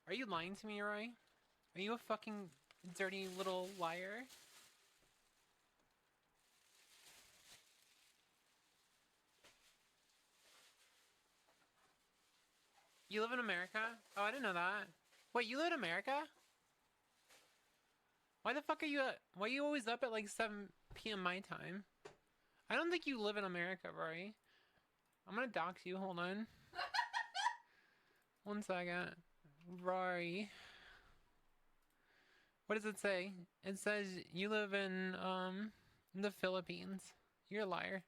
Are you lying to me, Roy? Are you a fucking dirty little liar? You live in America? Oh, I didn't know that. Wait, you live in America? Why the fuck are you why are you always up at like 7 p.m. my time? I don't think you live in America, Rory. I'm gonna dox you, hold on. 1 second. Rory. What does it say? It says you live in the Philippines. You're a liar.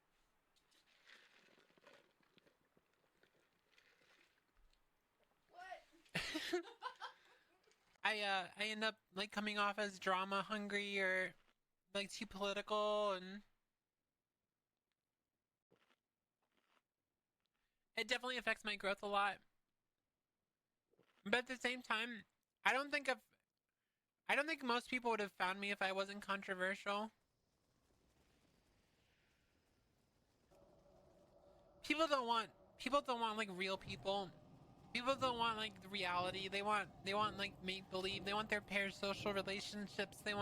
What? I end up like coming off as drama hungry or like too political, and it definitely affects my growth a lot. But at the same time, I don't think I've I don't think most people would have found me if I wasn't controversial. People don't want like real people. People don't want like the reality. They want like make believe. They want their parasocial relationships. They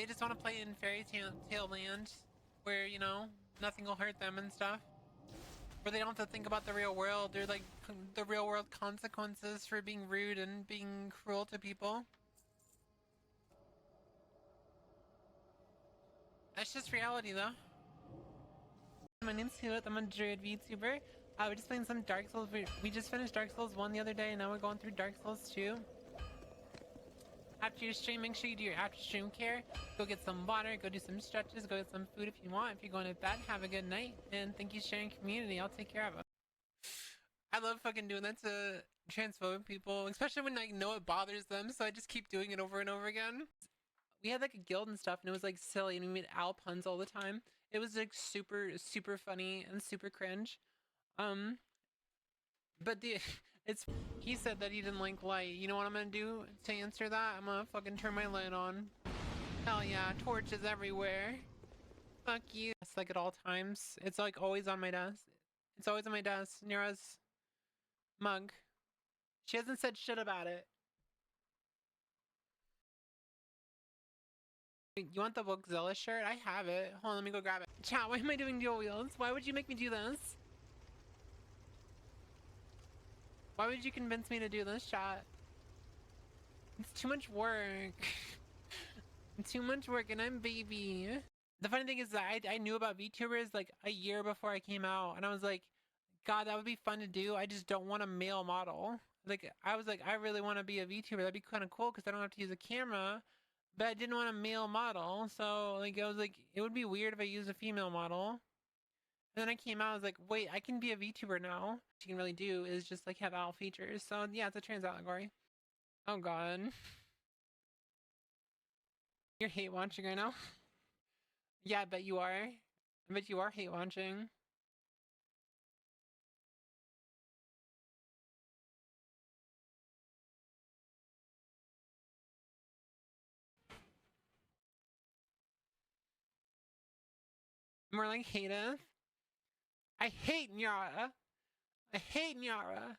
just want to play in fairy tale land where, you know, nothing will hurt them and stuff. Where they don't have to think about the real world or like the real world consequences for being rude and being cruel to people. That's just reality though. My name's Whooith. I'm a druid VTuber. We're just playing some Dark Souls. We just finished Dark Souls 1 the other day, and now we're going through Dark Souls 2. After your stream, make sure you do your after stream care. Go get some water, go do some stretches, go get some food if you want. If you're going to bed, have a good night. And thank you for sharing community. I'll take care of it. I love fucking doing that to transphobic people, especially when I know it bothers them, so I just keep doing it over and over again. We had like a guild and stuff, and it was like silly, and we made owl puns all the time. It was like super funny and super cringe. But it's he said that he didn't like light. You know what I'm gonna do to answer that? I'm gonna fucking turn my light on. Hell yeah, torches everywhere. Fuck you. It's like at all times. It's like always on my desk. It's always on my desk. Nira's mug. She hasn't said shit about it. You want the Bookzilla shirt? I have it. Hold on, let me go grab it. Chat, why am I doing dual wheels? Why would you make me do this? Why would you convince me to do this, chat? It's too much work. Too much work, and I'm baby. The funny thing is that I knew about VTubers like a year before I came out, and I was like, God, that would be fun to do. I just don't want a male model. Like, I was like, I really want to be a VTuber. That'd be kind of cool because I don't have to use a camera, but I didn't want a male model. So, like, I was like, it would be weird if I used a female model. And then I came out, I was like, wait, I can be a VTuber now. What you can really do is just, like, have owl features. So, yeah, it's a trans allegory. Oh, God. You're hate watching right now? Yeah, I bet you are. I bet you are hate watching. More like hateth. I hate Nyara. I hate Nyara.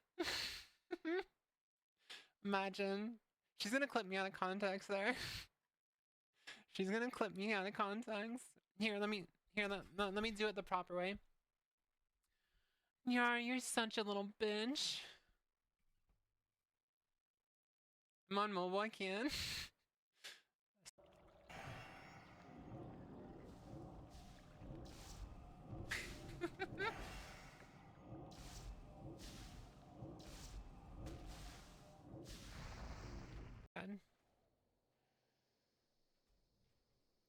Imagine. She's gonna clip me out of context there. She's gonna clip me out of context. Here, let me let me do it the proper way. Nyara, you're such a little bitch. I'm on mobile, I can.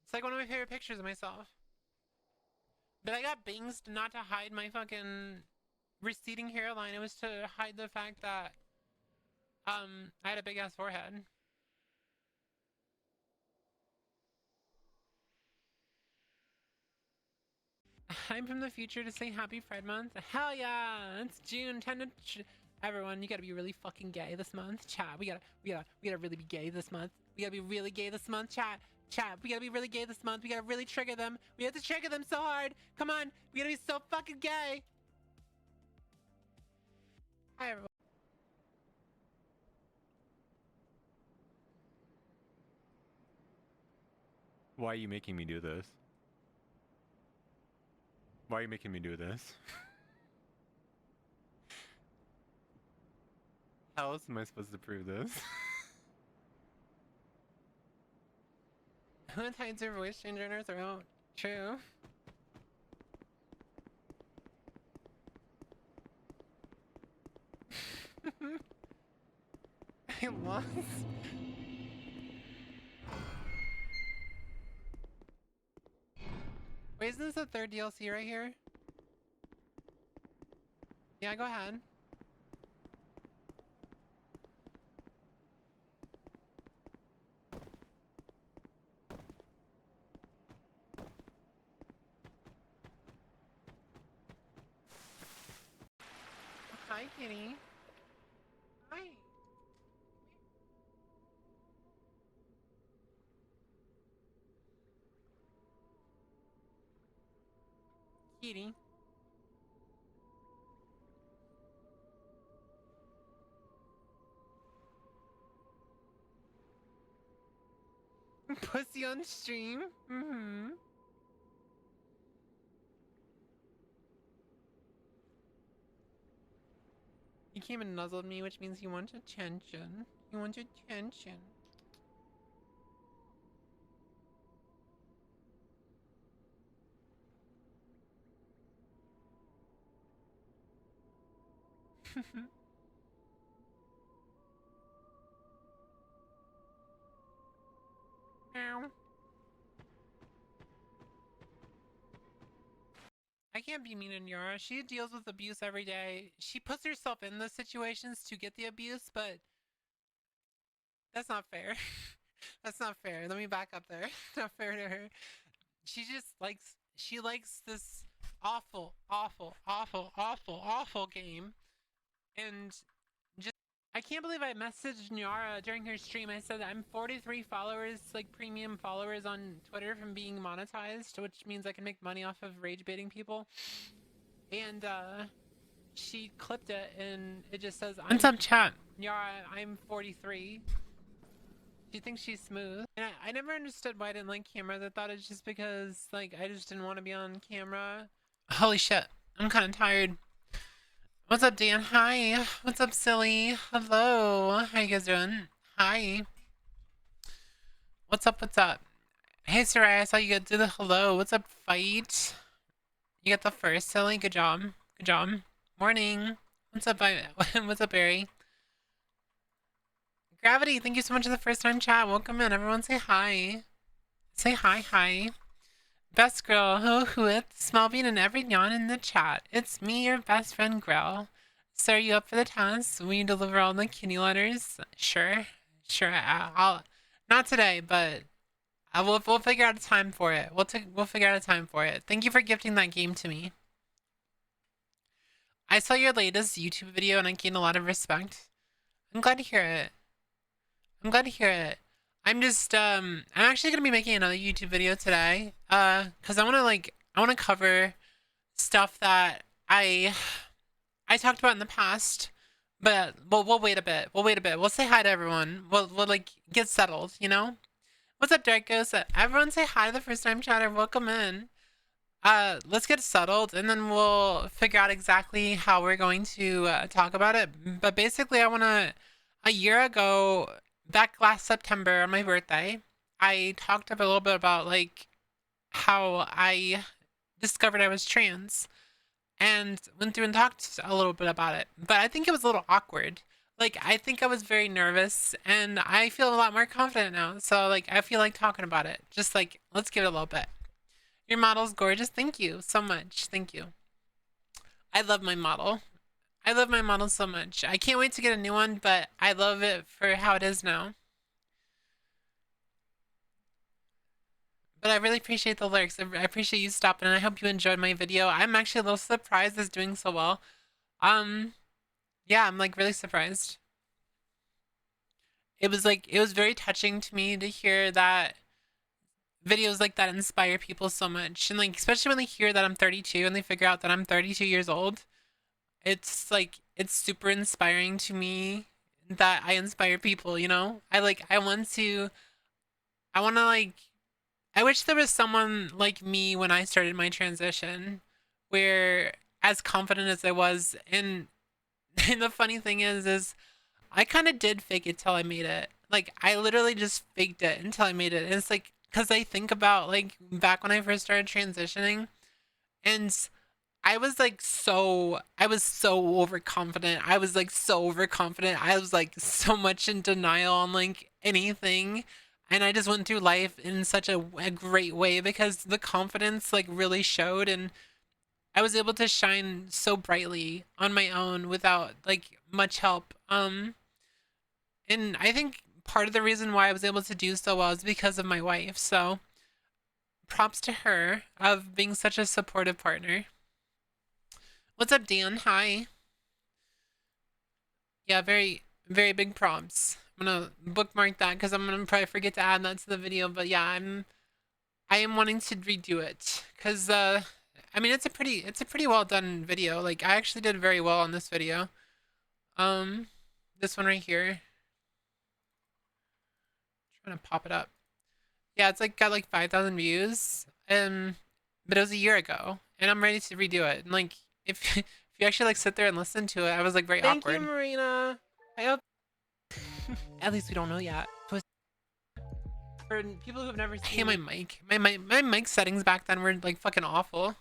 It's like one of my favorite pictures of myself. But I got bangs not to hide my fucking receding hairline. It was to hide the fact that I had a big ass forehead. I'm from the future to say happy Pride Month. Hell yeah! It's June 10 to everyone, you gotta be really fucking gay this month. Chat, we gotta really be gay this month. We gotta be really gay this month. Chat, we gotta be really gay this month. We gotta really trigger them. We have to trigger them so hard. Come on, we gotta be so fucking gay. Hi everyone. Why are you making me do this? Why are you making me do this? How else am I supposed to prove this? Who hides her voice changer in her throat? True. I lost. Wait, isn't this the third DLC right here? Yeah, go ahead. Hi, kitty. Hi. Kitty. Pussy on stream? Mm-hmm. You came and nuzzled me, which means you want attention. You want attention. Ow. I can't be mean to Yara. She deals with abuse every day. She puts herself in those situations to get the abuse, but that's not fair. That's not fair. Let me back up there. Not fair to her. She just likes, she likes this awful, awful, awful, awful, awful game. And just, I can't believe I messaged Nyara during her stream. I said I'm 43 followers, like premium followers on Twitter from being monetized, which means I can make money off of rage baiting people. And she clipped it and it just says, what's up, chat? Nyara, I'm 43. She thinks she's smooth. And I never understood why I didn't like cameras. I thought it's just because, like, I just didn't want to be on camera. Holy shit. I'm kind of tired. What's up, Dan? Hi. What's up, Silly? Hello. How you guys doing? Hi. What's up? What's up? Hey, Sarai. I saw you get to the hello. What's up, Fight? You got the first, Silly. Good job. Good job. Morning. What's up, what's up, Barry? Gravity, thank you so much for the first time chat. Welcome in. Everyone say hi. Say hi, hi. Best girl, Whooith, small bean and every yawn in the chat. It's me, your best friend, Grell. So are you up for the task? Will you deliver all the kitty letters? Sure. Sure, I'll not today, but we'll figure out a time for it. We'll figure out a time for it. Thank you for gifting that game to me. I saw your latest YouTube video and I gained a lot of respect. I'm glad to hear it. I'm glad to hear it. I'm just, I'm actually gonna be making another YouTube video today, cause I wanna cover stuff that I talked about in the past, but we'll wait a bit. We'll wait a bit. We'll say hi to everyone. We'll like get settled, you know? What's up, Darkos? Everyone say hi to the first time chatter. Welcome in. Let's get settled and then we'll figure out exactly how we're going to talk about it. But basically, a year ago, back last September on my birthday, I talked a little bit about like how I discovered I was trans and went through and talked a little bit about it. But I think it was a little awkward. Like, I think I was very nervous and I feel a lot more confident now. So, like, I feel like talking about it. Just like, let's give it a little bit. Your model's gorgeous. Thank you so much. Thank you. I love my model. I love my model so much. I can't wait to get a new one, but I love it for how it is now. But I really appreciate the lyrics. I appreciate you stopping, and I hope you enjoyed my video. I'm actually a little surprised it's doing so well. Yeah, I'm like really surprised. It was very touching to me to hear that videos like that inspire people so much. And like, especially when they hear that I'm 32 and they figure out that I'm 32 years old. It's like, it's super inspiring to me that I inspire people, you know? I want to like I wish there was someone like me when I started my transition, where as confident as I was, and, and the funny thing is I kind of did fake it till I made it. Like I literally just faked it until I made it. And it's like because I think about like back when I first started transitioning, and I was so overconfident. I was like so overconfident. I was like so much in denial on like anything. And I just went through life in such a great way because the confidence like really showed, and I was able to shine so brightly on my own without like much help. And I think part of the reason why I was able to do so well is because of my wife. So props to her of being such a supportive partner. What's up, Dan? Hi. Yeah, very big props. I'm gonna bookmark that because I'm gonna probably forget to add that to the video. But yeah, I am wanting to redo it because I mean it's a pretty well done video. Like I actually did very well on this video. Um, this one right here. Trying to pop it up. Yeah, it's like got like 5,000 views. But it was a year ago, and I'm ready to redo it. And like if if you actually like sit there and listen to it, I was like very awkward. Thank you, Marina. I hope. At least we don't know yet. For people who have never seen. Hey, my mic. My mic settings back then were like fucking awful.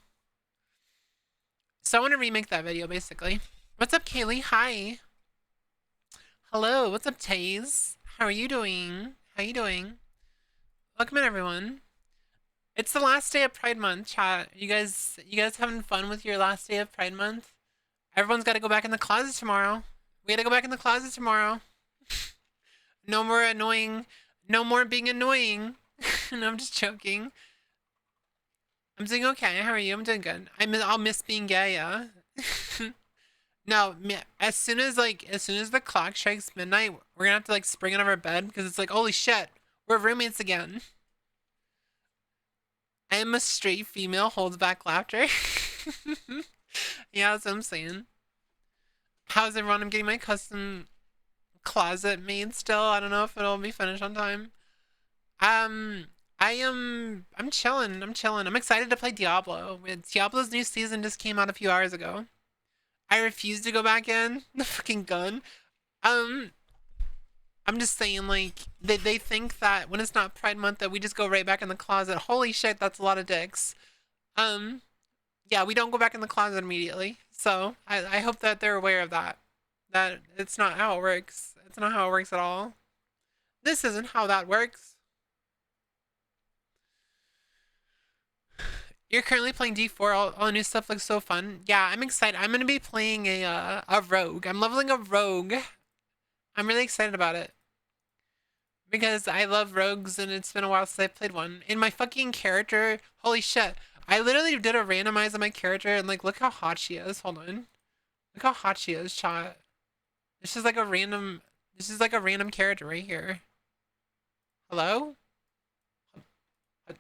So I want to remake that video basically. What's up, Kaylee? Hi. Hello. What's up, Taze? How are you doing? How you doing? Welcome in, everyone. It's the last day of Pride Month, chat. You guys having fun with your last day of Pride Month? Everyone's got to go back in the closet tomorrow. We got to go back in the closet tomorrow. No more annoying. No more being annoying. No, I'm just joking. I'm doing okay. How are you? I'm doing good. I'll miss being gay, yeah. No, as soon as the clock strikes midnight, we're gonna have to like spring out of our bed because it's like, holy shit, we're roommates again. I am a straight female holds back laughter. Yeah, that's what I'm saying. How's everyone? I'm getting my custom closet made still. I don't know if it'll be finished on time. I'm chilling. I'm chilling. I'm excited to play Diablo. Diablo's new season just came out a few hours ago. I refuse to go back in. The fucking gun. I'm just saying, like, they think that when it's not Pride Month that we just go right back in the closet. Holy shit, that's a lot of dicks. Yeah, we don't go back in the closet immediately. So I hope that they're aware of that. That it's not how it works. It's not how it works at all. This isn't how that works. You're currently playing D4. All the new stuff looks so fun. Yeah, I'm excited. I'm gonna be playing a rogue. I'm leveling a rogue. I'm really excited about it because I love rogues, and it's been a while since I played one. In my fucking character, holy shit! I literally did a randomize on my character, and like, look how hot she is. Hold on, look how hot she is, chat. This is like a random. This is like a random character right here. Hello? What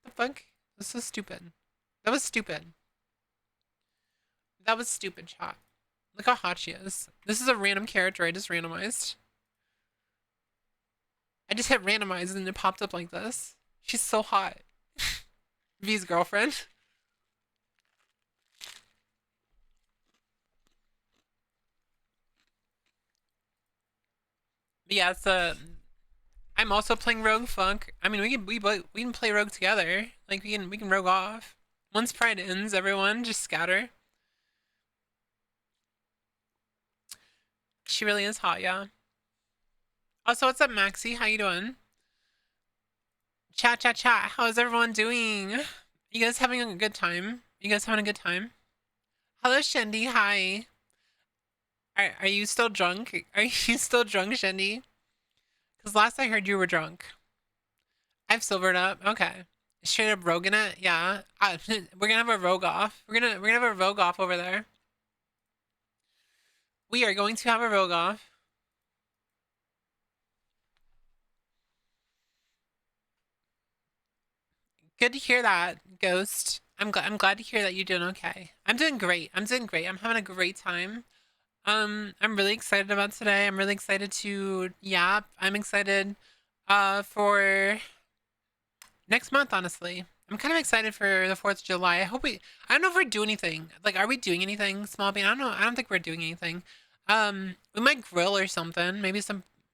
the fuck? This is stupid. That was stupid. That was stupid, chat. Look how hot she is. This is a random character I just randomized. I just hit randomize and it popped up like this. She's so hot. V's girlfriend. But yeah, it's I'm also playing Rogue Funk. I mean, we can play Rogue together. Like we can rogue off. Once Pride ends, everyone just scatter. She really is hot, yeah. Also, what's up, Maxie? How you doing? Chat, chat, chat. How's everyone doing? You guys having a good time? You guys having a good time? Hello, Shendy. Hi. Are you still drunk? Are you still drunk, Shendy? Because last I heard you were drunk. I've silvered up. Okay. Straight up roguing it? Yeah. We're gonna have a rogue off. We're gonna have a rogue off over there. We are going to have a rogue off. Good to hear that, Ghost. I'm glad to hear that you're doing okay. I'm doing great. I'm doing great. I'm having a great time. I'm really excited about today. I'm really excited to yap. I'm excited for Next month, honestly. I'm kind of excited for the 4th of July. I don't know if we're doing anything. Like, are we doing anything, Small Bean? I don't know. I don't think we're doing anything. We might grill or something. Maybe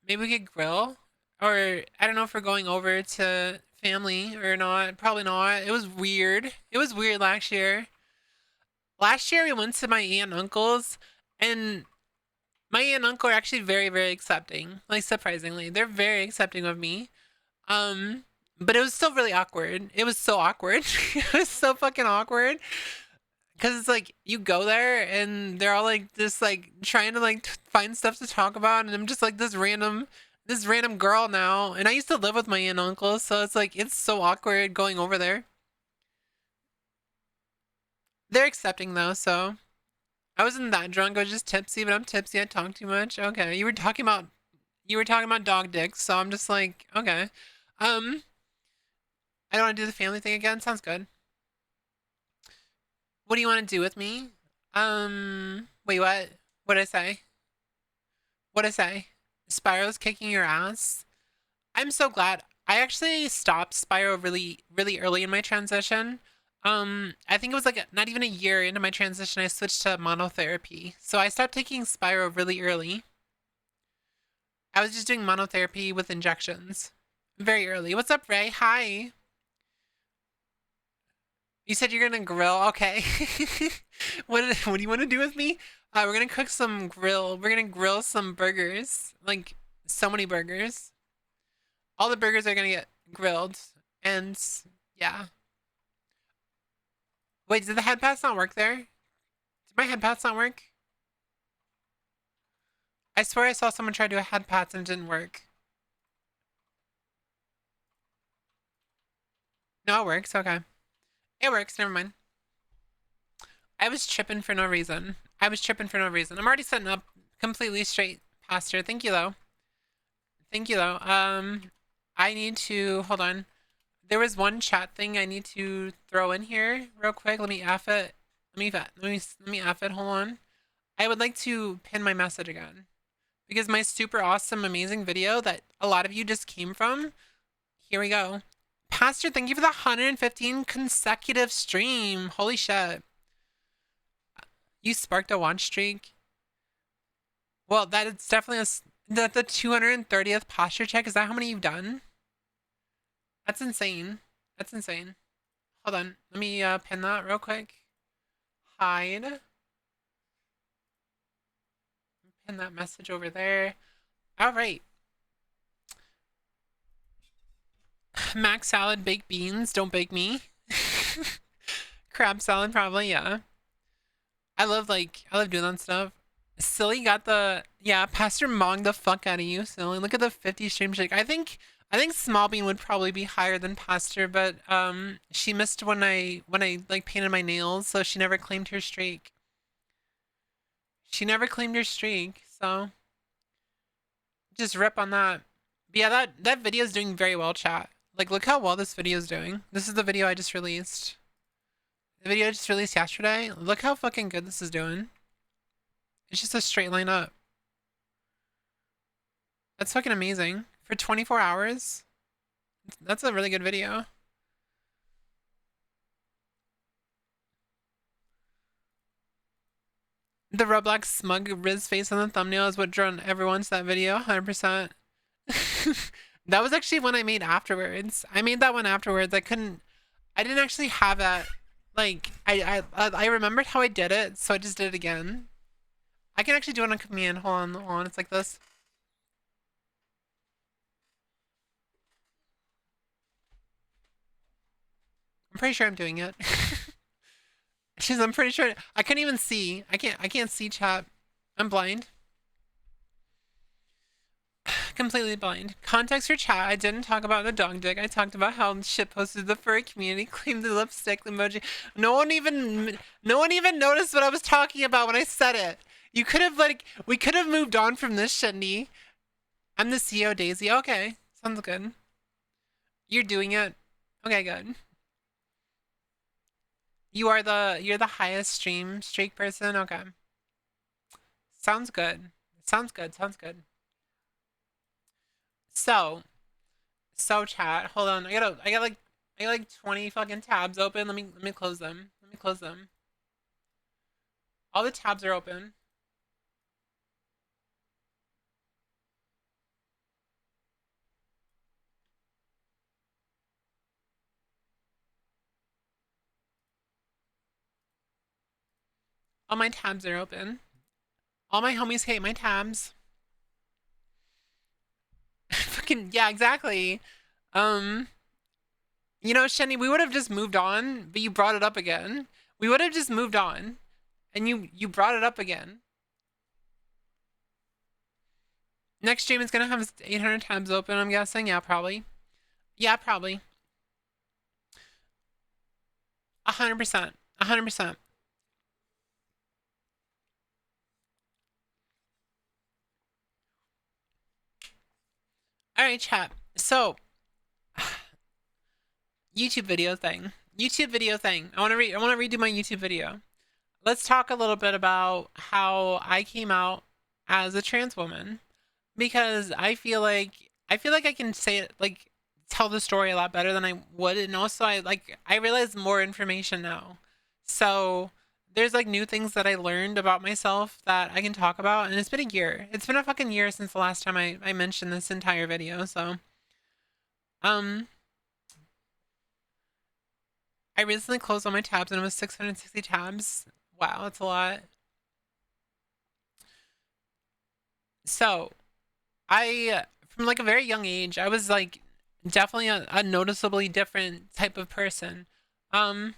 we could grill. Or, I don't know if we're going over to family or not. Probably not. It was weird. It was weird last year. Last year, we went to my aunt and uncle's, and my aunt and uncle are actually very, very accepting. Like, surprisingly. They're very accepting of me. Um, but it was still really awkward. It was so awkward. It was so fucking awkward. Cause it's like you go there and they're all like just like trying to like find stuff to talk about, and I'm just like this random girl now. And I used to live with my aunt and uncle, so it's like it's so awkward going over there. They're accepting though, so I wasn't that drunk. I was just tipsy, but I'm tipsy. I talk too much. Okay, you were talking about dog dicks, so I'm just like okay. Um, I don't want to do the family thing again. Sounds good. What do you want to do with me? Wait, what? What did I say? What did I say? Spyro's kicking your ass? I'm so glad. I actually stopped Spyro really, really early in my transition. I think it was like not even a year into my transition, I switched to monotherapy. So I stopped taking Spyro really early. I was just doing monotherapy with injections. Very early. What's up, Ray? Hi. You said you're gonna grill. Okay. What do you want to do with me? We're gonna cook some grill. We're gonna grill some burgers. Like so many burgers. All the burgers are gonna get grilled, and yeah. Wait, did the head pads not work there? Did my head pads not work? I swear I saw someone try to do a head pads and it didn't work. No, it works. Okay, it works. Never mind. I was tripping for no reason. I was tripping for no reason. I'm already setting up completely straight posture. Thank you though. Thank you though. I need to hold on. There was one chat thing I need to throw in here real quick. Let me F it. Let me F it. Hold on. I would like to pin my message again because my super awesome, amazing video that a lot of you just came from. Here we go. Pastor, thank you for the 115 consecutive stream. Holy shit. You sparked a watch streak. Well, that is definitely the 230th posture check. Is that how many you've done? That's insane. That's insane. Hold on. Let me pin that real quick. Hide. Pin that message over there. All right. Mac salad, baked beans. Don't bake me. Crab salad, probably. Yeah. I love doing that stuff. Silly got the Pastor Mong the fuck out of you, Silly. Look at the 50 stream shake. I think Small Bean would probably be higher than Pastor, but she missed when I like painted my nails, so she never claimed her streak. She never claimed her streak, so just rip on that. But yeah, that video is doing very well, chat. Like, look how well this video is doing. This is the video I just released. The video I just released yesterday. Look how fucking good this is doing. It's just a straight line up. That's fucking amazing. For 24 hours? That's a really good video. The Roblox smug Riz face on the thumbnail is what drew everyone to that video, 100%. That was actually one I made afterwards. I made that one afterwards. I didn't actually have that. Like, I remembered how I did it, so I just did it again. I can actually do it on command. Hold on. It's like this. I'm pretty sure I'm doing it. I'm pretty sure. I can't even see. I can't see chat. I'm blind. Completely blind. Context for chat. I didn't talk about the dog dick. I talked about how shit posted the furry community claimed the lipstick emoji. No one even noticed what I was talking about when I said it. You could have we could have moved on from this, Shindy. I'm the CEO Daisy. Okay, sounds good. You're doing it. Okay, good. You're the highest streak person. Okay. Sounds good. Sounds good. So chat. Hold on. I gotta like I got like 20 fucking tabs open. Let me close them. Let me close them. All the tabs are open. All my tabs are open. All my homies hate my tabs. Fucking yeah, exactly. Um, you know, Shenny, we would have just moved on, but you brought it up again. We would have just moved on, and you brought it up again. Next stream is gonna have 800 tabs open. I'm guessing. Yeah, probably. Yeah, probably. 100%. 100%. All right, chat. So, YouTube video thing. YouTube video thing. I want to redo my YouTube video. Let's talk a little bit about how I came out as a trans woman, because I feel like I can say it, like, tell the story a lot better than I would, and also I realize more information now. So there's like new things that I learned about myself that I can talk about, and it's been a year. It's been a fucking year since the last time I mentioned this entire video. So um I recently closed all my tabs and it was 660 tabs. Wow, that's a lot. So I, from like a very young age, I was like definitely a noticeably different type of person. Um,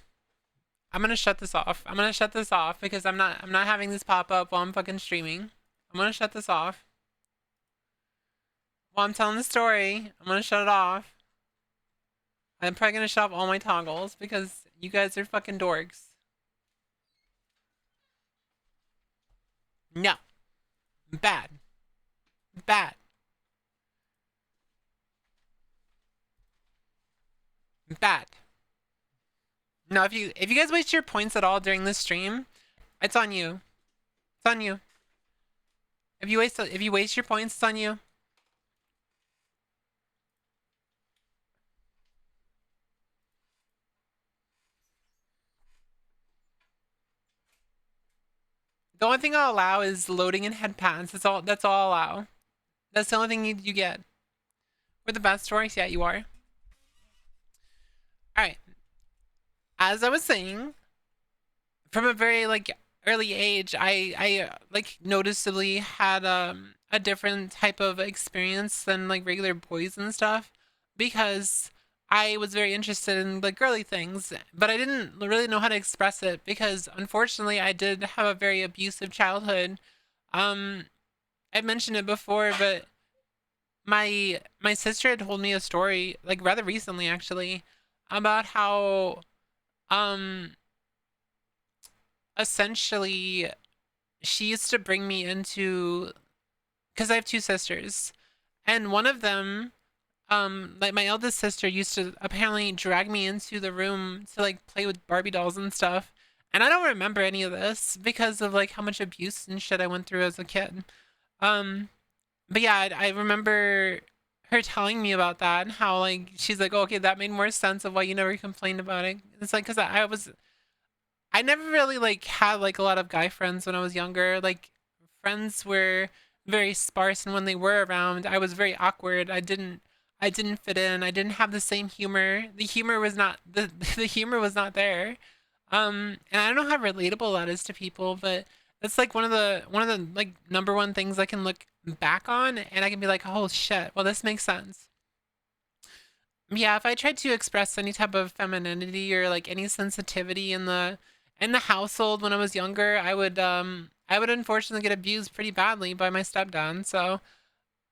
I'm gonna shut this off. I'm gonna shut this off because I'm not having this pop up while I'm fucking streaming. I'm gonna shut this off. While I'm telling the story, I'm gonna shut it off. I'm probably gonna shut off all my toggles because you guys are fucking dorks. No. Bad. Bad. Bad. No, if you guys waste your points at all during this stream, it's on you. It's on you. If you waste your points, it's on you. The only thing I'll allow is loading in head patents. That's all I'll allow. That's the only thing you get. We're the best stories, yeah, you are. Alright. As I was saying, from a very like early age, I like noticeably had a different type of experience than like regular boys and stuff, because I was very interested in like girly things, but I didn't really know how to express it because unfortunately I did have a very abusive childhood. Um, I mentioned it before, but my sister had told me a story like rather recently actually about how um essentially she used to bring me into, because I have two sisters, and one of them, like my eldest sister used to apparently drag me into the room to like play with Barbie dolls and stuff. And I don't remember any of this because of like how much abuse and shit I went through as a kid. Um, but yeah, I remember her telling me about that and how like she's like, oh, okay, that made more sense of why you never complained about it. It's like because I never really like had like a lot of guy friends when I was younger. Like friends were very sparse, and when they were around, I was very awkward. I didn't fit in. I didn't have the same humor. The humor was not the humor was not there. And I don't know how relatable that is to people, but it's like one of the like number one things I can look back on and I can be like, "Oh shit, well this makes sense." Yeah, if I tried to express any type of femininity or like any sensitivity in the household when I was younger, I would unfortunately get abused pretty badly by my stepdad. So,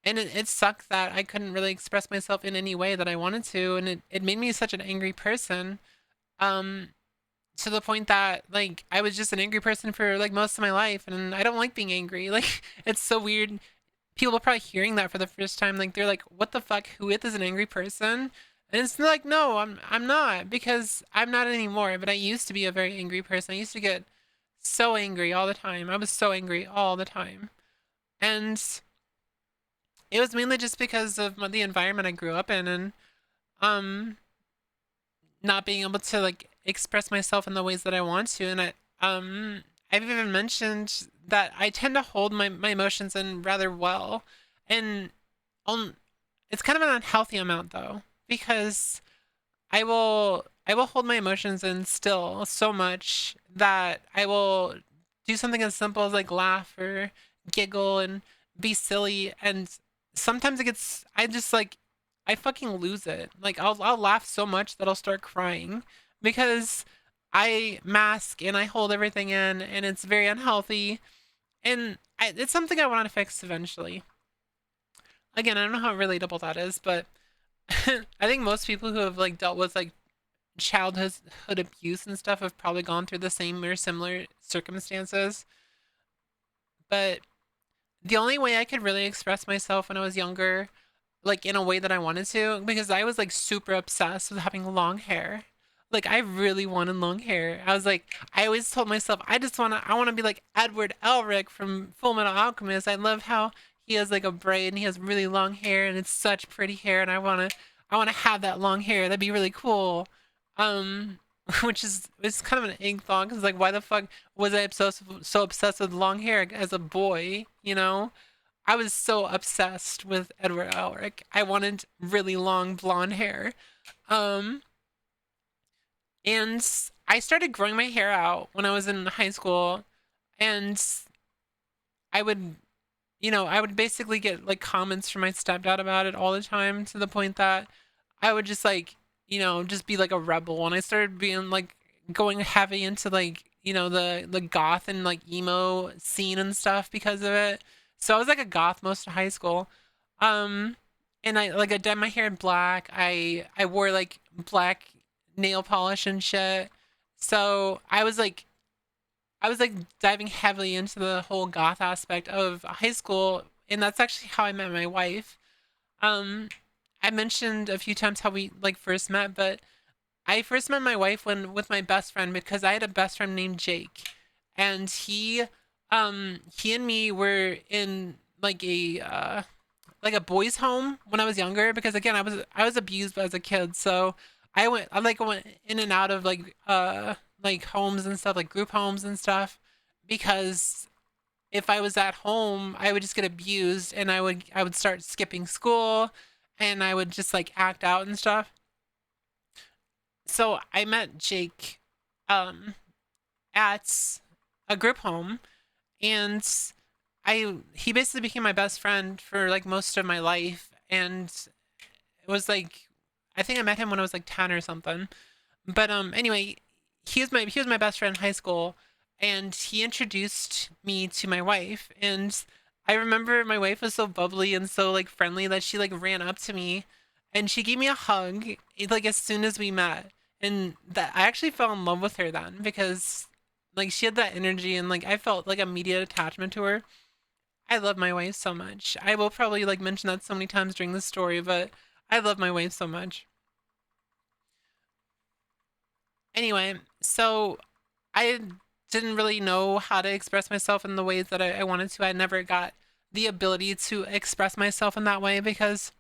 and it sucked that I couldn't really express myself in any way that I wanted to, and it made me such an angry person. Um to the point that like I was just an angry person for like most of my life, and I don't like being angry. Like it's so weird. People are probably hearing that for the first time. Like they're like, "What the fuck? Whooith is an angry person?" And it's like, no, I'm not, because I'm not anymore. But I used to be a very angry person. I used to get so angry all the time. I was so angry all the time, and it was mainly just because of the environment I grew up in, and um not being able to like express myself in the ways that I want to. And I've even mentioned that I tend to hold my emotions in rather well. And on it's kind of an unhealthy amount though, because I will hold my emotions in still so much that I will do something as simple as like laugh or giggle and be silly, and sometimes it gets I just like I fucking lose it. Like I'll laugh so much that I'll start crying because I mask and I hold everything in, and it's very unhealthy, and it's something I want to fix eventually. Again, I don't know how relatable that is, but I think most people who have like dealt with like childhood abuse and stuff have probably gone through the same or similar circumstances. But the only way I could really express myself when I was younger, like in a way that I wanted to, because I was like super obsessed with having long hair. Like I really wanted long hair. I was like, I always told myself, I want to be like Edward Elric from Full Metal Alchemist. I love how he has like a braid and he has really long hair and it's such pretty hair, and I want to have that long hair. That'd be really cool. Um, which is it's kind of an ink thought because like why the fuck was I so obsessed with long hair as a boy? You know, I was so obsessed with Edward Elric. I wanted really long blonde hair. Um, and I started growing my hair out when I was in high school, and I would, I would basically get like comments from my stepdad about it all the time, to the point that I would just like, just be like a rebel. And I started being like going heavy into like, the goth and like emo scene and stuff because of it. So I was like a goth most of high school. Um and I dyed my hair black. I wore like black nail polish and shit. So I was like diving heavily into the whole goth aspect of high school, and that's actually how I met my wife. Um, I mentioned a few times how we like first met, but I first met my wife when with my best friend, because I had a best friend named Jake, and he and me were in like a boys' home when I was younger, because again I was abused as a kid, so I went in and out of like homes and stuff, like group homes and stuff, because if I was at home, I would just get abused, and I would start skipping school, and I would just like act out and stuff. So I met Jake um at a group home, and I he basically became my best friend for like most of my life, and it was like I think I met him when I was like 10 or something. But anyway, he was my best friend in high school, and he introduced me to my wife. And I remember my wife was so bubbly and so like friendly that she like ran up to me, and she gave me a hug like as soon as we met. And that I actually fell in love with her then, because like she had that energy, and like I felt like immediate attachment to her. I love my wife so much. I will probably like mention that so many times during this story, but I love my wife so much. Anyway, so I didn't really know how to express myself in the ways that I wanted to. I never got the ability to express myself in that way, because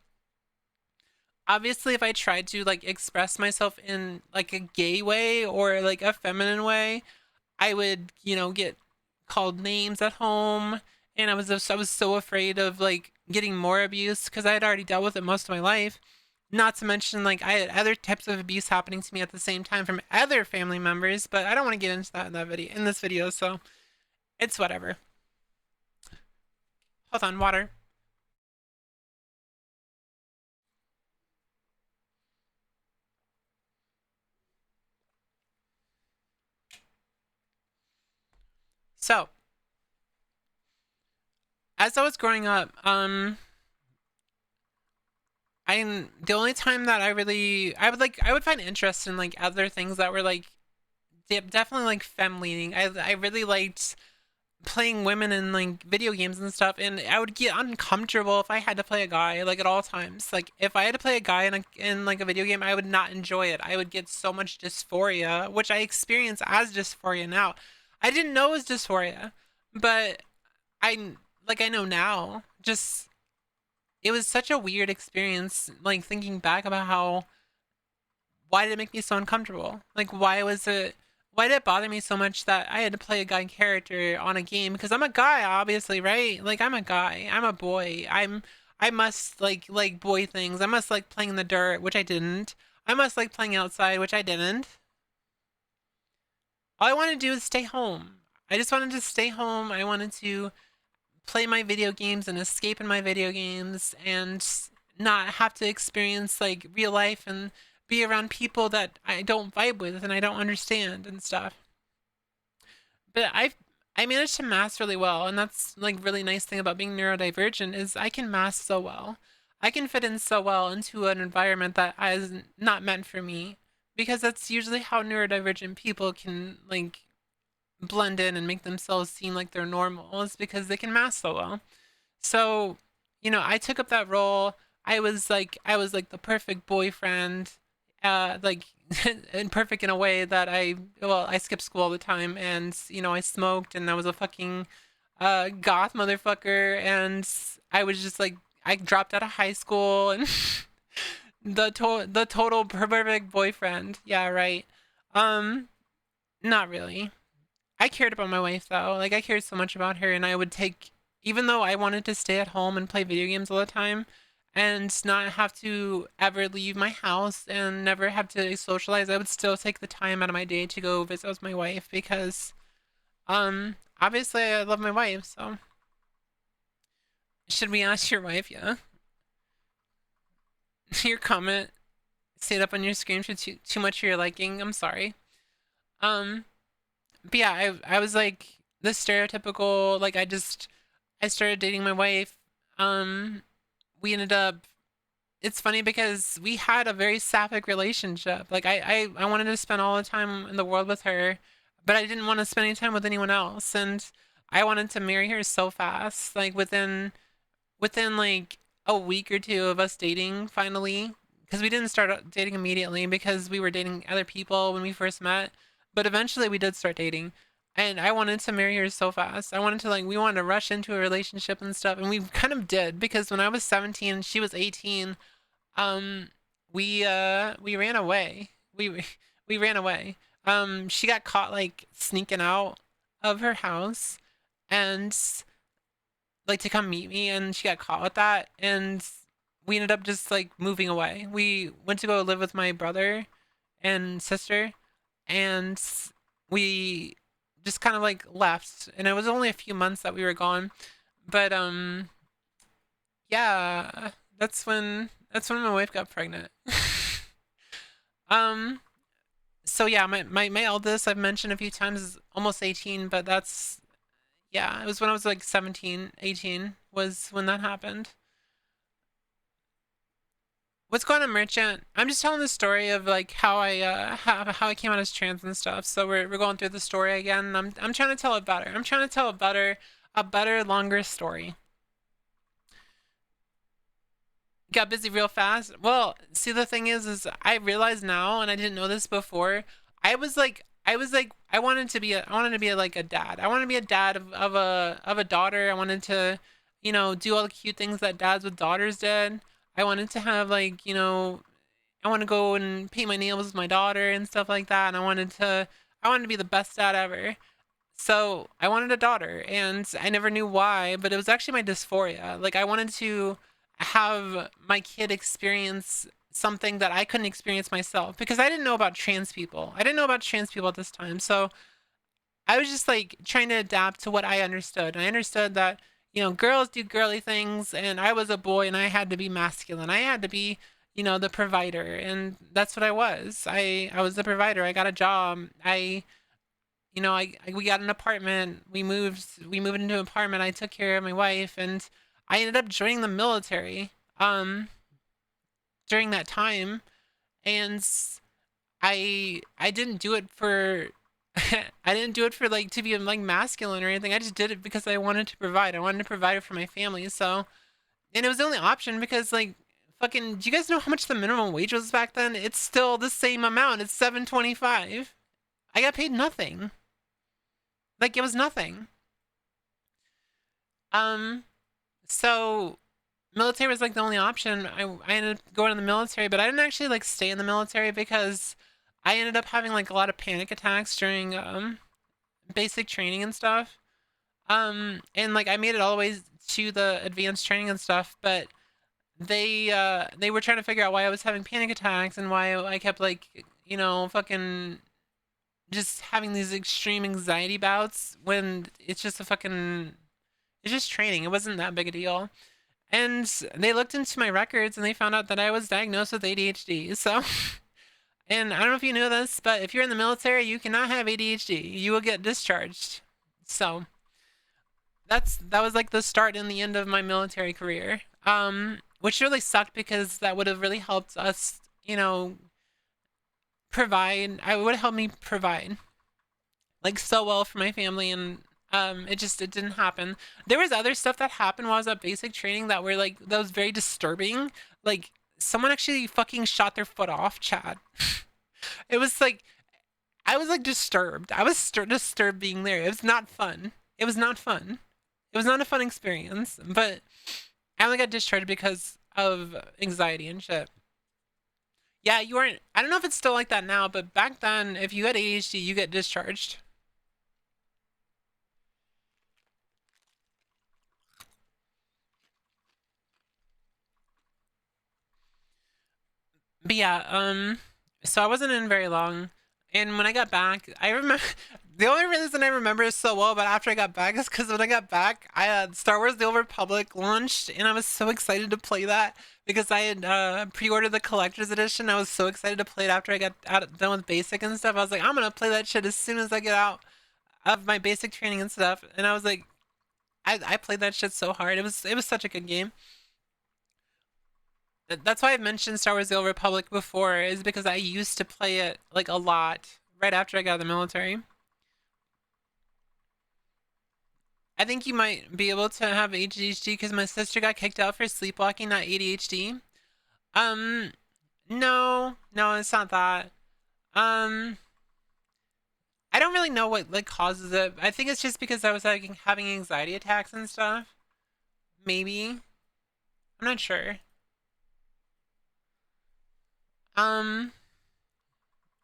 obviously if I tried to like express myself in like a gay way or like a feminine way, I would, get called names at home, and I was so afraid of like getting more abuse because I had already dealt with it most of my life. Not to mention, like I had other types of abuse happening to me at the same time from other family members, but I don't want to get into that in this video, so it's whatever. Hold on, water. So, as I was growing up, I'm the only time that I would find interest in like other things that were like definitely like femme leaning. I really liked playing women in like video games and stuff, and I would get uncomfortable if I had to play a guy like at all times. Like if I had to play a guy in like a video game, I would not enjoy it. I would get so much dysphoria, which I experience as dysphoria now. I didn't know it was dysphoria, but I know now. Just it was such a weird experience, like thinking back about how why did it make me so uncomfortable? Like, why did it bother me so much that I had to play a guy character on a game? Because I'm a guy, obviously, right? Like, I'm a guy. I'm a boy. I must like boy things. I must like playing in the dirt, which I didn't. I must like playing outside, which I didn't. All I wanted to do is stay home. I just wanted to stay home. I wanted to play my video games and escape in my video games and not have to experience like real life and be around people that I don't vibe with and I don't understand and stuff. But I managed to mask really well, and that's like really nice thing about being neurodivergent is I can mask so well. I can fit in so well into an environment that is not meant for me because that's usually how neurodivergent people can like blend in and make themselves seem like they're normal is because they can mask so well. So, I took up that role. I was like the perfect boyfriend, like and perfect in a way that I skipped school all the time and I smoked and I was a fucking goth motherfucker and I was just like I dropped out of high school and the total perfect boyfriend. Yeah, right. Um Not really. I cared about my wife though. Like I cared so much about her and I would take even though I wanted to stay at home and play video games all the time and not have to ever leave my house and never have to socialize, I would still take the time out of my day to go visit with my wife because obviously I love my wife, so should we ask your wife, yeah? Your comment stayed up on your screen for too much for your liking. I'm sorry. Um but yeah, I was like the stereotypical like I started dating my wife. Um, we ended up. It's funny because we had a very sapphic relationship. Like I wanted to spend all the time in the world with her, but I didn't want to spend any time with anyone else. And I wanted to marry her so fast. Like within like a week or two of us dating, finally, because we didn't start dating immediately because we were dating other people when we first met, but eventually we did start dating. And I wanted to marry her so fast. I wanted to like we wanted to rush into a relationship and stuff, and we kind of did because when I was 17 and she was 18, um, we ran away. We ran away. She got caught like sneaking out of her house, and like to come meet me, and she got caught with that, and we ended up just like moving away. We went to go live with my brother and sister, and we just kind of like left. And it was only a few months that we were gone, but yeah, that's when my wife got pregnant. um, so yeah, my eldest I've mentioned a few times is almost 18, but that's yeah, it was when I was like 17, 18 was when that happened. What's going on, Merchant? I'm just telling the story of like how I came out as trans and stuff. So we're going through the story again. I'm trying to tell it better. I'm trying to tell a better, longer story. Got busy real fast. Well, see the thing is I realize now, and I didn't know this before. I wanted to be like a dad. I wanted to be a dad of a daughter. I wanted to, do all the cute things that dads with daughters did. I wanted to have like, I want to go and paint my nails with my daughter and stuff like that. And I wanted to be the best dad ever. So I wanted a daughter, and I never knew why, but it was actually my dysphoria. Like I wanted to have my kid experience something that I couldn't experience myself because I didn't know about trans people. I didn't know about trans people at this time. So I was just like trying to adapt to what I understood. And I understood that, girls do girly things and I was a boy and I had to be masculine. I had to be, the provider, and that's what I was. I was the provider. I got a job. We got an apartment. We moved into an apartment. I took care of my wife, and I ended up joining the military during that time, and I didn't do it for I didn't do it for like to be like masculine or anything. I just did it because I wanted to provide. I wanted to provide for my family. So, and it was the only option because like fucking do you guys know how much the minimum wage was back then? It's still the same amount. It's 7.25. I got paid nothing. Like it was nothing. Um so military was like the only option. I ended up going in the military, but I didn't actually like stay in the military because I ended up having like a lot of panic attacks during basic training and stuff. And like I made it all the way to the advanced training and stuff, but they were trying to figure out why I was having panic attacks and why I kept like fucking just having these extreme anxiety bouts when it's just a fucking it's just training. It wasn't that big a deal. And they looked into my records and they found out that I was diagnosed with ADHD. So, and I don't know if you know this, but if you're in the military, you cannot have ADHD. You will get discharged. So, that was like the start and the end of my military career. Which really sucked because that would have really helped us, provide. I would have helped me provide like so well for my family, and it didn't happen. There was other stuff that happened while I was at basic training that were like that was very disturbing. Like someone actually fucking shot their foot off, Chad. It was like I was like disturbed. I was disturbed being there. It was not fun. It was not fun. It was not a fun experience, but I only got discharged because of anxiety and shit. Yeah, you weren't. I don't know if it's still like that now, but back then, if you had ADHD, you get discharged. But yeah, so I wasn't in very long, and when I got back, I remember the only reason I remember it so well. But after I got back is because when I got back, I had Star Wars: The Old Republic launched, and I was so excited to play that because I had pre-ordered the collector's edition. I was so excited to play it after I got done with basic and stuff. I was like, I'm gonna play that shit as soon as I get out of my basic training and stuff. And I was like, I played that shit so hard. It was such a good game. That's why I've mentioned Star Wars: The Old Republic before, is because I used to play it like a lot right after I got out of the military. I think you might be able to have ADHD because my sister got kicked out for sleepwalking, not ADHD. Um, no, no, it's not that. Um, I don't really know what like causes it. I think it's just because I was like having anxiety attacks and stuff. Maybe. I'm not sure. Um,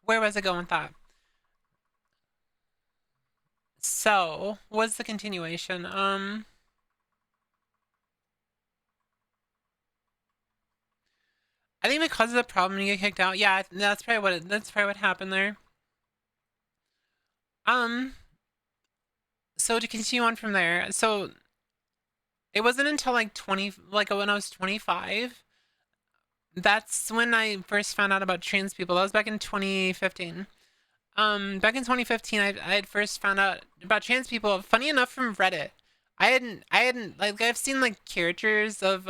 where was I going with that? So, what's the continuation? I think because of the problem you get kicked out. Yeah, that's probably what happened there. Um, so to continue on from there, so it wasn't until like 20, like when I was 25, that's when I first found out about trans people. That was back in 2015. Back in 2015, I had first found out about trans people. Funny enough, from Reddit. I hadn't like I've seen like characters of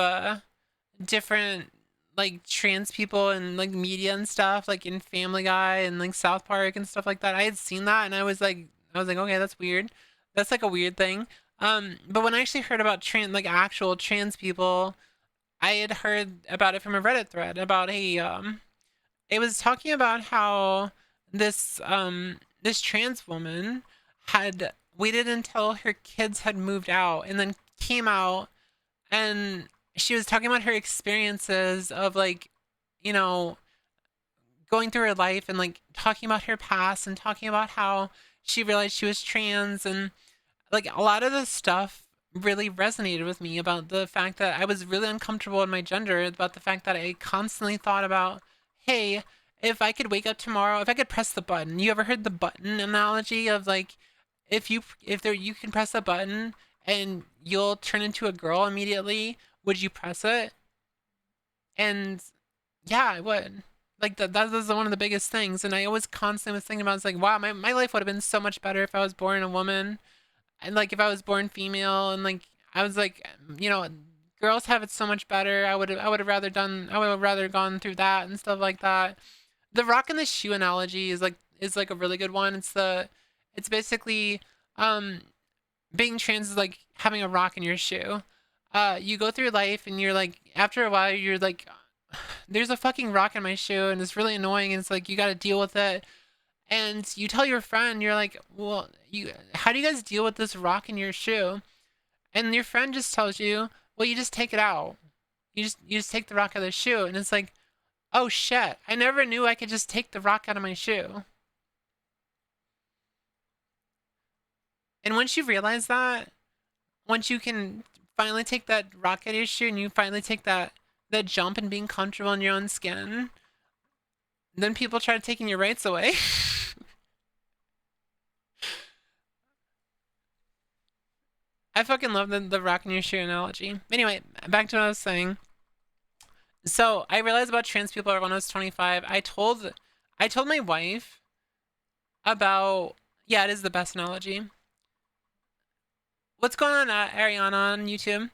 different like trans people and like media and stuff, like in Family Guy and like South Park and stuff like that. I had seen that and I was like, okay, that's weird. That's like a weird thing. But when I actually heard about trans like actual trans people, I had heard about it from a Reddit thread about it was talking about how this trans woman had waited until her kids had moved out and then came out, and she was talking about her experiences of like you know going through her life and like talking about her past and talking about how she realized she was trans, and like a lot of the stuff really resonated with me about the fact that I was really uncomfortable in my gender, about the fact that I constantly thought about, hey, if I could wake up tomorrow, if I could press the button. You ever heard the button analogy of like if there you can press a button and you'll turn into a girl immediately, would you press it? And yeah, I would. Like that was one of the biggest things, and I always constantly was thinking about it's like, wow, my life would have been so much better if I was born a woman, and like if I was born female, and like I was like, girls have it so much better. I would have rather gone through that and stuff like that. The rock and the shoe analogy is like a really good one. It's basically um being trans is like having a rock in your shoe. You go through life and you're like after a while you're like there's a fucking rock in my shoe and it's really annoying and it's like you got to deal with it. And you tell your friend, you're like, "Well, you how do you guys deal with this rock in your shoe?" And your friend just tells you, "Well, you just take it out." You just take the rock out of the shoe, and it's like, oh shit! I never knew I could just take the rock out of my shoe. And once you realize that, once you can finally take that rock out of your shoe, and you finally take that jump and being comfortable in your own skin, then people try taking your rights away. I fucking love the rock in your shoe analogy. Anyway, back to what I was saying. So I realized about trans people when I was 25. I told my wife about, yeah, it is the best analogy. What's going on, Ariana on YouTube?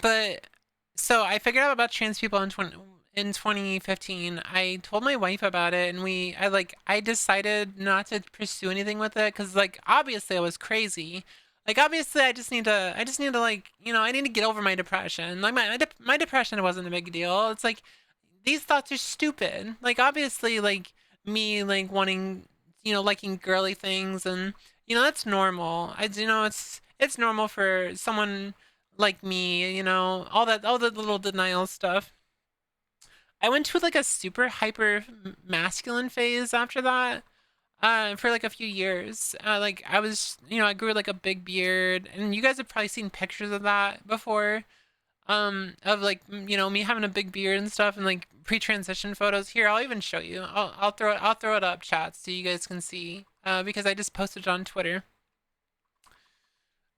But so I figured out about trans people in 2015. I told my wife about it, and I decided not to pursue anything with it because like obviously I was crazy. Like obviously I just need to like I need to get over my depression. Like my depression wasn't a big deal. It's like these thoughts are stupid. Like obviously like me like wanting liking girly things, and that's normal. It's normal for someone like me, all the little denial stuff. I went to like a super hyper masculine phase after that. For like a few years. Like I was, I grew like a big beard, and you guys have probably seen pictures of that before. Of like, me having a big beard and stuff, and like pre-transition photos. Here, I'll even show you. I'll throw it up, chat, so you guys can see. Because I just posted it on Twitter.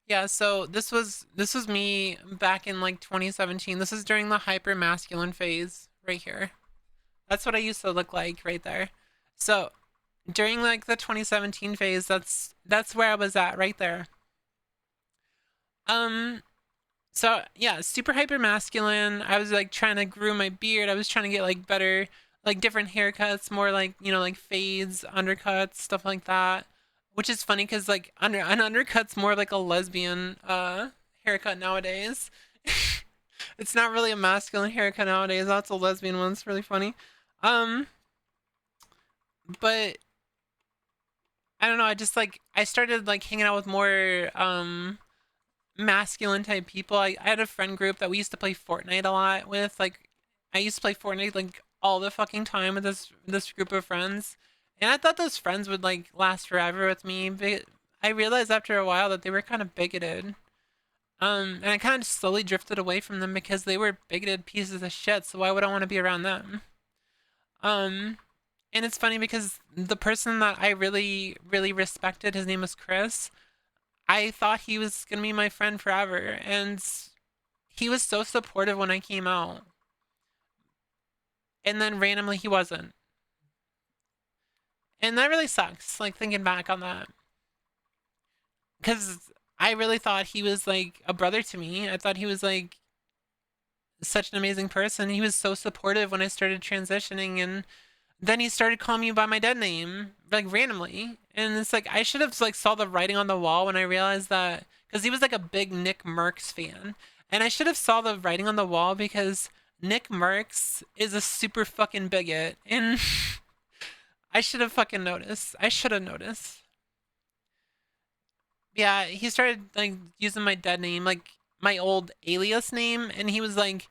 Yeah, so this was me back in like 2017. This is during the hyper masculine phase right here. That's what I used to look like right there. So during like the 2017 phase, that's where I was at right there. Um so yeah, super hyper masculine. I was like trying to groom my beard. I was trying to get like better like different haircuts, more like, like fades, undercuts, stuff like that. Which is funny cuz like an undercut's more like a lesbian haircut nowadays. It's not really a masculine haircut nowadays. That's a lesbian one. It's really funny. Um but I don't know, I started like hanging out with more masculine type people. I had a friend group that we used to play Fortnite a lot with. Like I used to play Fortnite like all the fucking time with this group of friends. And I thought those friends would like last forever with me, but I realized after a while that they were kind of bigoted. And I kind of slowly drifted away from them because they were bigoted pieces of shit, so why would I want to be around them? Um, and it's funny because the person that I really, really respected, his name was Chris. I thought he was gonna be my friend forever, and he was so supportive when I came out. And then randomly he wasn't. And that really sucks, like thinking back on that. Because I really thought he was like a brother to me. I thought he was like such an amazing person. He was so supportive when I started transitioning, and then he started calling me by my dead name, like randomly. And it's like I should have like saw the writing on the wall when I realized that, because he was like a big Nick Merckx fan, and I should have saw the writing on the wall because Nick Merckx is a super fucking bigot, and I should have fucking noticed. I should have noticed. Yeah, he started like using my dead name, like my old alias name, and he was like,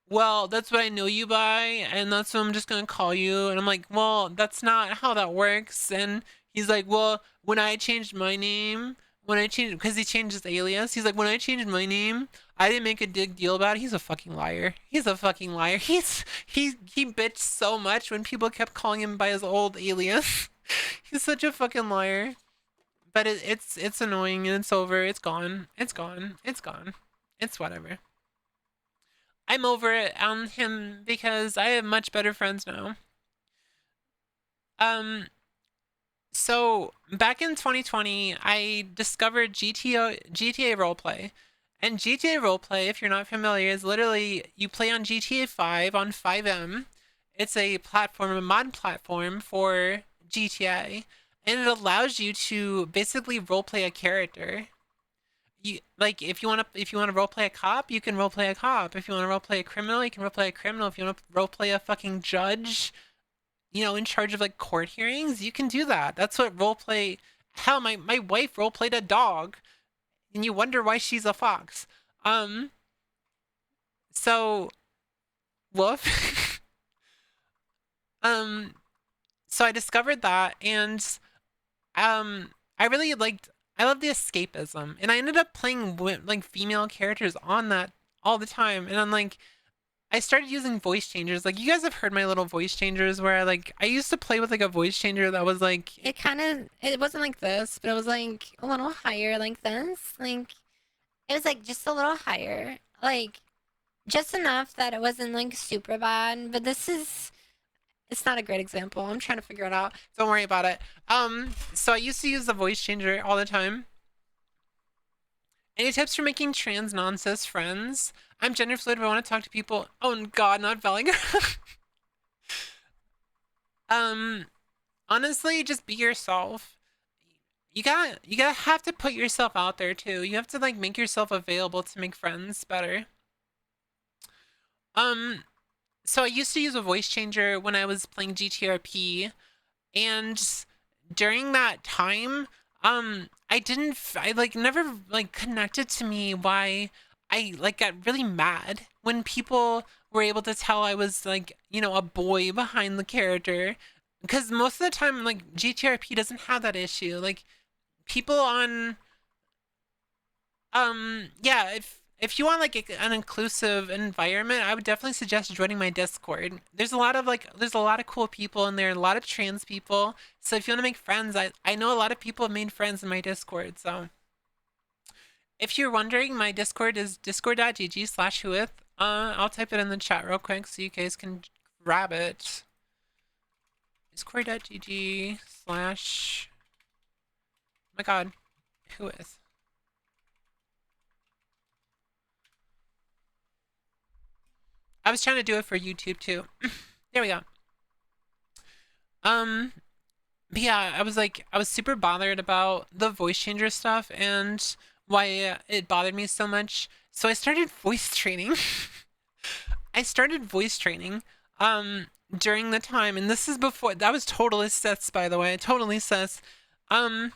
well, that's what I know you by, and that's what I'm just gonna call you. And I'm like, well, that's not how that works. And he's like, well, when I changed my name, when I changed, because he changed his alias, he's like, when I changed my name, I didn't make a big deal about it. He's a fucking liar. He's a fucking liar. He bitched so much when people kept calling him by his old alias. He's such a fucking liar. But it's annoying, and it's over. It's gone. It's gone. It's gone. It's whatever. I'm over it on him because I have much better friends now. Um, so back in 2020, I discovered GTA roleplay. And GTA roleplay, if you're not familiar, is literally you play on GTA 5 on 5M. It's a platform, a mod platform for GTA, and it allows you to basically roleplay a character. You like if you want to roleplay a cop, you can roleplay a cop. If you want to roleplay a criminal, you can roleplay a criminal. If you want to roleplay a fucking judge, in charge of like court hearings, you can do that. That's what roleplay. Hell, my wife roleplayed a dog, and you wonder why she's a fox. Um, so Woof. um, so I discovered that, and um, I really liked. I love the escapism, and I ended up playing like female characters on that all the time, and I'm like, I started using voice changers. Like, you guys have heard my little voice changers where I used to play with like a voice changer that was like It wasn't like this, but it was like a little higher like this. Like it was like just a little higher. Like just enough that it wasn't like super bad, but it's not a great example. I'm trying to figure it out. don't worry about it. So I used to use the voice changer all the time. Any tips for making trans non-cis friends? I'm gender fluid, but I want to talk to people. Oh God, not Bellinger. um, honestly, just be yourself. You gotta have to put yourself out there too. You have to like make yourself available to make friends better. Um, so I used to use a voice changer when I was playing GTRP, and during that time, I like never like connected to me why I like got really mad when people were able to tell I was like, a boy behind the character. Because most of the time, like GTRP doesn't have that issue. Like people on yeah, if you want like an inclusive environment, I would definitely suggest joining my Discord. There's a lot of cool people in there, a lot of trans people. So if you want to make friends, I know a lot of people have made friends in my Discord. So if you're wondering, my Discord is discord.gg/Whooith. I'll type it in the chat real quick so you guys can grab it. Discord.gg slash, oh my god, Whooith. I was trying to do it for YouTube too. There we go. But yeah, I was super bothered about the voice changer stuff and why it bothered me so much. So I started voice training. I started voice training during the time, and this is before that was totally cis, by the way, totally cis. Um,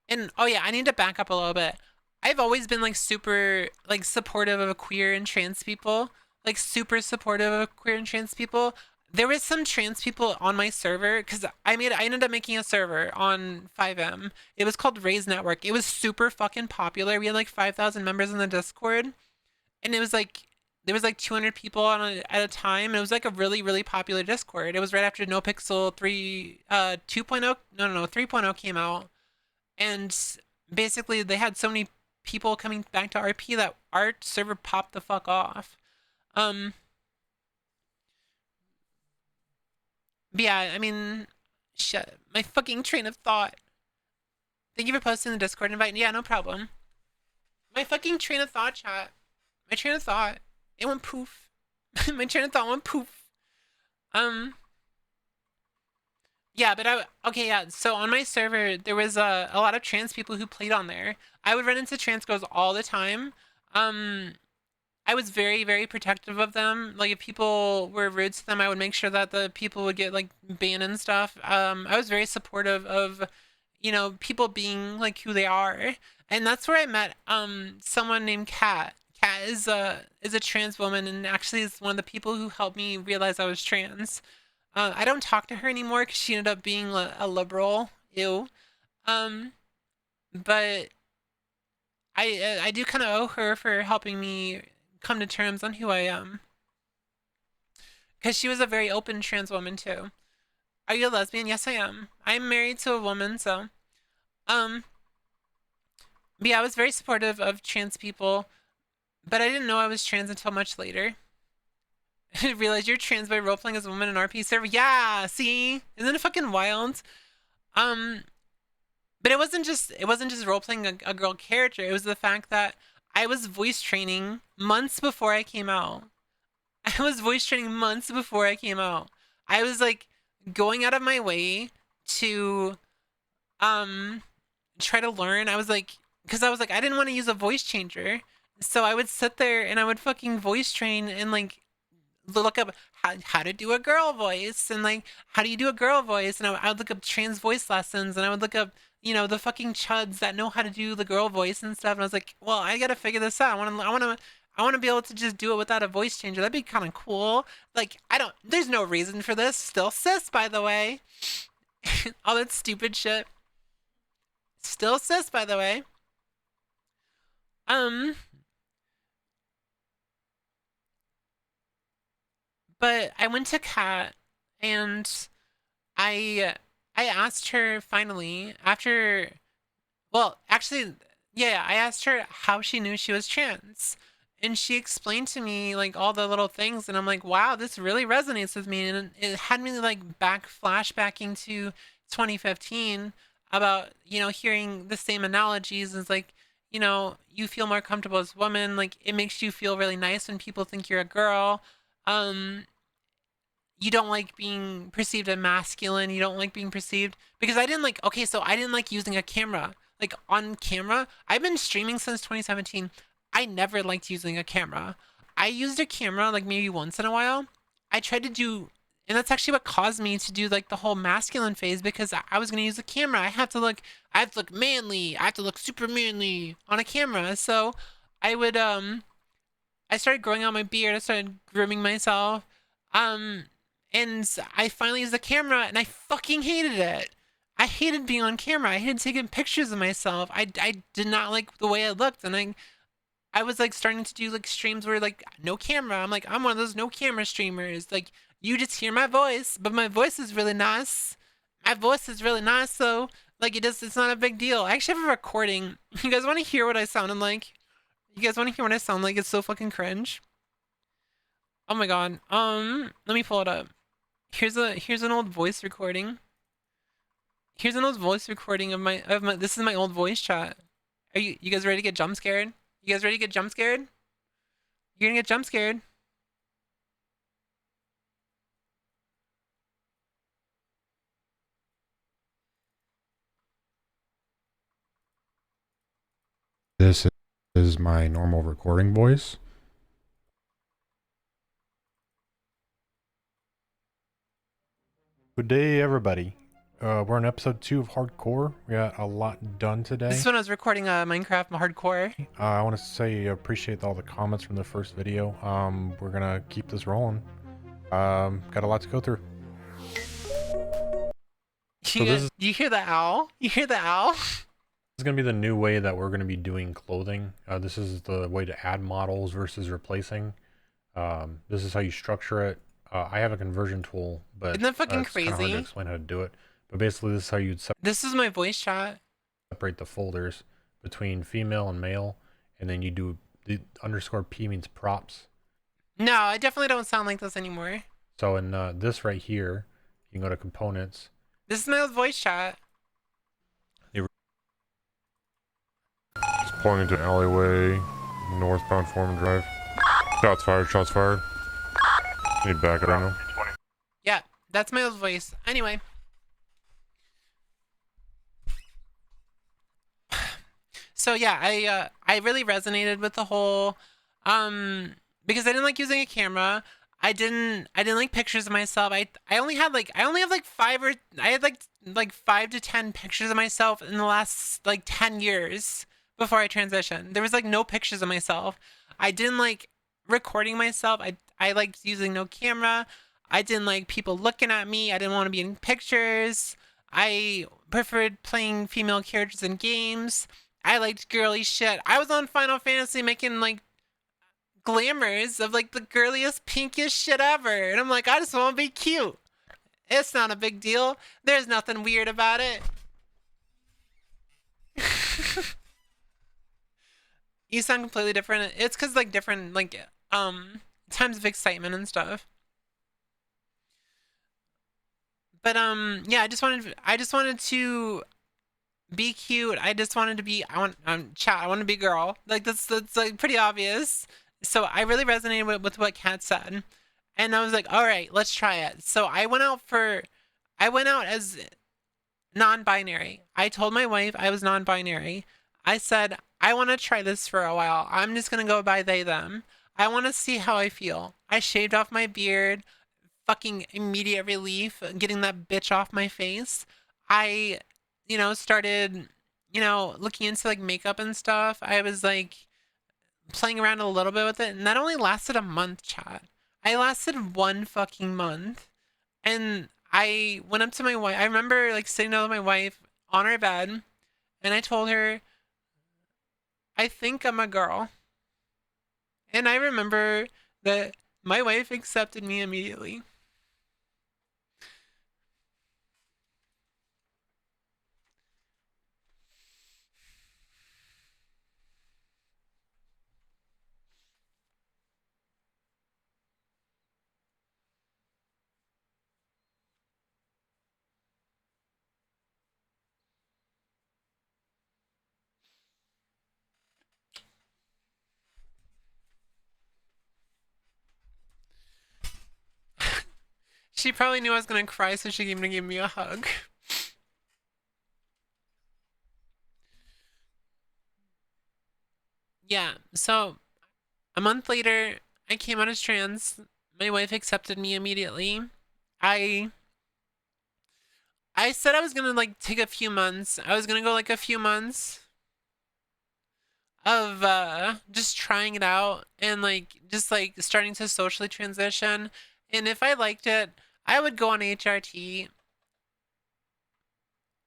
and oh yeah, I need to back up a little bit. I've always been like super like supportive of queer and trans people, like super supportive of queer and trans people. There was some trans people on my server because I ended up making a server on 5M. It was called Raise Network. It was super fucking popular. We had like 5,000 members in the Discord, and it was like there was like 200 people at a time. It was like a really really popular Discord. It was right after NoPixel 3 2.0 no 3.0 came out, and basically they had so many people coming back to RP that our server popped the fuck off. Um, but yeah, I mean, shit, my fucking train of thought. Thank you for posting the Discord invite. Yeah, no problem. My fucking train of thought, chat. My train of thought. It went poof. My train of thought went poof. Um, yeah, but okay, yeah. So on my server, there was a lot of trans people who played on there. I would run into trans girls all the time. Um, I was very, very protective of them. Like if people were rude to them, I would make sure that the people would get like banned and stuff. I was very supportive of, people being like who they are, and that's where I met someone named Kat. Kat is a trans woman, and actually is one of the people who helped me realize I was trans. I don't talk to her anymore because she ended up being a liberal. Ew. Um, but I do kind of owe her for helping me come to terms on who I am. Because she was a very open trans woman too. Are you a lesbian? Yes, I am. I'm married to a woman, so um, but yeah, I was very supportive of trans people, but I didn't know I was trans until much later. I realized you're trans by roleplaying as a woman in RP server. Yeah, see, isn't it fucking wild? Um, but it wasn't just role playing a girl character. It was the fact that I was voice training months before I came out. I was voice training months before I came out. I was like going out of my way to um try to learn. I was like, because I was like, I didn't want to use a voice changer, so I would sit there and I would fucking voice train and like look up how to do a girl voice and like how do you do a girl voice, and I would look up trans voice lessons, and I would look up you know, the fucking chuds that know how to do the girl voice and stuff. And I was like, well, I gotta figure this out. I want to be able to just do it without a voice changer. That'd be kind of cool. Like, there's no reason for this. Still cis, by the way. All that stupid shit. Still cis, by the way. But I went to Kat and I asked her finally after, well, actually, yeah, I asked her how she knew she was trans. And she explained to me like all the little things, and I'm like, wow, this really resonates with me. And it had me like flashbacking to 2015 about, you know, hearing the same analogies as like, you know, you feel more comfortable as a woman, like it makes you feel really nice when people think you're a girl. You don't like being perceived as masculine. You don't like being perceived because I didn't like, okay, so I didn't like using a camera. Like on camera, I've been streaming since 2017. I never liked using a camera. I used a camera like maybe once in a while. I tried to do, and that's actually what caused me to do like the whole masculine phase because I was gonna use a camera. I have to look manly. I have to look super manly on a camera. So I would I started growing out my beard. I started grooming myself. Um, and I finally used the camera, and I fucking hated it. I hated being on camera. I hated taking pictures of myself. I did not like the way I looked, and I was like starting to do like streams where like no camera. I'm like I'm one of those no camera streamers. Like you just hear my voice, but my voice is really nice. My voice is really nice, so like it's not a big deal. I actually have a recording. You guys want to hear what I sounded like? You guys want to hear what I sound like? It's so fucking cringe. Oh my god. Let me pull it up. Here's an old voice recording. Here's an old voice recording of my this is my old voice chat. Are you guys ready to get jump scared? You guys ready to get jump scared? You're gonna get jump scared. This is my normal recording voice. Good day, everybody. We're on episode 2 of Hardcore. We got a lot done today. This is when I was recording Minecraft Hardcore. I want to say I appreciate all the comments from the first video. We're gonna keep this rolling. Got a lot to go through. You hear the owl? You hear the owl? This is gonna be the new way that we're gonna be doing clothing. This is the way to add models versus replacing. This is how you structure it. I have a conversion tool, but isn't that fucking it's kinda hard crazy? to explain how to do it. But basically, this is how you'd This is my voice chat. separate the folders between female and male, and then you do the underscore P means props. No, I definitely don't sound like this anymore. So in this right here, you can go to components. This is my old voice chat. It's pulling into an alleyway, northbound Foreman Drive. Shots fired, shots fired. Need back, I don't know. Yeah, that's my old voice. Anyway. So yeah, I really resonated with the whole because I didn't like using a camera. I didn't like pictures of myself. I only have like 5 to 10 pictures of myself in the last like 10 years before I transitioned. There was like no pictures of myself. I didn't like recording myself. I liked using no camera. I didn't like people looking at me. I didn't want to be in pictures. I preferred playing female characters in games. I liked girly shit. I was on Final Fantasy making like glamours of like the girliest, pinkiest shit ever. And I'm like, I just want to be cute. It's not a big deal. There's nothing weird about it. You sound completely different. It's because like different like times of excitement and stuff. But yeah, I just wanted to be cute. I just wanted to be chat. I want to be a girl. Like that's like pretty obvious. So I really resonated with what Kat said, and I was like, all right, let's try it. So I went out as non-binary. I told my wife I was non-binary. I said I want to try this for a while. I'm just gonna go by they them. I want to see how I feel. I shaved off my beard. Fucking immediate relief getting that bitch off my face. I started, looking into like makeup and stuff, I was like playing around a little bit with it, and that only lasted a month, chat. I lasted 1 fucking month. And I went up to my wife. I remember like sitting down with my wife on our bed, and I told her, I think I'm a girl. And I remember that my wife accepted me immediately. She probably knew I was gonna cry, so she came to give me a hug. Yeah, so a month later, I came out as trans. My wife accepted me immediately. I I said I was gonna like take a few months. I was gonna go like a few months of just trying it out and like just like starting to socially transition. And if I liked it, I would go on HRT.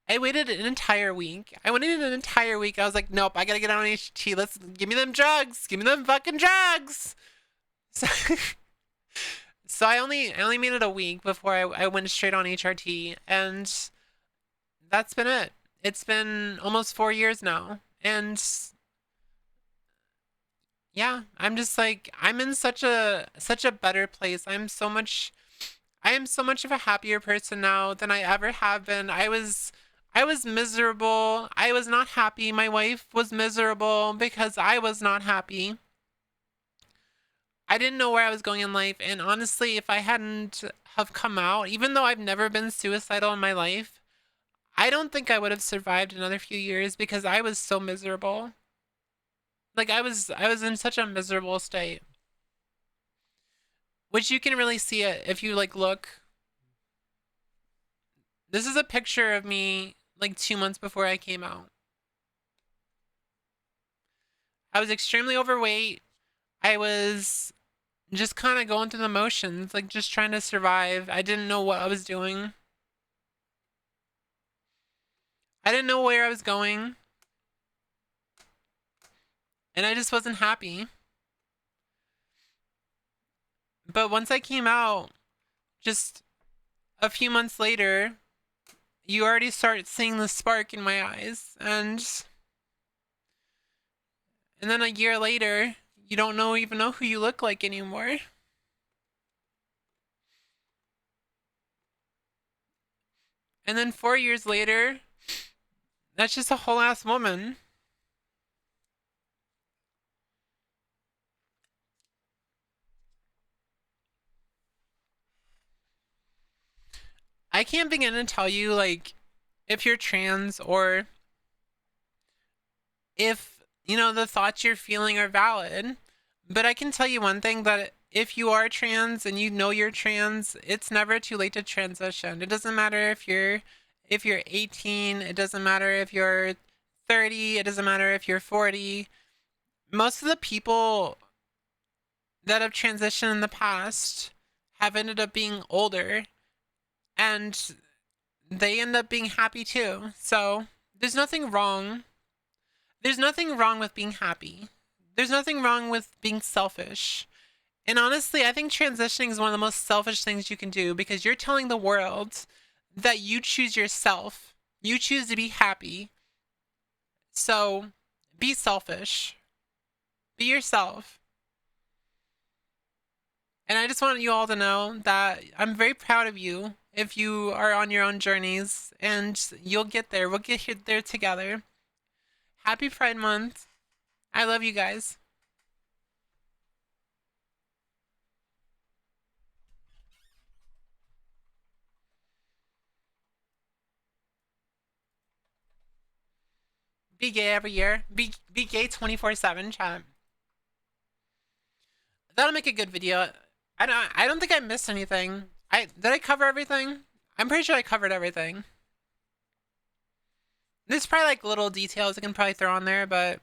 I waited an entire week. I waited an entire week. I was like, nope, I gotta get on HRT. Let's give me them drugs. Give me them fucking drugs. So, so I only made it a week before I went straight on HRT, and that's been it. It's been almost 4 years now, and yeah, I'm just like I'm in such a better place. I am so much of a happier person now than I ever have been. I was miserable. I was not happy. My wife was miserable because I was not happy. I didn't know where I was going in life, and honestly, if I hadn't have come out, even though I've never been suicidal in my life, I don't think I would have survived another few years because I was so miserable. Like I was in such a miserable state. Which you can really see it if you like look. This is a picture of me like 2 months before I came out. I was extremely overweight. I was just kind of going through the motions, like just trying to survive. I didn't know what I was doing. I didn't know where I was going. And I just wasn't happy. But once I came out, just a few months later, you already start seeing the spark in my eyes. And then a year later, you don't even know who you look like anymore. And then 4 years later, that's just a whole ass woman. I can't begin to tell you, like, if you're trans or if, the thoughts you're feeling are valid. But I can tell you one thing, that if you are trans and you know you're trans, it's never too late to transition. It doesn't matter if you're 18, it doesn't matter if you're 30, it doesn't matter if you're 40. Most of the people that have transitioned in the past have ended up being older, and they end up being happy too. So there's nothing wrong. There's nothing wrong with being happy. There's nothing wrong with being selfish. And honestly, I think transitioning is one of the most selfish things you can do, because you're telling the world that you choose yourself. You choose to be happy. So be selfish. Be yourself. And I just want you all to know that I'm very proud of you if you are on your own journeys, and you'll get there. We'll get there together. Happy Pride Month. I love you guys. Be gay every year. Be gay 24/7, chat. That'll make a good video. I don't think I missed anything. Did I cover everything? I'm pretty sure I covered everything. There's probably like little details I can probably throw on there, but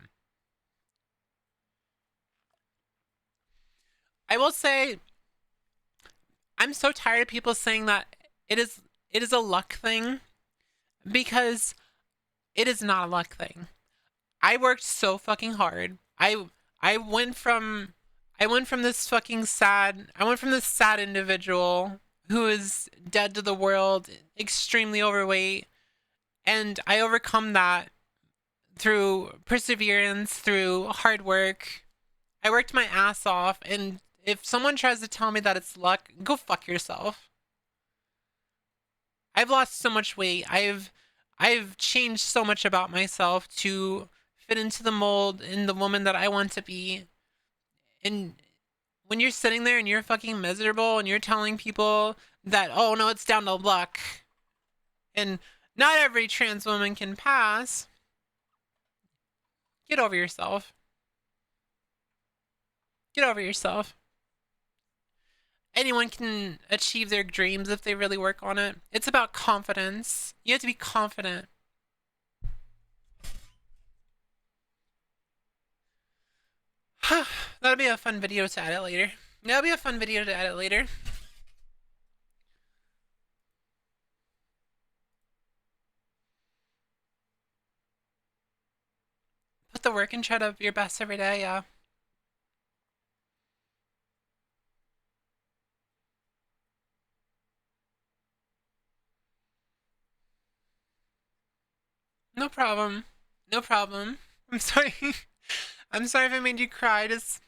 I will say I'm so tired of people saying that it is it is a luck thing because it is not a luck thing. I worked so fucking hard. I went from this fucking sad I went from this sad individual who is dead to the world, extremely overweight, and I overcome that through perseverance, through hard work. I worked my ass off, and if someone tries to tell me that it's luck, go fuck yourself. I've lost so much weight. I've changed so much about myself to fit into the mold and the woman that I want to be. And when you're sitting there and you're fucking miserable and you're telling people that, oh no, it's down to luck, and not every trans woman can pass, get over yourself. Get over yourself. Anyone can achieve their dreams if they really work on it. It's about confidence. You have to be confident. That'll be a fun video to edit later. That'll be a fun video to edit later. Put the work and try to be your best every day, yeah. No problem. No problem. I'm sorry. I'm sorry if I made you cry. Just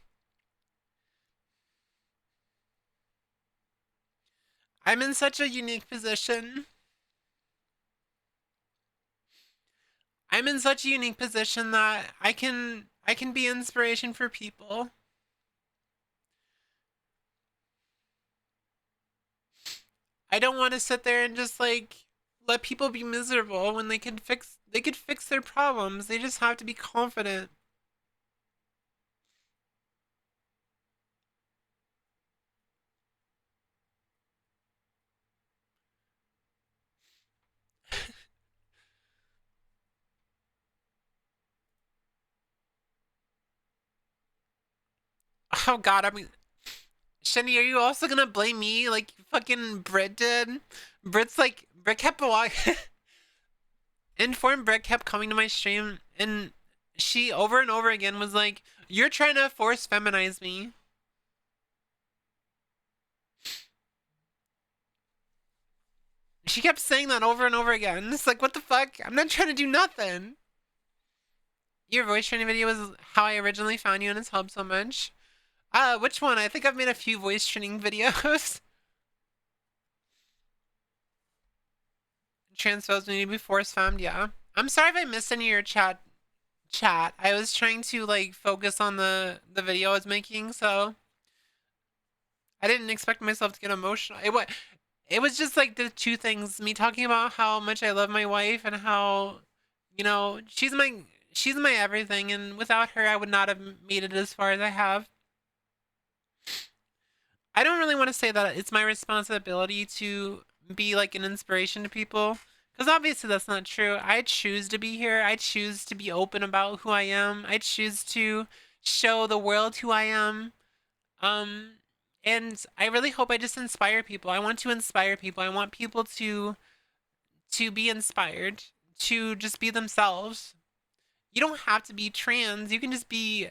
I'm in such a unique position. I'm in such a unique position that I can be inspiration for people. I don't want to sit there and just like let people be miserable when they could fix their problems. They just have to be confident. Oh god, I mean, Shani, are you also gonna blame me like fucking Brit did? Brit kept walking. Informed Brit kept coming to my stream, and she over and over again was like, "You're trying to force feminize me." She kept saying that over and over again. It's like, what the fuck? I'm not trying to do nothing. Your voice training video was how I originally found you, and it's helped so much. Which one? I think I've made a few voice training videos. Transphobes need to be force femmed, yeah. I'm sorry if I missed any of your chat. I was trying to like focus on the video I was making, so I didn't expect myself to get emotional. It was just like the two things, me talking about how much I love my wife and how, you know, she's my everything, and without her I would not have made it as far as I have. I don't really want to say that it's my responsibility to be like an inspiration to people, because obviously that's not true. I choose to be here. I choose to be open about who I am. I choose to show the world who I am. Um, and I really hope I just inspire people. I want to inspire people. I want people to be inspired, to just be themselves. You don't have to be trans. You can just be,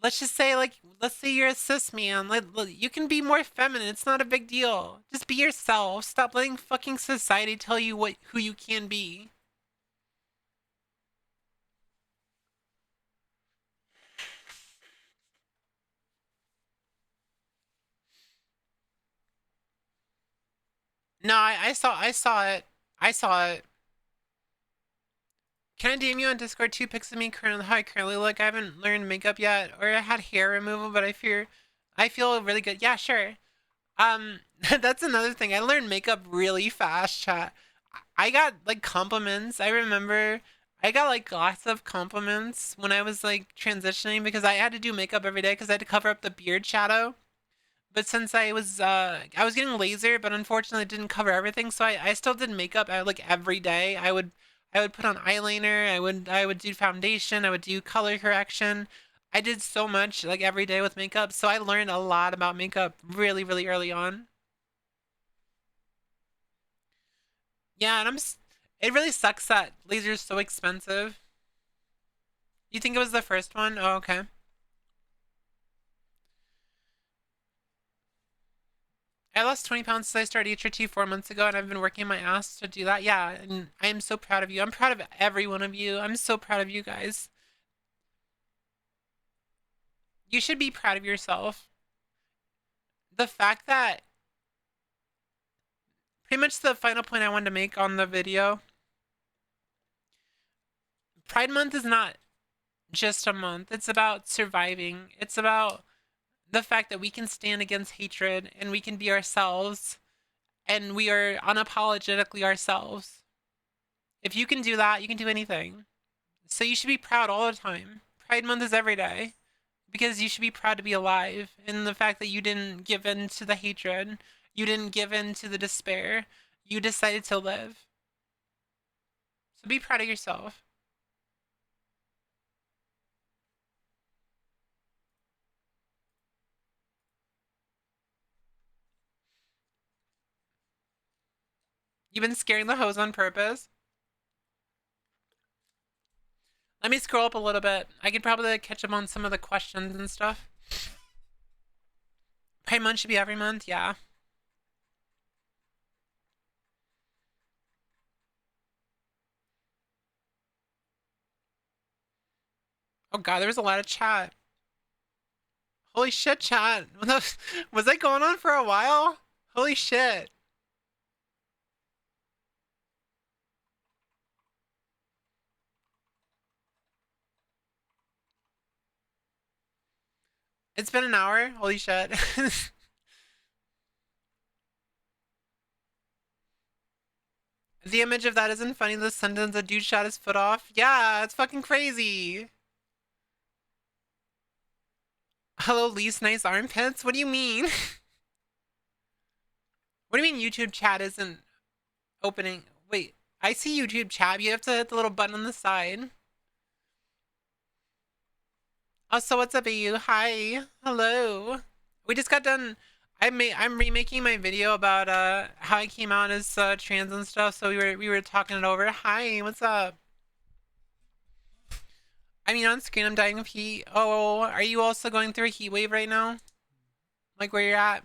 let's just say, like, let's say you're a cis man. Like, you can be more feminine. It's not a big deal. Just be yourself. Stop letting fucking society tell you who you can be. No, I saw it. I saw it. Can I DM you on Discord? Two pics of me currently, how I currently look. I haven't learned makeup yet, or I had hair removal, but I feel really good. Yeah, sure. That's another thing. I learned makeup really fast, chat. I got like compliments. I remember I got like lots of compliments when I was like transitioning because I had to do makeup every day because I had to cover up the beard shadow. But since I was getting laser, but unfortunately it didn't cover everything, so I still did makeup like every day. I would put on eyeliner. I would do foundation. I would do color correction. I did so much like every day with makeup, so I learned a lot about makeup really, really early on. Yeah, and it really sucks that laser's so expensive. You think it was the first one? Oh, okay. I lost 20 pounds since I started HRT 4 months ago, and I've been working my ass to do that. Yeah, and I am so proud of you. I'm proud of every one of you. I'm so proud of you guys. You should be proud of yourself. The fact that pretty much the final point I wanted to make on the video, Pride Month is not just a month. It's about surviving. It's about the fact that we can stand against hatred and we can be ourselves and we are unapologetically ourselves. If you can do that, you can do anything. So you should be proud all the time. Pride Month is every day because you should be proud to be alive and the fact that you didn't give in to the hatred, you didn't give in to the despair, you decided to live. So be proud of yourself. You've been scaring the hoes on purpose. Let me scroll up a little bit. I could probably catch up on some of the questions and stuff. Pride Month should be every month, yeah. Oh god, there was a lot of chat. Holy shit, chat. Was that going on for a while? Holy shit. It's been an hour? Holy shit. The image of that isn't funny. The sentence, a dude shot his foot off. Yeah, it's fucking crazy. Hello, least nice armpits? What do you mean? What do you mean YouTube chat isn't opening? Wait, I see YouTube chat. You have to hit the little button on the side. Oh, so what's up, you? Hi. Hello. We just got done. I'm remaking my video about how I came out as trans and stuff. So we were talking it over. Hi, what's up? I mean, on screen, I'm dying of heat. Oh, are you also going through a heat wave right now? Like where you're at?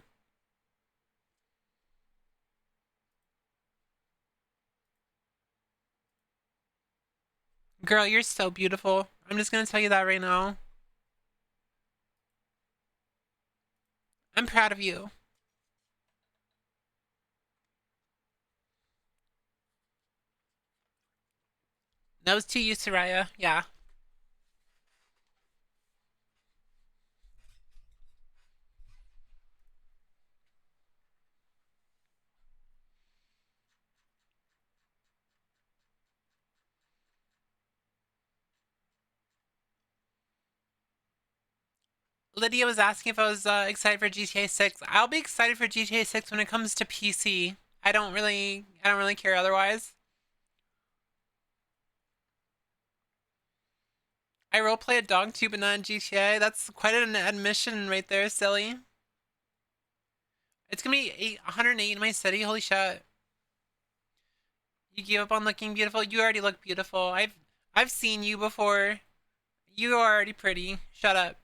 Girl, you're so beautiful. I'm just gonna tell you that right now. I'm proud of you. That was to you, Soraya. Yeah. Lydia was asking if I was excited for GTA 6. I'll be excited for GTA 6 when it comes to PC. I don't really care otherwise. I roleplay a dog too, but not in GTA. That's quite an admission right there, silly. It's gonna be 108 in my city. Holy shit! You gave up on looking beautiful. You already look beautiful. I've seen you before. You are already pretty. Shut up.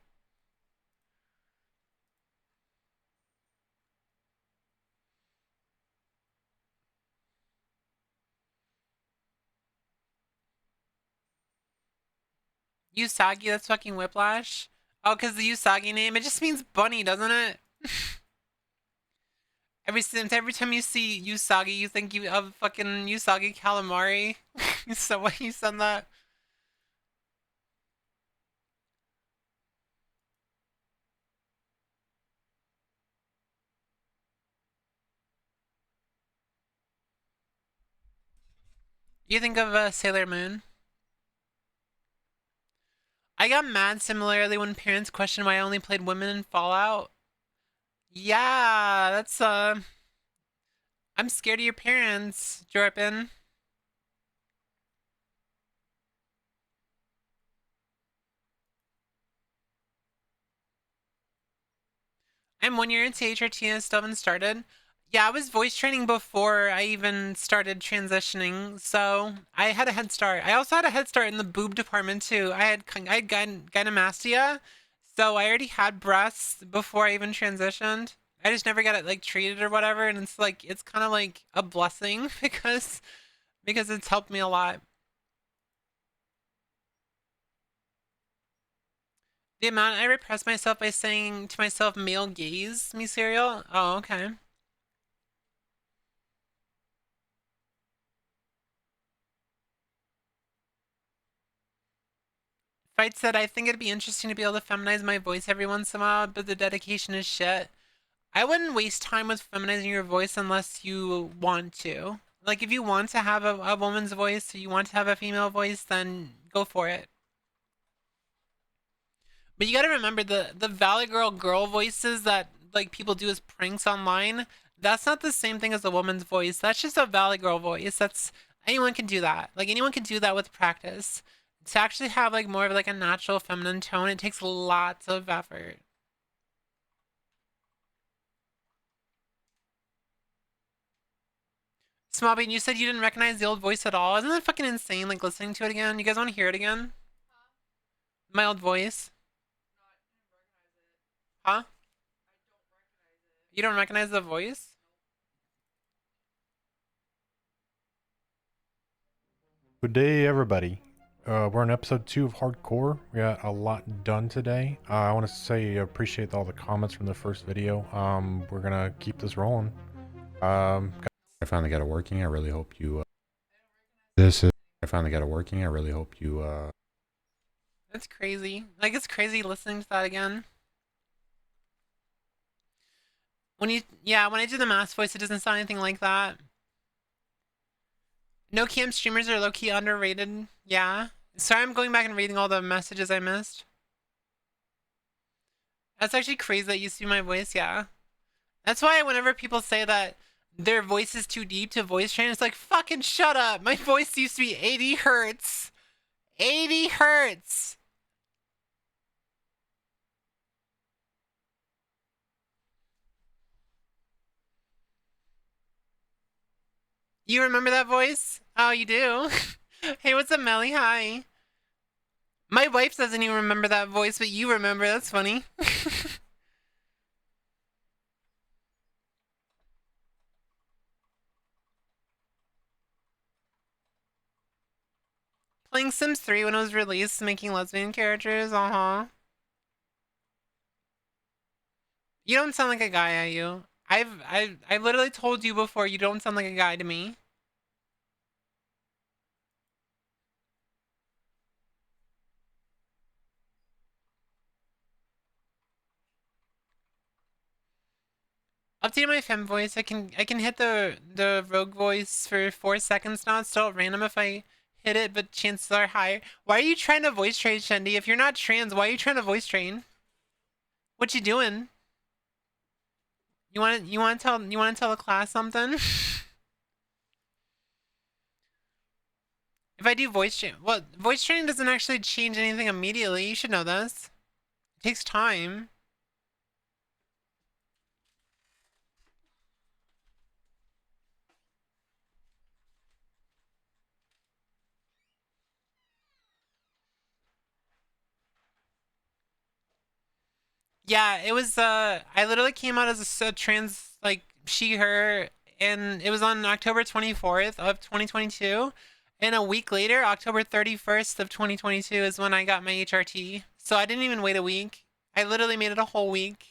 Usagi, that's fucking Whiplash. Oh, because the Usagi name, it just means bunny, doesn't it? Every time you see Usagi, you think you of fucking Usagi calamari. So what you said that? You think of Sailor Moon? I got mad similarly when parents questioned why I only played women in Fallout. Yeah, that's I'm scared of your parents, Jorpin. I'm 1 year into HRT and I still haven't started. Yeah, I was voice training before I even started transitioning, so I had a head start. I also had a head start in the boob department too. I had gynecomastia, so I already had breasts before I even transitioned. I just never got it like treated or whatever, and it's like it's kind of like a blessing because it's helped me a lot. The amount I repress myself by saying to myself male gaze me cereal. Oh, okay. Fight said, I think it'd be interesting to be able to feminize my voice every once in a while, but the dedication is shit. I wouldn't waste time with feminizing your voice unless you want to. Like, if you want to have a woman's voice, or you want to have a female voice, then go for it. But you gotta remember the Valley girl voices that like people do as pranks online. That's not the same thing as a woman's voice. That's just a Valley Girl voice. That's anyone can do that. Like anyone can do that with practice. To actually have like more of like a natural feminine tone, it takes lots of effort. Smallbean, you said you didn't recognize the old voice at all. Isn't that fucking insane? Like listening to it again. You guys want to hear it again? My old voice. Huh? You don't recognize the voice? Good day, everybody. We're in episode 2 of Hardcore. We got a lot done today. I want to say appreciate all the comments from the first video. We're gonna keep this rolling. I finally got it working. I really hope you. I finally got it working. I really hope you. That's crazy. Like it's crazy listening to that again. When I do the mask voice, it doesn't sound anything like that. No cam streamers are low-key underrated. Yeah. Sorry, I'm going back and reading all the messages I missed. That's actually crazy that you see my voice, yeah. That's why whenever people say that their voice is too deep to voice train, it's like, fucking shut up. My voice used to be 80 hertz. 80 hertz. You remember that voice? Oh, you do? Hey, what's up, Melly? Hi. My wife doesn't even remember that voice, but you remember. That's funny. Playing Sims 3 when it was released, making lesbian characters. Uh-huh. You don't sound like a guy, are you? I literally told you before you don't sound like a guy to me. Updating my fem voice. I can hit the rogue voice for 4 seconds now. It's still random if I hit it, but chances are higher. Why are you trying to voice train, Shendy? If you're not trans, why are you trying to voice train? What you doing? You want to tell the class something? If I do voice train, well, voice training doesn't actually change anything immediately. You should know this. It takes time. Yeah, it was. I literally came out as a trans, like she, her, and it was on October 24th of 2022. And a week later, October 31st of 2022 is when I got my HRT. So I didn't even wait a week. I literally made it a whole week.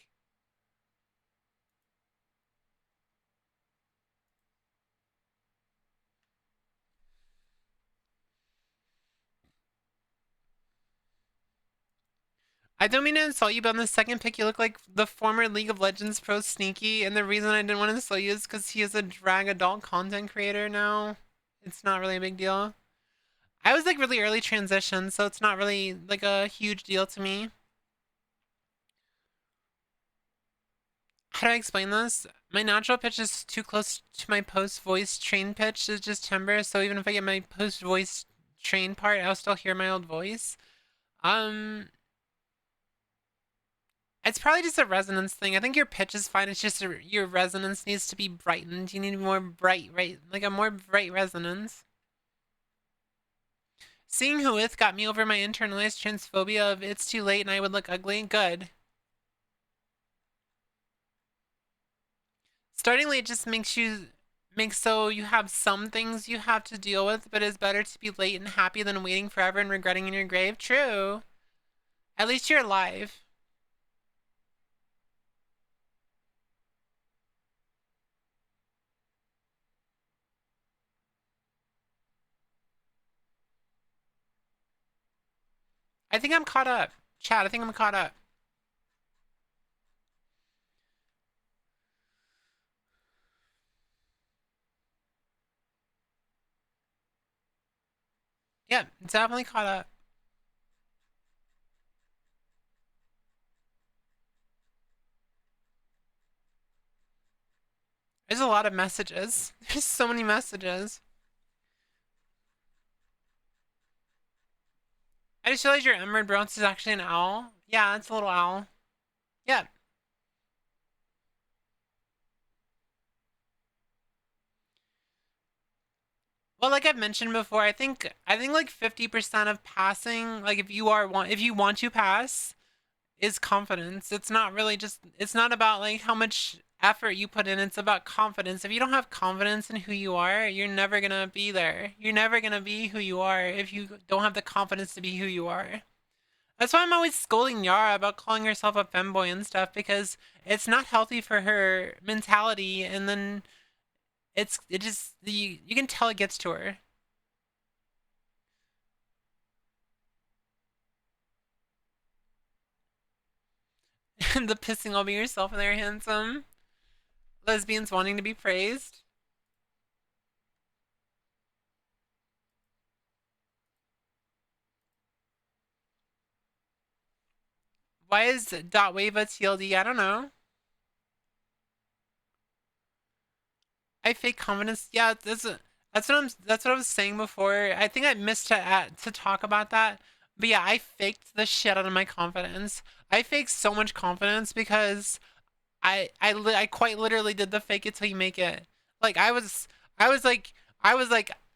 I don't mean to insult you, but on the second pick, you look like the former League of Legends pro Sneaky. And the reason I didn't want to insult you is because he is a drag adult content creator now. It's not really a big deal. I was like really early transition, so it's not really like a huge deal to me. How do I explain this? My natural pitch is too close to my post voice train pitch. It's just timbre, so even if I get my post voice train part, I'll still hear my old voice. Um, It's probably just a resonance thing. I think your pitch is fine. It's just your resonance needs to be brightened. You need more bright, right? Like a more bright resonance. Seeing Whooith got me over my internalized transphobia of it's too late and I would look ugly. Good. Starting late just makes so you have some things you have to deal with, but it's better to be late and happy than waiting forever and regretting in your grave. True. At least you're alive. I think I'm caught up. Chat, I think I'm caught up. Yeah, definitely caught up. There's a lot of messages. There's so many messages. I just realized your emerald bronze is actually an owl. Yeah, it's a little owl. Yeah. Well, like I've mentioned before, I think like 50% of passing, like if you want to pass, is confidence. It's not really just, it's not about like how much effort you put in, it's about confidence. If you don't have confidence in who you are, you're never gonna be there. You're never gonna be who you are if you don't have the confidence to be who you are. That's why I'm always scolding Yara about calling herself a femboy and stuff, because it's not healthy for her mentality, and then it just, you can tell it gets to her. The pissing all be yourself and they're handsome. Lesbians wanting to be praised. Why is .wave a TLD? I don't know. I fake confidence. Yeah, that's what I was saying before. I think I missed to talk about that. But yeah, I faked the shit out of my confidence. I faked so much confidence because I quite literally did the fake it till you make it. Like I was like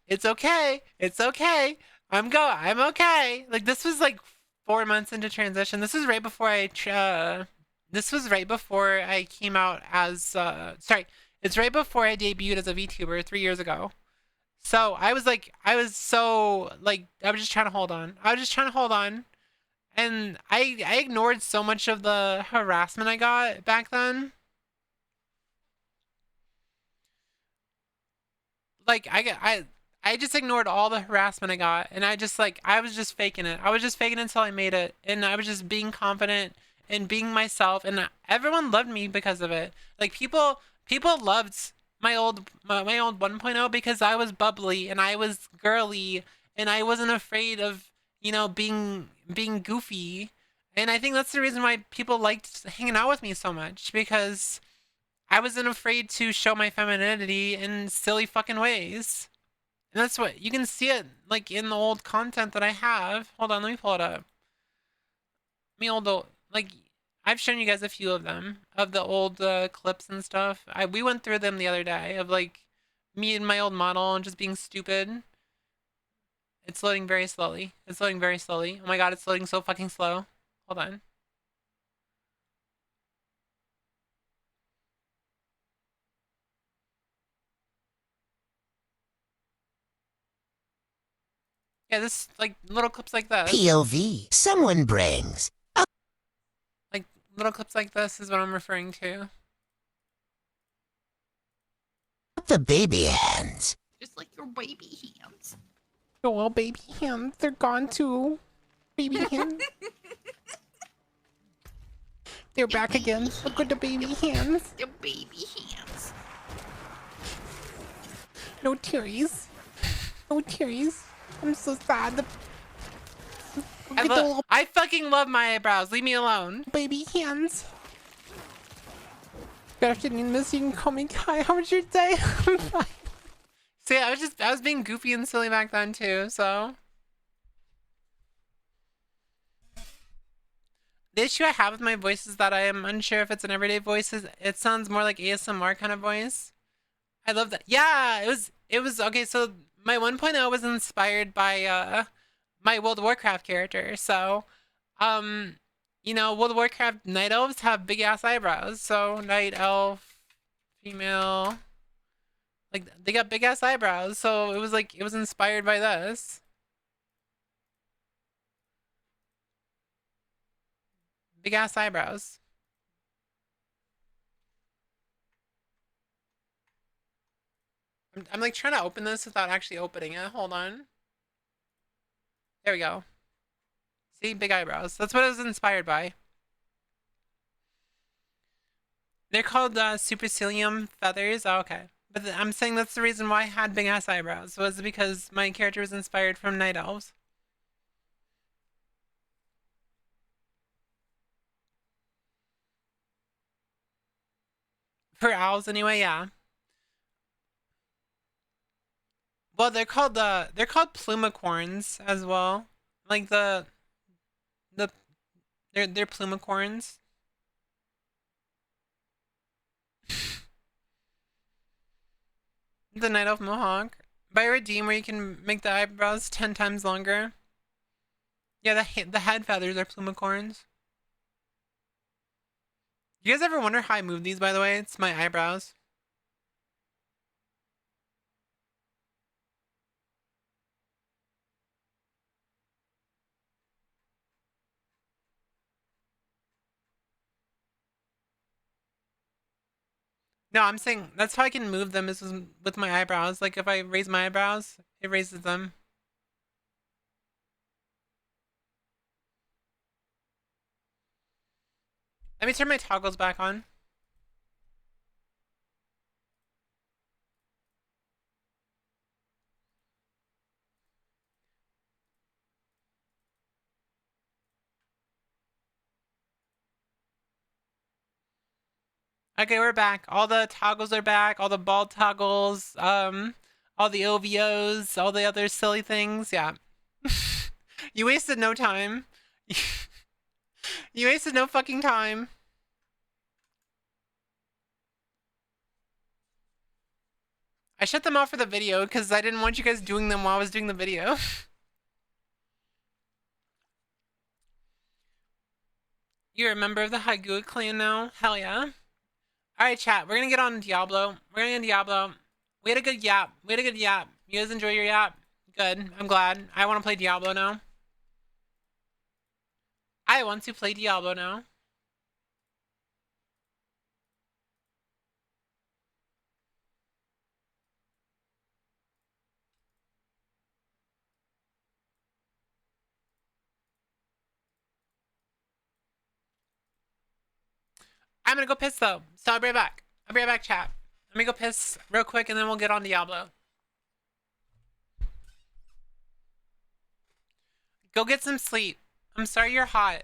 it's okay. It's okay. I'm okay. Like this was like 4 months into transition. This was right before this was right before I came out as sorry, it's right before I debuted as a VTuber 3 years ago. So I was so like I was just trying to hold on. I was just trying to hold on. And I ignored so much of the harassment I got back then. Like I just ignored all the harassment I got, and I was just faking it. I was just faking it until I made it, and I was just being confident and being myself, and everyone loved me because of it. Like people loved my old 1.0 because I was bubbly and I was girly and I wasn't afraid of, being goofy. And I think that's the reason why people liked hanging out with me so much, because I wasn't afraid to show my femininity in silly fucking ways. And that's what you can see it like in the old content that I have. Hold on, let me pull it up. Like I've shown you guys a few of them, of the old clips and stuff. We went through them the other day of like me and my old model and just being stupid. It's loading very slowly. It's loading very slowly. Oh my god, it's loading so fucking slow. Hold on. Yeah, this like little clips like this. POV. Someone brings. Like little clips like this is what I'm referring to. The baby hands. Just like your baby hands. Oh well, baby hands, they're gone too. Baby hands. They're back again. Look at the baby hands. The baby hands. No tears. No tears. I'm so sad. I fucking love my eyebrows. Leave me alone. Baby hands. Good afternoon, miss. You can call me Kai. How was your day? See, I was being goofy and silly back then too, so. The issue I have with my voice is that I am unsure if it's an everyday voice. It sounds more like ASMR kind of voice. I love that. Yeah, it was okay. So my 1.0 was inspired by my World of Warcraft character. So, you know, World of Warcraft night elves have big ass eyebrows. So night elf, female, like they got big ass eyebrows. So it was like it was inspired by this. Big ass eyebrows. I'm like trying to open this without actually opening it. Hold on. There we go. See, big eyebrows. That's what it was inspired by. They're called supercilium feathers. Oh, okay. But I'm saying that's the reason why I had big ass eyebrows, was because my character was inspired from night elves. For owls, anyway, yeah. Well, they're called plumicorns as well. Like the they're plumicorns. The night elf mohawk. Buy a redeem where you can make the eyebrows 10 times longer. Yeah, the head feathers are plumicorns. You guys ever wonder how I move these, by the way? It's my eyebrows. No, I'm saying that's how I can move them is with my eyebrows. Like if I raise my eyebrows, it raises them. Let me turn my toggles back on. Okay, we're back. All the toggles are back. All the bald toggles. All the OVOs. All the other silly things. Yeah. You wasted no time. You wasted no fucking time. I shut them off for the video because I didn't want you guys doing them while I was doing the video. You're a member of the Hiya clan now? Hell yeah. Alright, chat. We're gonna get on Diablo. We're gonna get on Diablo. We had a good yap. We had a good yap. You guys enjoy your yap? Good. I'm glad. I want to play Diablo now. I want to play Diablo now. I'm gonna go piss though. So I'll be right back. I'll be right back, chat. Let me go piss real quick and then we'll get on Diablo. Go get some sleep. I'm sorry you're hot.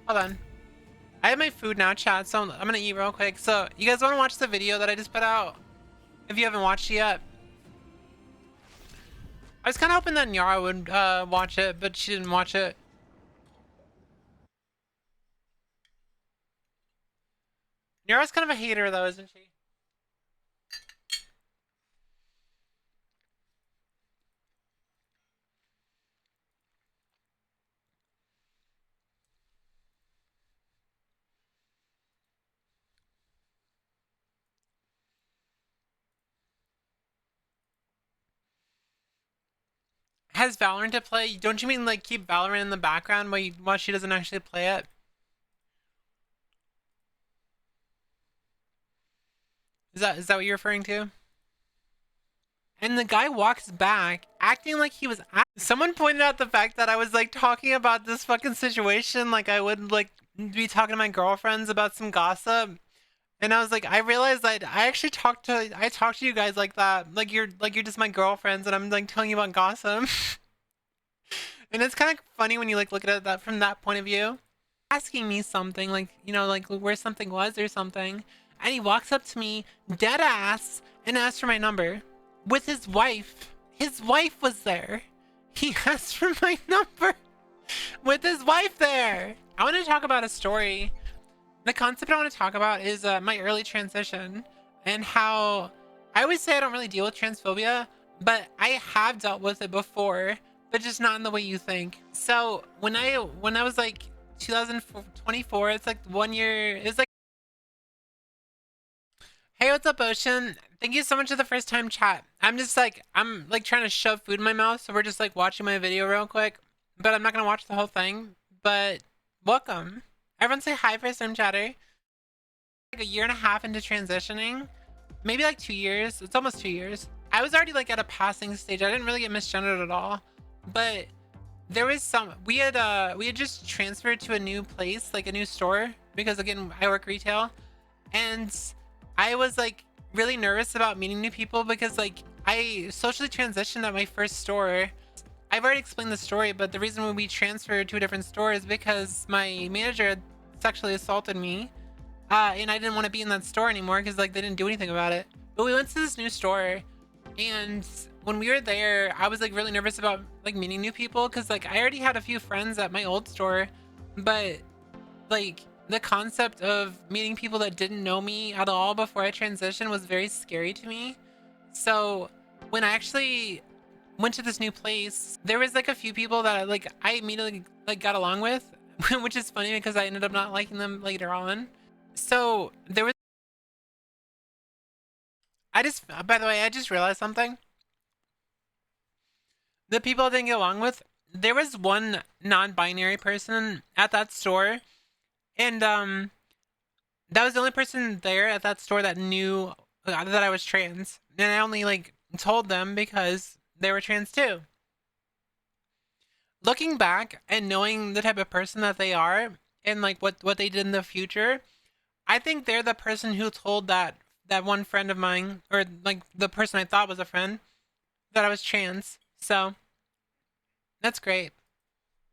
Hold on. I have my food now, chat, so I'm gonna eat real quick. So, you guys want to watch the video that I just put out? If you haven't watched it yet. I was kind of hoping that Nyara would watch it, but she didn't watch it. Nyara's kind of a hater, though, isn't she? Has Valorant to play? Don't you mean like keep Valorant in the background while she doesn't actually play it? Is that what you're referring to? And the guy walks back, acting like he was. Someone pointed out the fact that I was like talking about this fucking situation, like I would like be talking to my girlfriends about some gossip. And I was like, I realized that I actually talk to you guys like that, like you're just my girlfriends, and I'm like telling you about gossip. And it's kind of funny when you like look at that from that point of view. Asking me something, like, you know, like where something was or something, and he walks up to me dead ass and asks for my number with his wife. His wife was there. He asked for my number with his wife there. I want to talk about a story. The concept I want to talk about is my early transition and how I always say I don't really deal with transphobia, but I have dealt with it before, but just not in the way you think. So when I was like 2024, it's like 1 year. It's like, hey, what's up, Ocean? Thank you so much for the first time chat. I'm like trying to shove food in my mouth, so we're just like watching my video real quick, but I'm not gonna watch the whole thing. But welcome. Everyone say hi first time chatter. Like a year and a half into transitioning, maybe like 2 years. It's almost 2 years. I was already like at a passing stage. I didn't really get misgendered at all, but there was some. We had just transferred to a new place, like a new store, because again I work retail, and I was like really nervous about meeting new people because like I socially transitioned at my first store. I've already explained the story, but the reason when we transferred to a different store is because my manager had sexually assaulted me, and I didn't want to be in that store anymore because like they didn't do anything about it. But we went to this new store, and when we were there, I was like really nervous about like meeting new people because like I already had a few friends at my old store, but like the concept of meeting people that didn't know me at all before I transitioned was very scary to me. So when I actually went to this new place, there was like a few people that like I immediately like got along with, which is funny because I ended up not liking them later on. So there was, by the way, I just realized something. The people I didn't get along with, there was one non-binary person at that store, and that was the only person there at that store that knew that I was trans, and I only like told them because they were trans too. Looking back and knowing the type of person that they are and like what they did in the future, I think they're the person who told that one friend of mine, or like the person I thought was a friend, that I was trans. So that's great.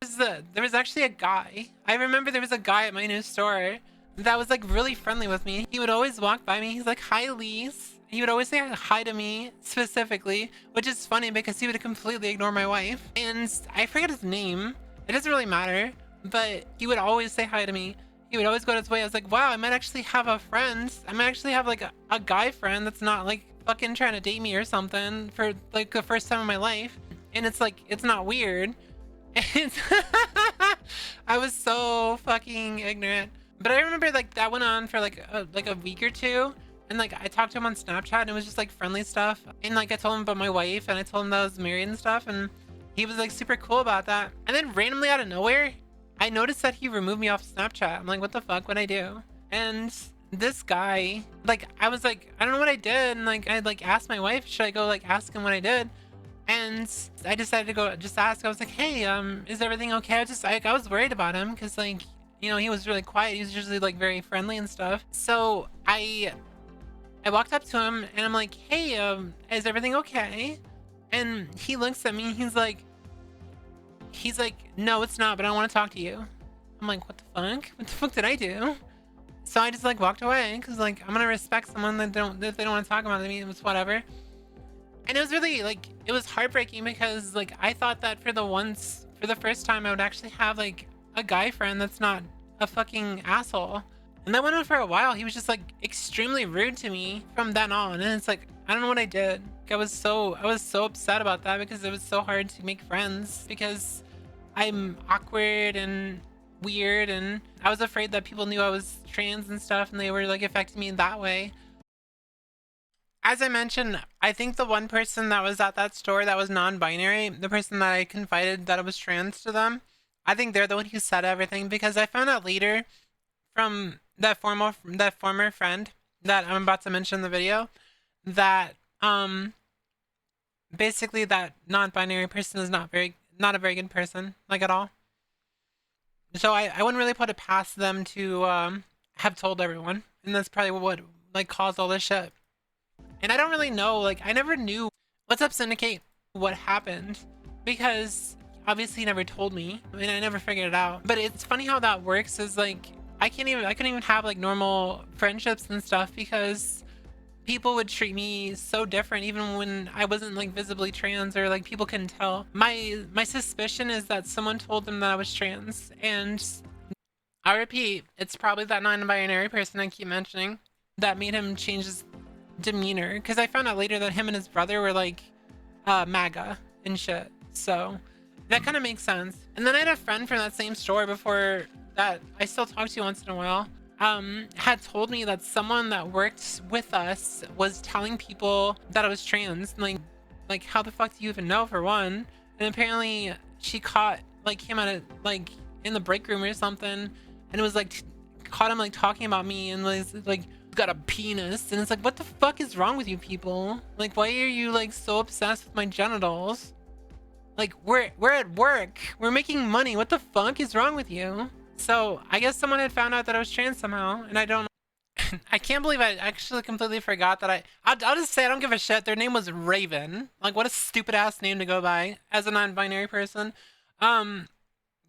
There was actually a guy. I remember there was a guy at my new store that was like really friendly with me. He would always walk by me. He's like, "Hi, Lise." He would always say hi to me specifically, which is funny because he would completely ignore my wife. And I forget his name. It doesn't really matter, but he would always say hi to me. He would always go his way. I was like, wow, I might actually have a friend. I might actually have like a guy friend that's not like fucking trying to date me or something for like the first time in my life. And it's like, it's not weird. And I was so fucking ignorant. But I remember like that went on for like a week or two. And like I talked to him on Snapchat and it was just like friendly stuff. And like I told him about my wife and I told him that I was married and stuff. And he was like super cool about that. And then randomly out of nowhere, I noticed that he removed me off Snapchat. I'm like, what the fuck would I do? And this guy, like, I was like, I don't know what I did. And like, I like asked my wife, should I go like ask him what I did? And I decided to go just ask. I was like, hey, is everything okay? I was worried about him because like, you know, he was really quiet. He was usually like very friendly and stuff. So I walked up to him and I'm like, hey, is everything okay? And he looks at me and he's like, no, it's not, but I want to talk to you. I'm I'm like, what the fuck? What the fuck did I do? So I just like walked away because like I'm gonna respect someone that if they don't want to talk about me, it was whatever. And it was really like it was heartbreaking because like I thought that for the first time I would actually have like a guy friend that's not a fucking asshole. And that went on for a while. He was just like extremely rude to me from then on. And it's like I don't know what I did. I was so upset about that because it was so hard to make friends because I'm awkward and weird, and I was afraid that people knew I was trans and stuff and they were like affecting me in that way. As I mentioned, I think the one person that was at that store that was non-binary, the person that I confided that I was trans to them, I think they're the one who said everything, because I found out later from that former friend that I'm about to mention in the video that basically that non-binary person is not a very good person, like at all. So I wouldn't really put it past them to have told everyone, and that's probably what like caused all this shit. And I don't really know, like I never knew what's up Syndicate what happened, because obviously he never told me and I never figured it out. But it's funny how that works, is like I couldn't even have like normal friendships and stuff because people would treat me so different even when I wasn't like visibly trans, or like people couldn't tell. My suspicion is that someone told them that I was trans, and I repeat, it's probably that non-binary person I keep mentioning that made him change his demeanor, because I found out later that him and his brother were like MAGA and shit, so that kind of makes sense. And then I had a friend from that same store before that I still talk to once in a while, had told me that someone that worked with us was telling people that I was trans. Like how the fuck do you even know, for one? And apparently she caught like him at like in the break room or something, and it was like caught him like talking about me and was like got a penis, and it's like, what the fuck is wrong with you people? Like, why are you like so obsessed with my genitals? Like we're at work, we're making money, what the fuck is wrong with you? So I guess someone had found out that I was trans somehow, and I don't I can't believe I actually completely forgot that I'll just say I don't give a shit. Their name was Raven. Like, what a stupid ass name to go by as a non-binary person.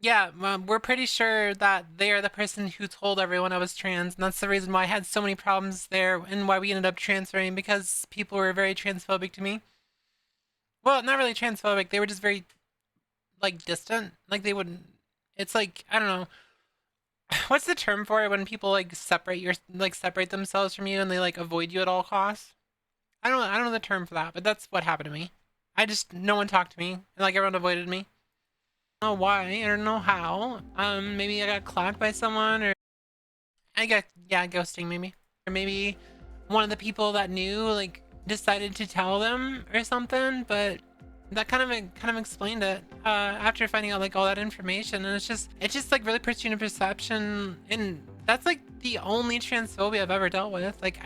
Yeah, we're pretty sure that they are the person who told everyone I was trans, and that's the reason why I had so many problems there and why we ended up transferring, because people were very transphobic to me. Well, not really transphobic, they were just very like distant. Like they wouldn't, it's like, I don't know. What's the term for it when people like separate themselves from you and they like avoid you at all costs? I don't know the term for that, but that's what happened to me. No one talked to me, and like everyone avoided me. I don't know why, I don't know how. Maybe I got clocked by someone, or ghosting maybe. Or maybe one of the people that knew like decided to tell them or something, but that kind of explained it after finding out like all that information. And it just like really puts you in perception, and that's like the only transphobia I've ever dealt with. Like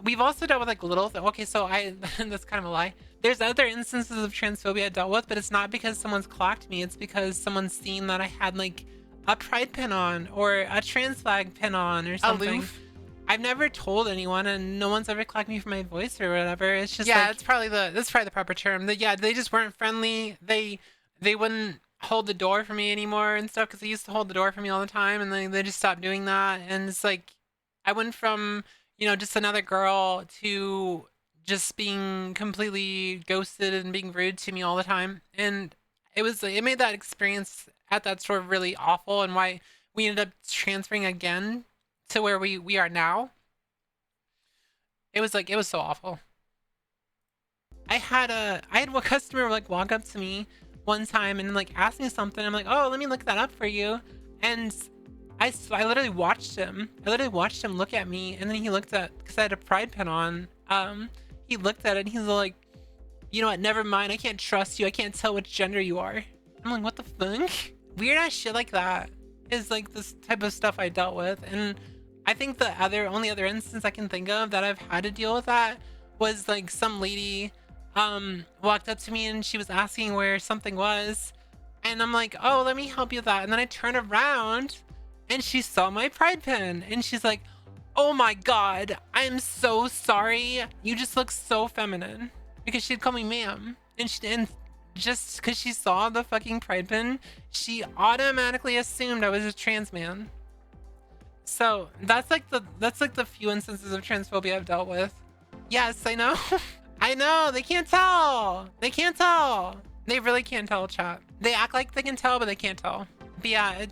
we've also dealt with like little okay, so that's kind of a lie. There's other instances of transphobia I dealt with, but it's not because someone's clocked me, it's because someone's seen that I had like a pride pin on or a trans flag pin on or something. Aloof. I've never told anyone, and no one's ever clocked me for my voice or whatever. It's just that's probably the proper term. They just weren't friendly. They wouldn't hold the door for me anymore and stuff, because they used to hold the door for me all the time, and they just stopped doing that. And it's like I went from, you know, just another girl to just being completely ghosted and being rude to me all the time. And it made that experience at that store really awful, and why we ended up transferring again to where we are now. It was so awful. I had a customer like walk up to me one time and like ask me something. I'm like, oh, let me look that up for you. And I literally watched him. Look at me, and then he looked at, because I had a pride pin on. He looked at it and he's like, you know what? Never mind. I can't trust you. I can't tell which gender you are. I'm like, what the fuck? Weird ass shit like that is like this type of stuff I dealt with. And I think the only other instance I can think of that I've had to deal with that was like some lady walked up to me and she was asking where something was, and I'm like, oh, let me help you with that. And then I turn around and she saw my pride pin, and she's like, oh my god, I'm so sorry, you just look so feminine, because she'd call me ma'am, and just because she saw the fucking pride pin, she automatically assumed I was a trans man. So that's like the few instances of transphobia I've dealt with. Yes, I know. I know, they can't tell. They can't tell. They really can't tell, chat. They act like they can tell, but they can't tell. But yeah,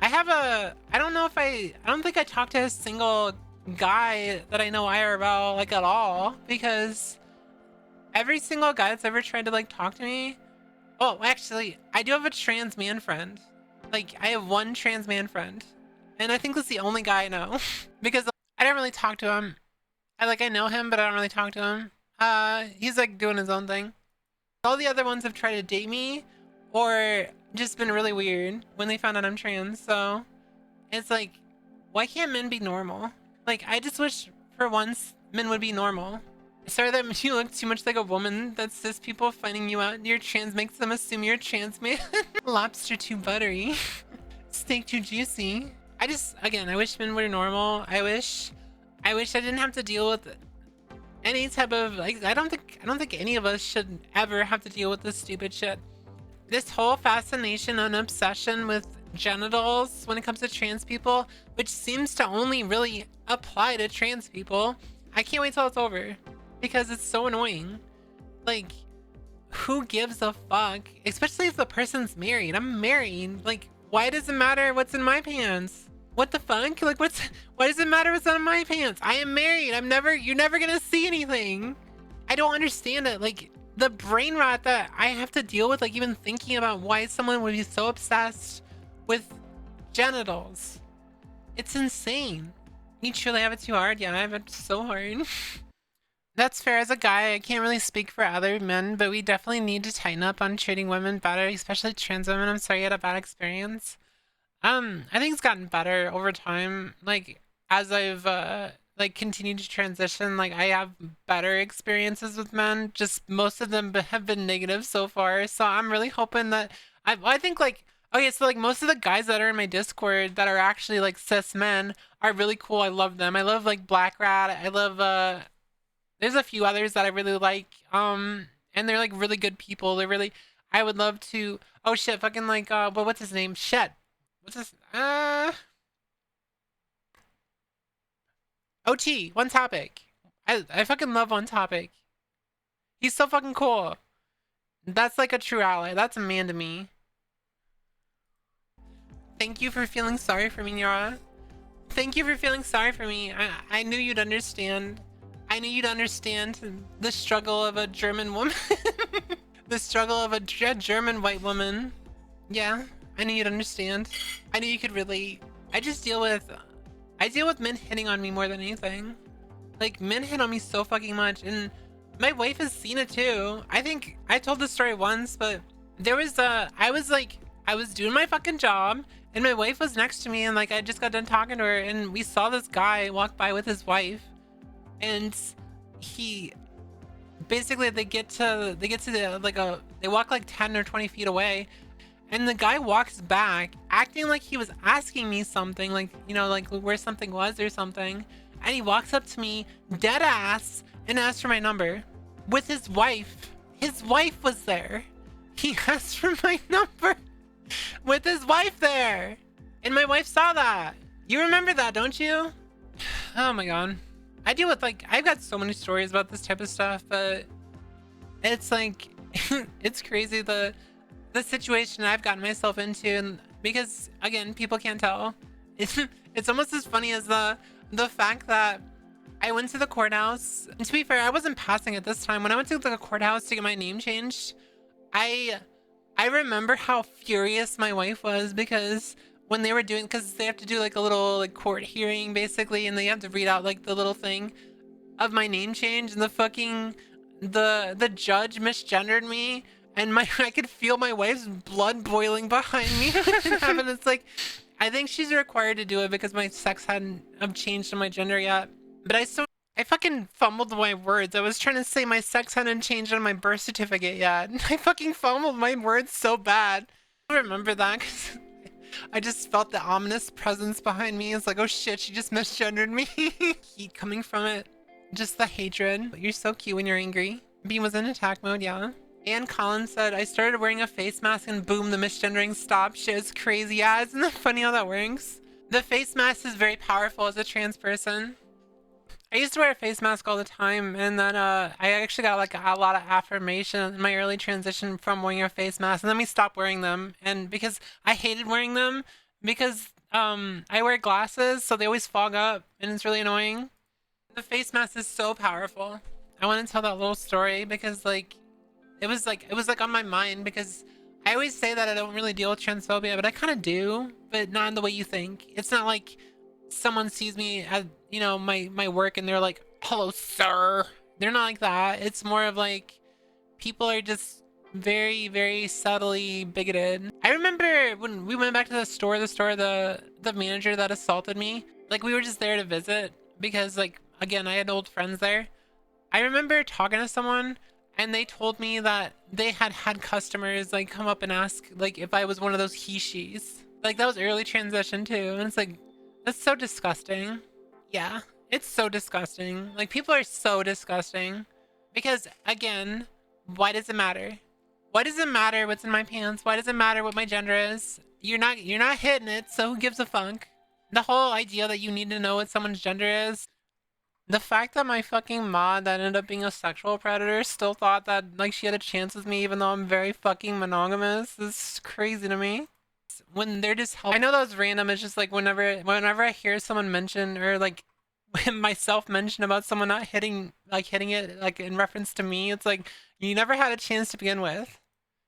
I don't think I talked to a single guy that I know IRL like at all, because every single guy that's ever tried to like talk to me. Oh, actually, I do have a trans man friend. Like, I have one trans man friend, and I think that's the only guy I know because I don't really talk to him. I know him, but I don't really talk to him. He's like doing his own thing. All the other ones have tried to date me or just been really weird when they found out I'm trans. So it's like, why can't men be normal? Like, I just wish for once men would be normal. Sorry that you look too much like a woman. That cis people finding you out you're trans makes them assume you're a trans man. Lobster too buttery. Steak too juicy. I wish men were normal. I wish I didn't have to deal with any type of like, I don't think any of us should ever have to deal with this stupid shit. This whole fascination and obsession with genitals when it comes to trans people, which seems to only really apply to trans people. I can't wait till it's over because it's so annoying. Like, who gives a fuck? Especially if the person's married. I'm married. Like, why does it matter what's in my pants? What the fuck? Like, why does it matter what's on my pants? I am married. You're never gonna see anything. I don't understand it. Like, the brain rot that I have to deal with, like, even thinking about why someone would be so obsessed with genitals. It's insane. You truly have it too hard? Yeah, I have it so hard. That's fair. As a guy, I can't really speak for other men, but we definitely need to tighten up on treating women better, especially trans women. I'm sorry you had a bad experience. I think it's gotten better over time. Like, as I've like continued to transition, like I have better experiences with men. Just most of them have been negative so far. So I'm really hoping that I think like, okay, so like most of the guys that are in my Discord that are actually like cis men are really cool. I love them. I love like Black Rat. I love there's a few others that I really like. And they're like really good people. They're really, I would love to, oh shit, fucking like what's his name? Shit. What's this? OT, One Topic. I fucking love One Topic. He's so fucking cool. That's like a true ally. That's a man to me. Thank you for feeling sorry for me, Yara. Thank you for feeling sorry for me. I knew you'd understand. I knew you'd understand the struggle of a German woman. The struggle of a German white woman. Yeah, I knew you'd understand. I knew you could relate. I deal with men hitting on me more than anything. Like, men hit on me so fucking much, and my wife has seen it too. I think I told this story once, but there was I was doing my fucking job, and my wife was next to me, and like I just got done talking to her, and we saw this guy walk by with his wife, and he basically they walk like 10 or 20 feet away. And the guy walks back, acting like he was asking me something, like, you know, like where something was or something. And he walks up to me, dead ass, and asks for my number. With his wife. His wife was there. He asked for my number. With his wife there. And my wife saw that. You remember that, don't you? Oh my god. I deal with, like, I've got so many stories about this type of stuff, but it's like, it's crazy the situation I've gotten myself into, and because again, people can't tell. It's almost as funny as the fact that I went to the courthouse. And to be fair, I wasn't passing at this time. When I went to the courthouse to get my name changed, I remember how furious my wife was, because when they were doing, because they have to do like a little like court hearing basically, and they have to read out like the little thing of my name change, and the judge misgendered me. And I could feel my wife's blood boiling behind me. And it's like, I think she's required to do it because my sex hadn't changed to my gender yet. But I fucking fumbled my words. I was trying to say my sex hadn't changed on my birth certificate yet. I fucking fumbled my words so bad. I remember that because I just felt the ominous presence behind me. It's like, oh shit, she just misgendered me. Heat coming from it. Just the hatred. You're so cute when you're angry. Beam was in attack mode, yeah. And Colin said, I started wearing a face mask and boom, the misgendering stopped. Shit is crazy. Yeah, isn't that funny how that works? The face mask is very powerful as a trans person. I used to wear a face mask all the time, and then I actually got like a lot of affirmation in my early transition from wearing a face mask, and then we stopped wearing them. And because I hated wearing them, because I wear glasses, so they always fog up, and it's really annoying. The face mask is so powerful. I want to tell that little story because like it was like on my mind, because I always say that I don't really deal with transphobia, but I kind of do, but not in the way you think. It's not like someone sees me at, you know, my work and they're like, hello sir. They're not like that. It's more of like people are just very, very subtly bigoted. I remember when we went back to the store, the manager that assaulted me, like we were just there to visit because like, again, I had old friends there. I remember talking to someone and they told me that they had customers like come up and ask like if I was one of those he/she's. Like that was early transition too. And it's like, that's so disgusting. Yeah, it's so disgusting. Like people are so disgusting because again, why does it matter? Why does it matter what's in my pants? Why does it matter what my gender is? You're not hitting it, so who gives a fuck? The whole idea that you need to know what someone's gender is. The fact that my fucking mod that ended up being a sexual predator still thought that like she had a chance with me even though I'm very fucking monogamous is crazy to me. When they're just I know that was random. It's just like whenever I hear someone mention or like myself mention about someone not hitting it like in reference to me, it's like you never had a chance to begin with.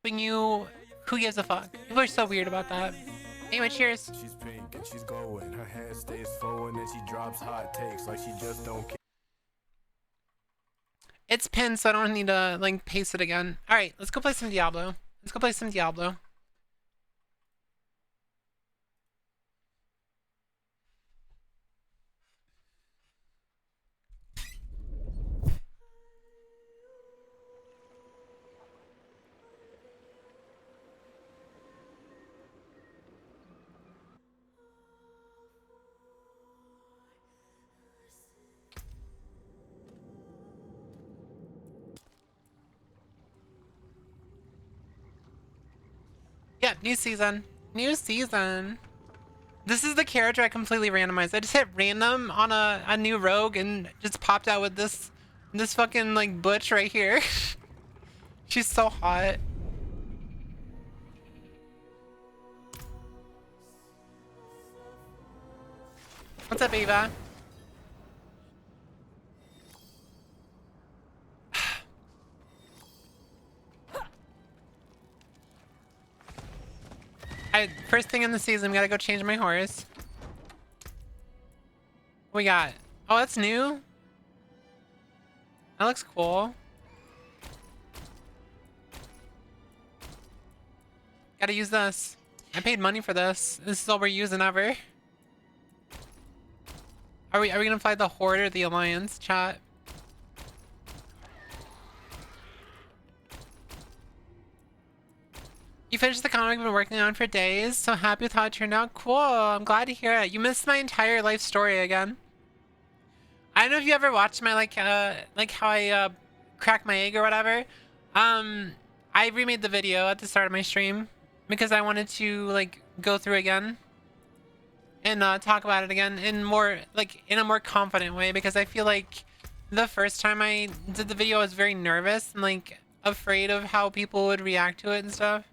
But who gives a fuck? People are so weird about that. Anyway, cheers. She's pink and she's glowing. Her hair stays flowing and she drops hot takes like she just don't care. It's pinned, so I don't need to like paste it again. All right, let's go play some Diablo. Yeah, new season. This is the character I completely randomized. I just hit random on a new rogue and just popped out with this fucking like butch right here. She's so hot. What's up, Ava? First thing in the season, we gotta go change my horse. What we got? Oh, that's new? That looks cool. Gotta use this. I paid money for this. This is all we're using ever. Are we gonna fly the Horde or the Alliance, chat? You finished the comic I've been working on for days. So happy with how it turned out. Cool. I'm glad to hear it. You missed my entire life story again. I don't know if you ever watched my like how I cracked my egg or whatever. I remade the video at the start of my stream because I wanted to like go through again and talk about it again in a more confident way, because I feel like the first time I did the video I was very nervous and like afraid of how people would react to it and stuff.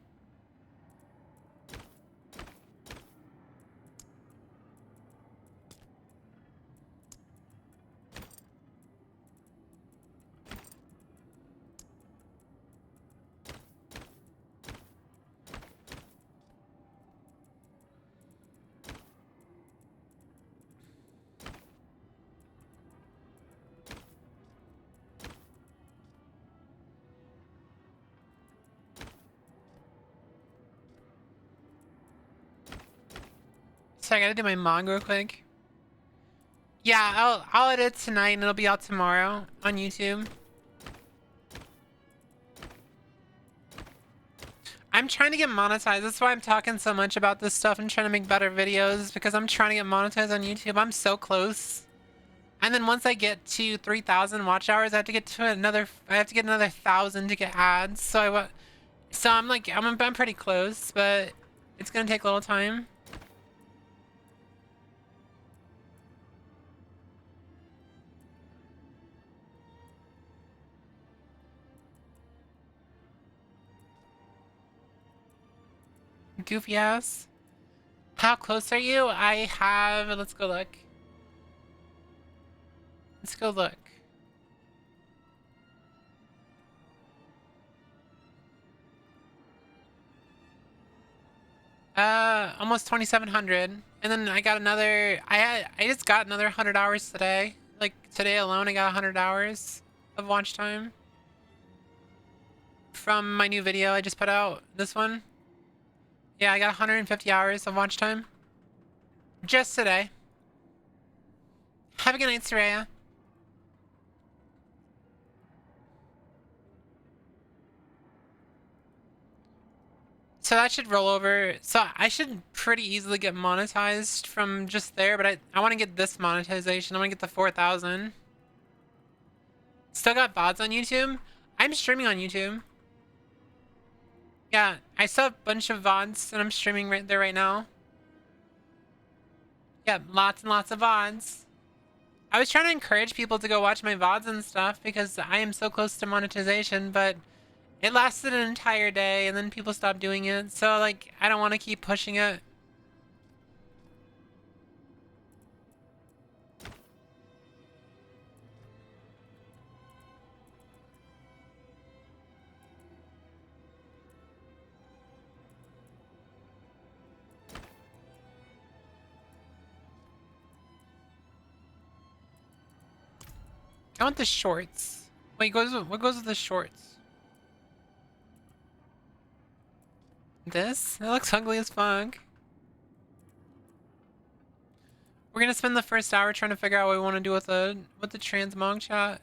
So I gotta do my manga real quick. Yeah, I'll edit it tonight and it'll be out tomorrow on YouTube. I'm trying to get monetized. That's why I'm talking so much about this stuff and trying to make better videos, because I'm trying to get monetized on YouTube. I'm so close. And then once I get to 3,000 watch hours, I have to get another 1,000 to get ads. So I'm like, I'm pretty close, but it's gonna take a little time. Goofy ass. How close are you? Let's go look. Let's go look. Almost 2,700. And then I got another, I just got another 100 hours today. Like today alone, I got 100 hours of watch time. From my new video I just put out, this one. Yeah, I got 150 hours of watch time. Just today. Have a good night, Soraya. So that should roll over. So I should pretty easily get monetized from just there, but I want to get this monetization. I want to get the 4,000. Still got VODs on YouTube? I'm streaming on YouTube. Yeah, I still have a bunch of VODs and I'm streaming right there right now. Yeah, lots and lots of VODs. I was trying to encourage people to go watch my VODs and stuff because I am so close to monetization, but it lasted an entire day and then people stopped doing it. So like, I don't want to keep pushing it. I want the shorts. Wait, what goes with the shorts? This? That looks ugly as fuck. We're gonna spend the first hour trying to figure out what we want to do with the transmog chat.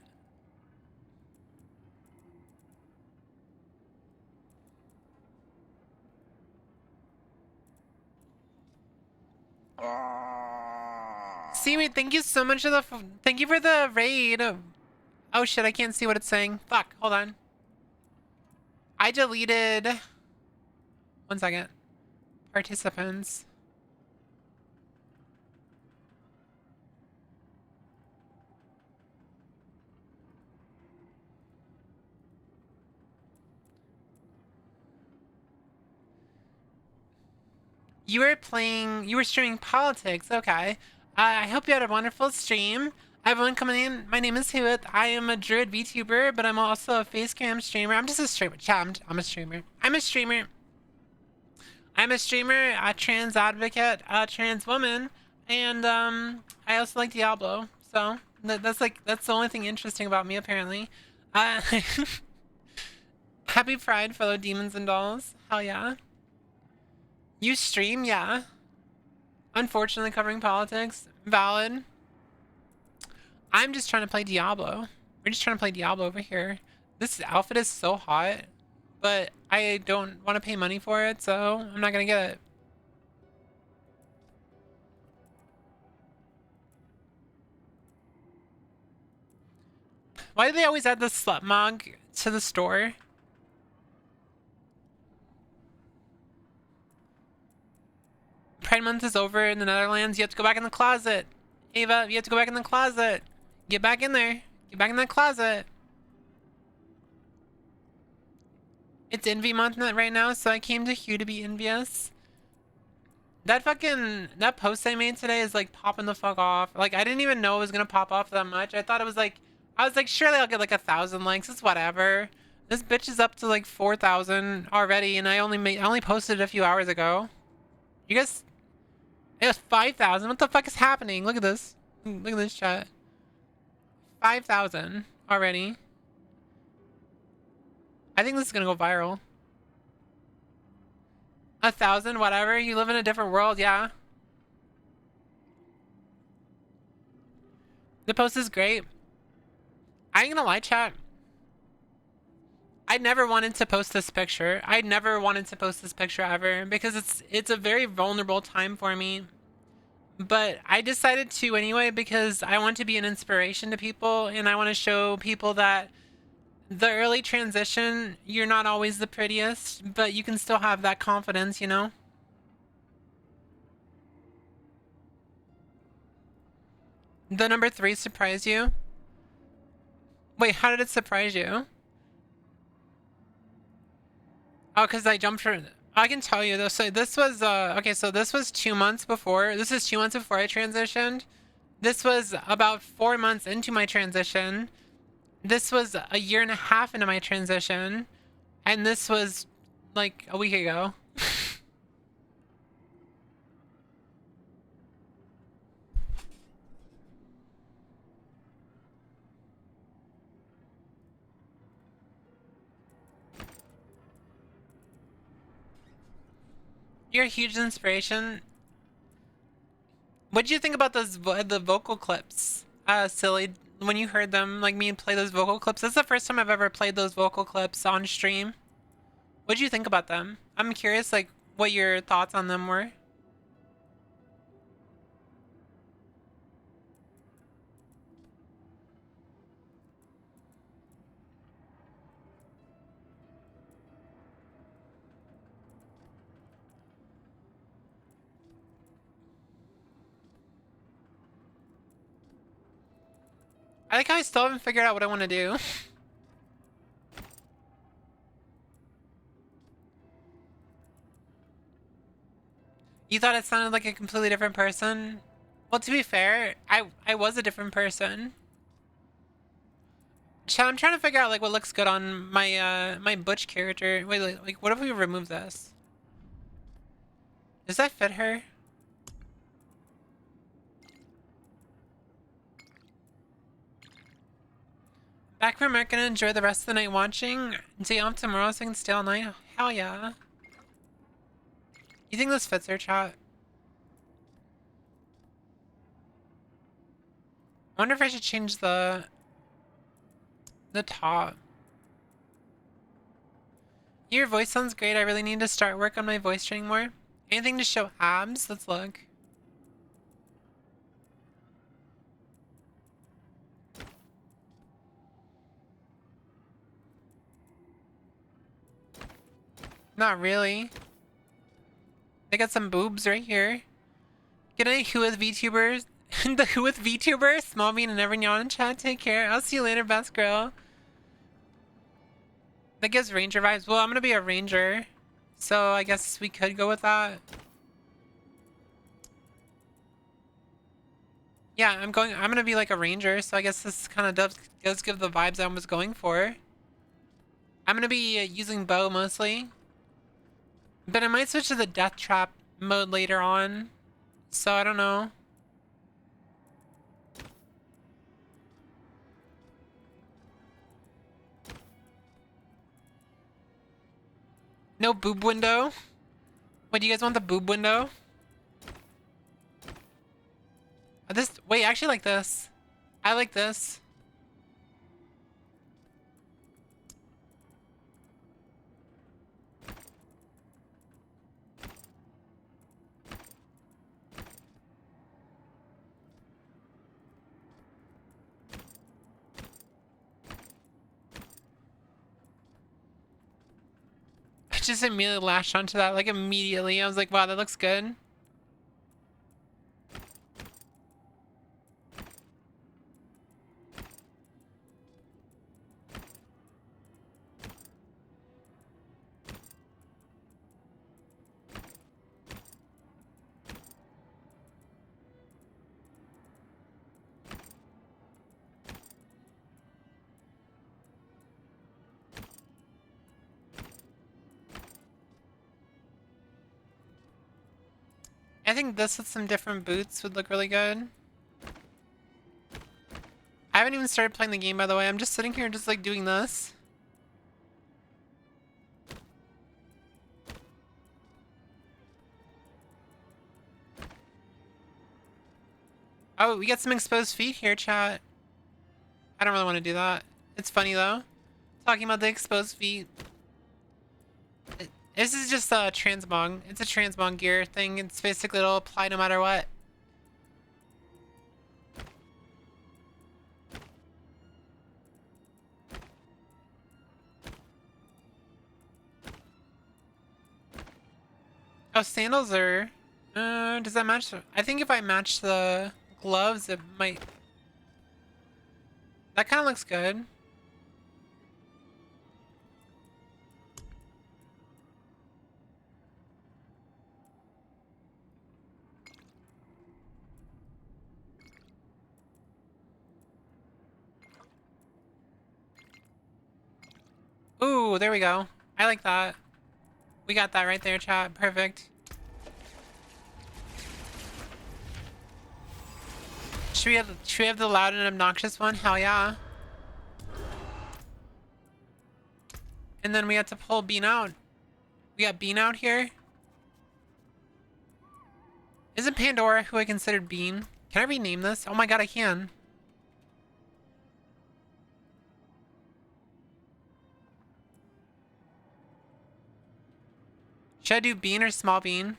Seaweed, thank you so much for thank you for the raid. Oh shit, I can't see what it's saying. Fuck, hold on. I deleted... 1 second. Participants. You were streaming politics, okay. I hope you had a wonderful stream. Everyone coming in, my name is Whooith. I am a druid VTuber, but I'm also a face cam streamer. I'm just a streamer. Chat, I'm a streamer. I'm a streamer. I'm a streamer, a trans advocate, a trans woman, and I also like Diablo. So that's the only thing interesting about me apparently. Happy Pride, fellow demons and dolls. Hell yeah. You stream, yeah. Unfortunately, covering politics. Valid. I'm just trying to play Diablo. We're just trying to play Diablo over here. This outfit is so hot, but I don't want to pay money for it, so I'm not gonna get it. Why do they always add the slut mog to the store? Pride month is over in the Netherlands. You have to go back in the closet. Ava, you have to go back in the closet. Get back in there. Get back in that closet. It's Envy month right now, so I came to Hue to be envious. That post I made today is like popping the fuck off. Like, I didn't even know it was gonna pop off that much. I thought it was like, I was like, surely I'll get like 1,000 likes. It's whatever. This bitch is up to like 4,000 already, and I only posted it a few hours ago. You guys, it was 5,000. What the fuck is happening? Look at this. Look at this chat. 5,000 already. I think this is gonna go viral. 1,000, whatever. You live in a different world, yeah. The post is great. I ain't gonna lie, chat. I never wanted to post this picture. I never wanted to post this picture ever because it's a very vulnerable time for me. But I decided to anyway because I want to be an inspiration to people, and I want to show people that the early transition, you're not always the prettiest, but you can still have that confidence, you know? The number 3 surprised you? Wait, how did it surprise you? Oh, because I jumped for... I can tell you though. So this was okay, so this was 2 months before. This is 2 months before I transitioned. This was about 4 months into my transition. This was a year and a half into my transition. And this was like a week ago. You're a huge inspiration. What did you think about those the vocal clips? Silly, when you heard them, like me play those vocal clips. This is the first time I've ever played those vocal clips on stream. What did you think about them? I'm curious, like, what your thoughts on them were. I like how I still haven't figured out what I want to do. You thought it sounded like a completely different person? Well, to be fair, I was a different person. I'm trying to figure out like what looks good on my my Butch character. Wait, like what if we remove this? Does that fit her? Back from work, gonna enjoy the rest of the night watching. Day off tomorrow so I can stay all night. Hell yeah. You think this fits her, chat? I wonder if I should change the top. Your voice sounds great. I really need to start work on my voice training more. Anything to show abs? Let's look. Not really. They got some boobs right here. Good night, Whooith VTubers. The Whooith VTuber, Small Bean and everyone in chat. Take care. I'll see you later, best girl. That gives ranger vibes. Well, I'm gonna be a ranger, so I guess we could go with that. Yeah, I'm gonna be like a ranger, so I guess this kind of does give the vibes I was going for. I'm gonna be using bow mostly, but I might switch to the death trap mode later on, so I don't know. No boob window? Wait, do you guys want the boob window? Wait, I actually like this. I like this. I just immediately latched onto that, like immediately. I was like, wow, that looks good. I think this with some different boots would look really good. I haven't even started playing the game, by the way. I'm just sitting here just like doing this. Oh, we got some exposed feet here, chat. I don't really want to do that. It's funny though. Talking about the exposed feet. This is just a transmog. It's a transmog gear thing. It's basically it'll apply no matter what. Oh, sandals are... does that match? I think if I match the gloves, it might... That kind of looks good. Ooh, there we go. I like that. We got that right there, chat. Perfect. Should we have the loud and obnoxious one? Hell yeah. And then we have to pull Bean out. We got Bean out here. Isn't Pandora who I considered Bean? Can I rename this? Oh my god, I can. Should I do Bean or Small Bean?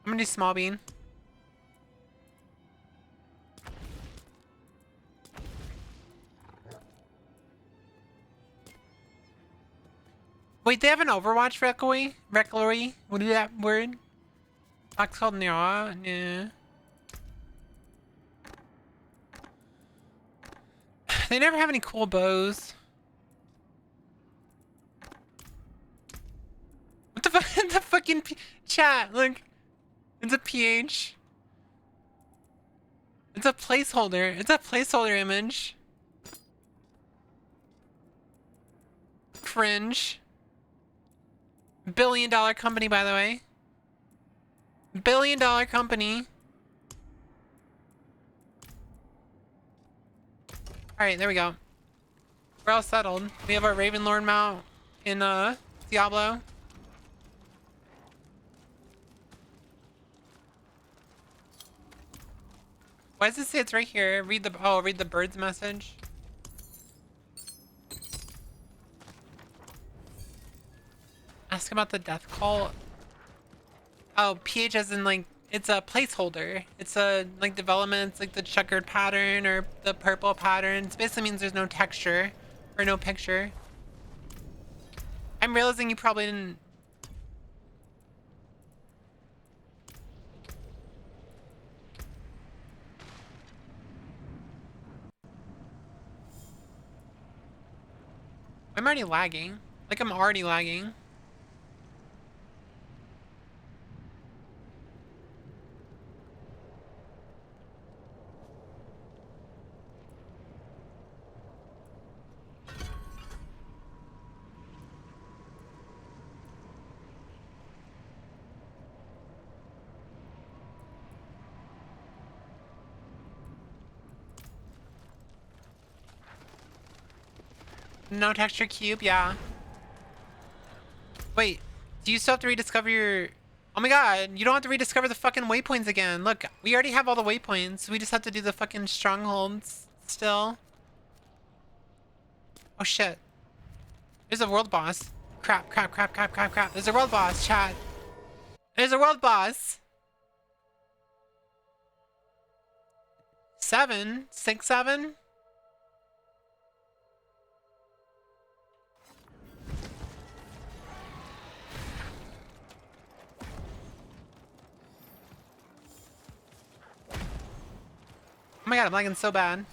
I'm gonna do Small Bean. Wait, they have an Overwatch Reclory? What is that word? Box called Nira? Nah. They never have any cool bows. What the fuck? The fucking chat, look. It's a PH. It's a placeholder. It's a placeholder image. Cringe. $1 billion company, by the way. $1 billion company. Alright, there we go. We're all settled. We have our Ravenlord mount in Diablo. Why does it say it's right here? Read the bird's message. Ask about the death call. Oh, PH as in like it's a placeholder. It's a like development. It's like the checkered pattern or the purple pattern. It basically means there's no texture or no picture. I'm realizing you probably didn't. I'm already lagging. Like I'm already lagging. No texture cube, yeah. Wait, do you still have to rediscover your... Oh my god, you don't have to rediscover the fucking waypoints again. Look, we already have all the waypoints. We just have to do the fucking strongholds still. Oh shit. There's a world boss. Crap, crap, crap, crap, crap, crap. There's a world boss, chat. There's a world boss. 7? 6, 7? Oh my god, I'm lagging so bad.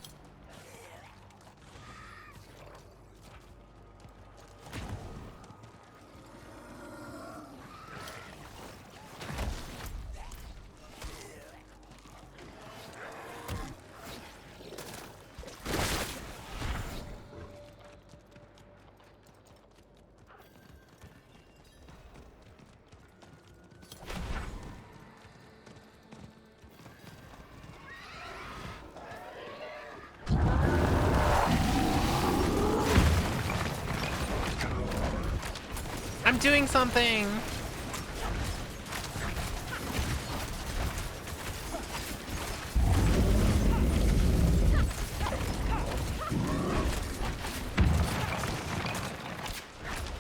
I'm doing something.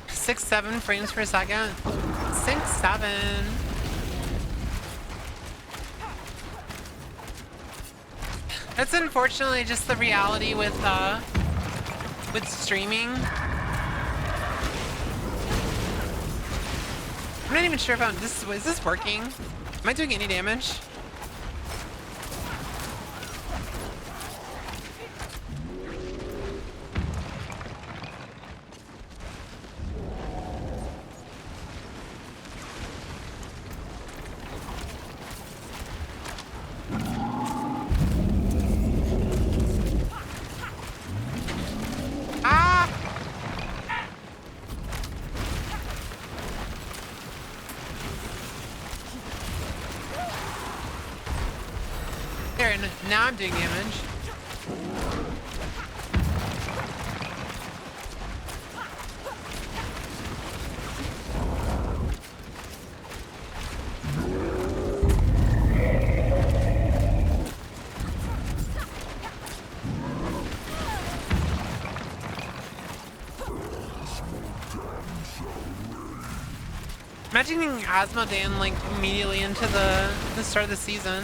Six, 7 frames per second. 6, 7. That's unfortunately just the reality with streaming. I'm not even sure if is this working? Am I doing any damage? Ah! There, now I'm doing damage. Imagining Asmodan like immediately into the start of the season.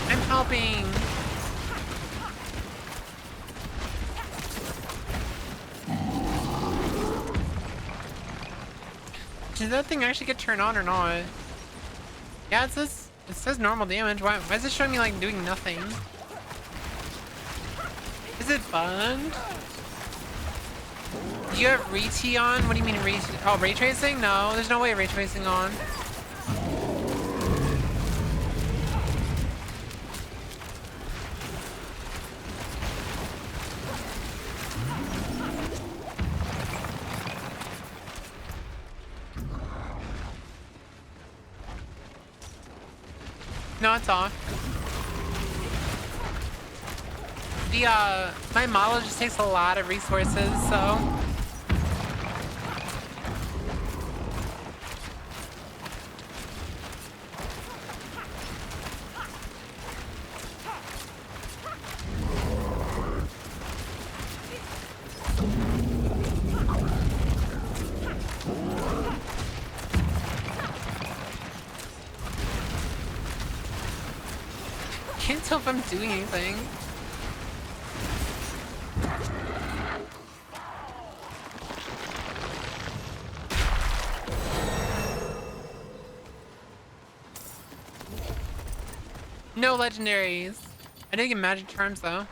I'm helping. Did that thing actually get turned on or not? Yeah, it says normal damage. Why is it showing me like doing nothing? Is it bugged? Do you have re-T on? What do you mean ray tracing? No, there's no way ray tracing on. No, it's off. My model just takes a lot of resources, so. Can't tell if I'm doing anything. No legendaries. I didn't get magic charms though.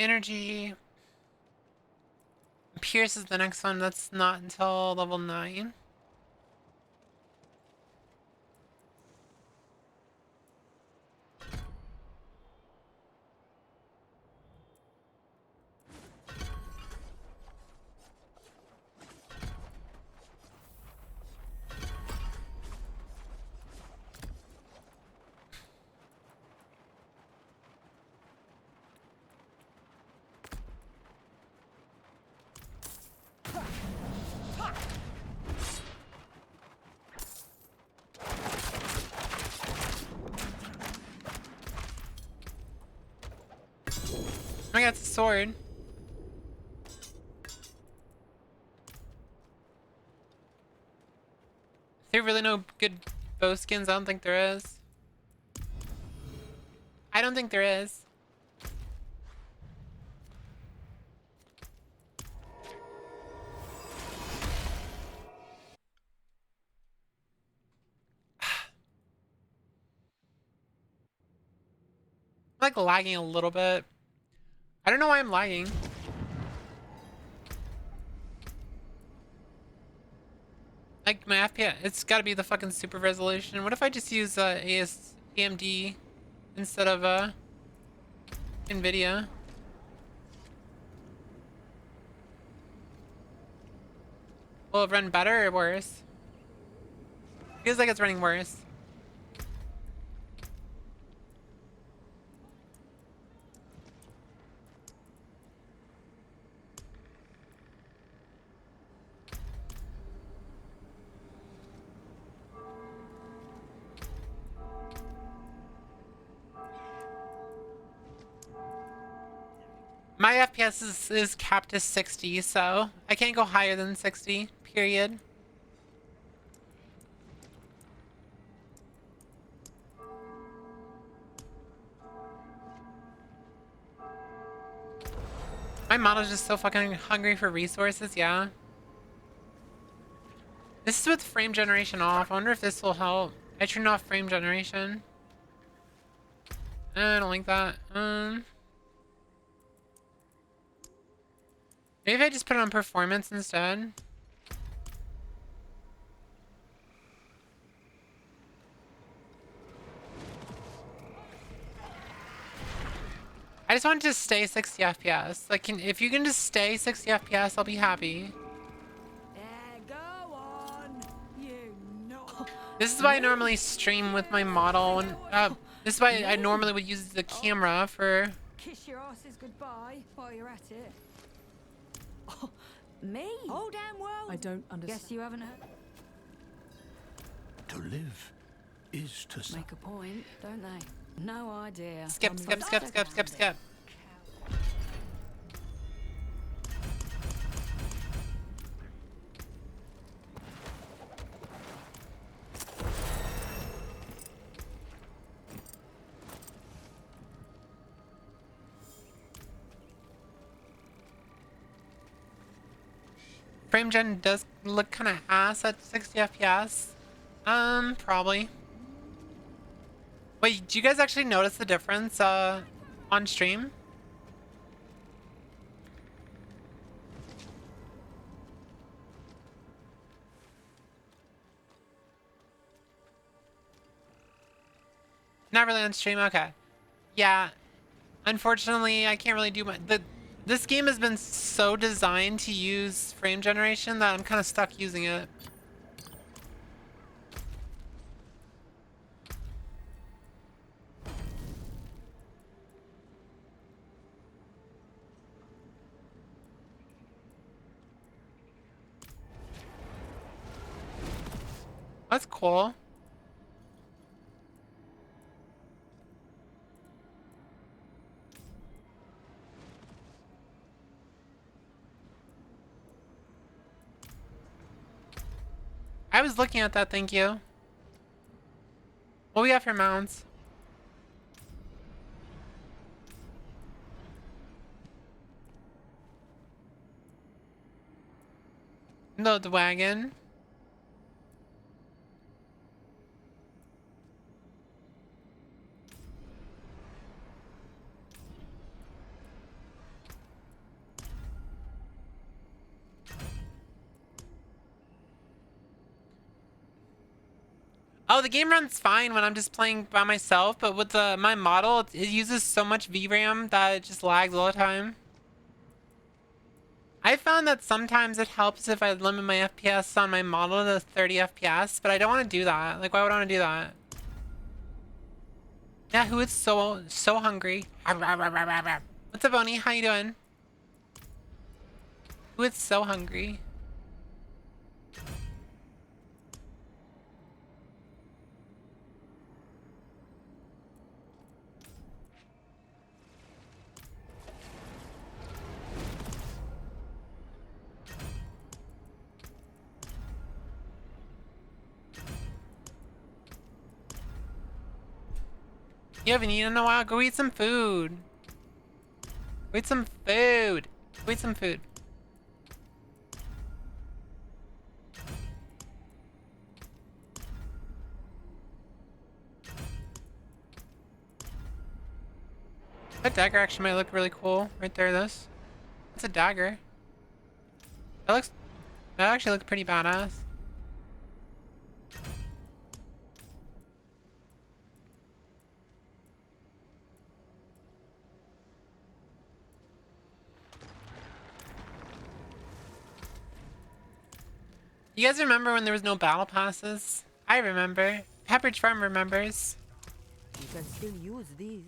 Energy. Pierce is the next one. That's not until level 9. I got the sword. There really no good bow skins? I don't think there is. I don't think there is. like lagging a little bit. I don't know why I'm lagging. Like my FPS, it's gotta be the fucking super resolution. What if I just use AMD instead of NVIDIA? Will it run better or worse? Feels like it's running worse. My FPS is capped to 60, so I can't go higher than 60, period. My model's just so fucking hungry for resources, yeah. This is with frame generation off. I wonder if this will help. I turned off frame generation. I don't like that. Maybe I just put it on performance instead. I just want it to stay 60 FPS. Like, if you can just stay 60 FPS, I'll be happy. Go on. You know. This is why I normally stream with my model, and this is why I normally would use the camera for. Kiss your asses goodbye while you're at it. Oh, me? Oh, damn well. I don't understand. Guess you haven't heard. To live is to suffer. Make a point, don't they? No idea. Skip. Frame gen does look kind of ass at 60 FPS. Probably. Wait, do you guys actually notice the difference on stream? Not really on stream? Okay. Yeah. Unfortunately, I can't really do much. This game has been so designed to use frame generation that I'm kind of stuck using it. That's cool. I was looking at that, thank you. What we got for mounts? No, the wagon. Oh, the game runs fine when I'm just playing by myself, but with my model, it uses so much VRAM that it just lags all the time. I found that sometimes it helps if I limit my FPS on my model to 30 FPS, but I don't want to do that. Like, why would I want to do that? Yeah, who is so hungry? What's up, Oni? How you doing? Who is so hungry? You haven't eaten in a while? Go eat some food. Go eat some food. Go eat some food. That dagger actually might look really cool right there. This. It's a dagger. That looks. That actually looks pretty badass. You guys remember when there was no battle passes? I remember. Pepperidge Farm remembers. You can still use these.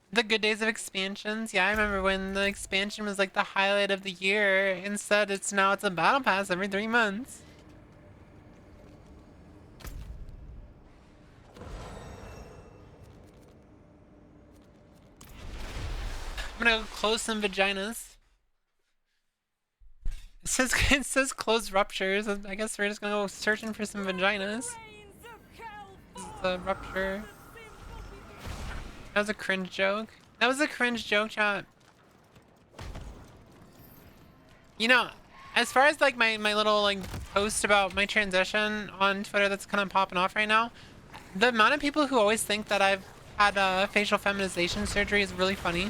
The good days of expansions. Yeah, I remember when the expansion was like the highlight of the year. Instead, it's a battle pass every 3 months. I'm gonna go close some vaginas. It says close ruptures. I guess we're just gonna go searching for some vaginas. This is a rupture. That was a cringe joke. That was a cringe joke, chat. You know, as far as like my little like post about my transition on Twitter that's kind of popping off right now, the amount of people who always think that I've had facial feminization surgery is really funny.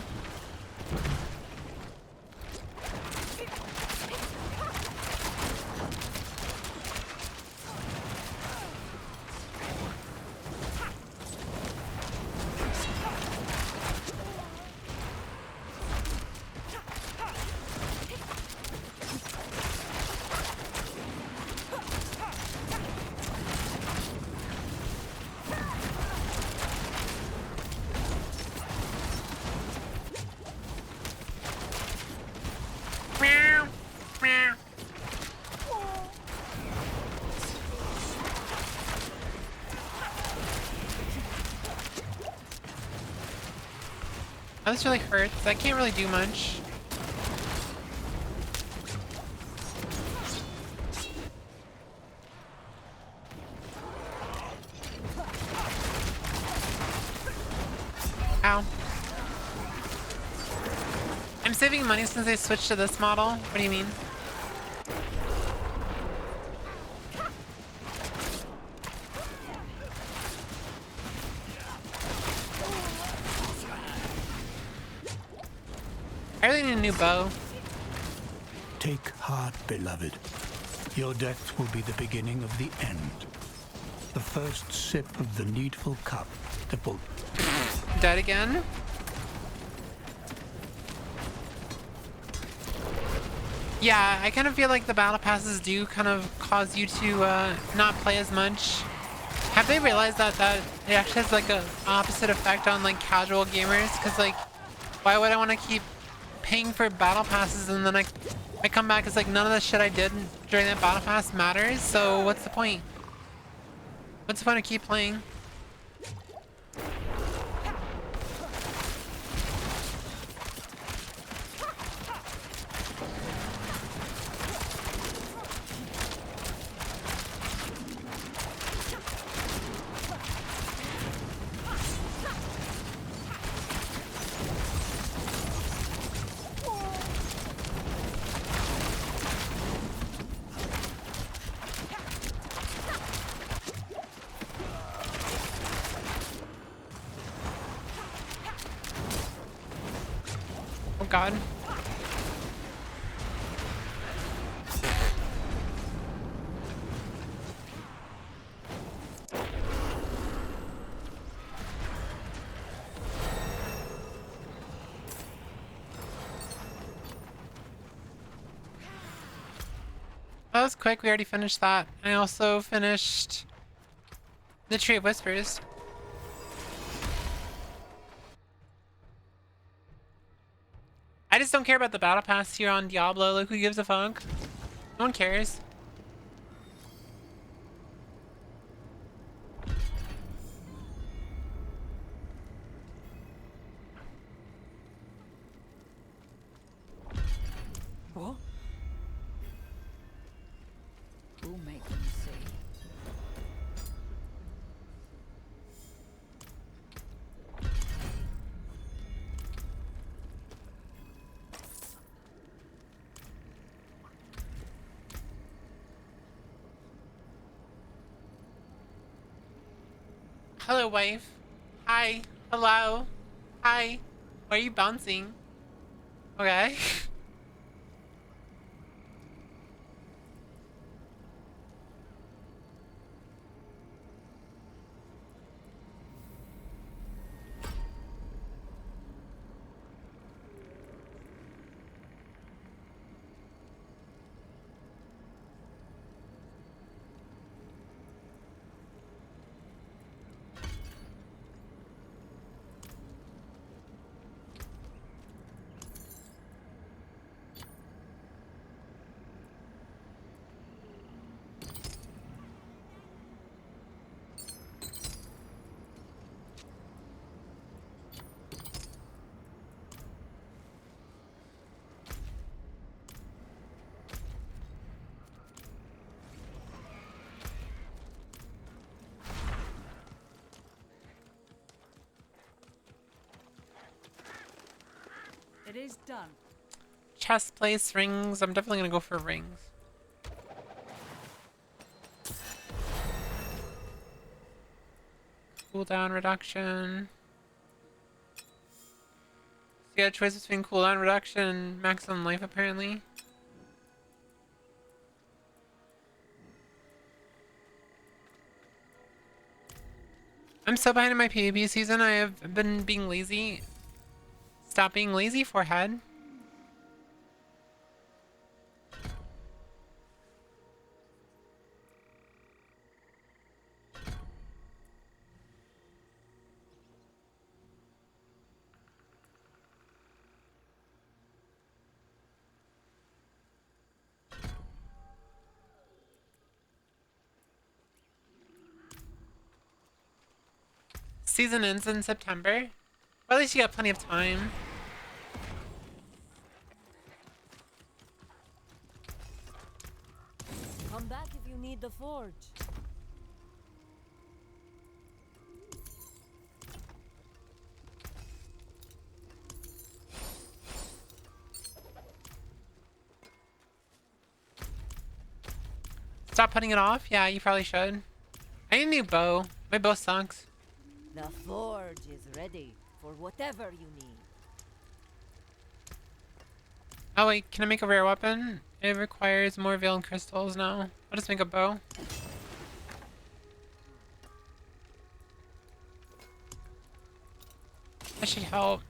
Oh, this really hurts. I can't really do much. Ow. I'm saving money since I switched to this model. What do you mean? I really need a new bow. Take heart, beloved. Your death will be the beginning of the end. The first sip of the needful cup that will... Dead again? Yeah, I kind of feel like the battle passes do kind of cause you to not play as much. Have they realized that it actually has like a opposite effect on like casual gamers? Because like, why would I want to keep paying for battle passes and then I come back, it's like none of the shit I did during that battle pass matters, so what's the point? What's the point of keep playing? Oh god. That was quick. We already finished that. I also finished the Tree of Whispers. I just don't care about the battle pass here on Diablo. Like, who gives a fuck? No one cares. What? We'll make them see. Hello, wife. Hi. Hello. Hi. Why are you bouncing? Okay. It is done. Chest place, rings. I'm definitely gonna go for rings. Cooldown reduction. So you got a choice between cooldown reduction and maximum life, apparently. I'm so behind in my PvP season. I have been being lazy. Stop being lazy, forehead. Season ends in September. Well, at least you got plenty of time. Come back if you need the forge. Stop putting it off? Yeah, you probably should. I need a new bow. My bow sucks. The forge is ready for whatever you need. Oh wait, can I make a rare weapon? It requires more veil and crystals now. I'll just make a bow. That should help.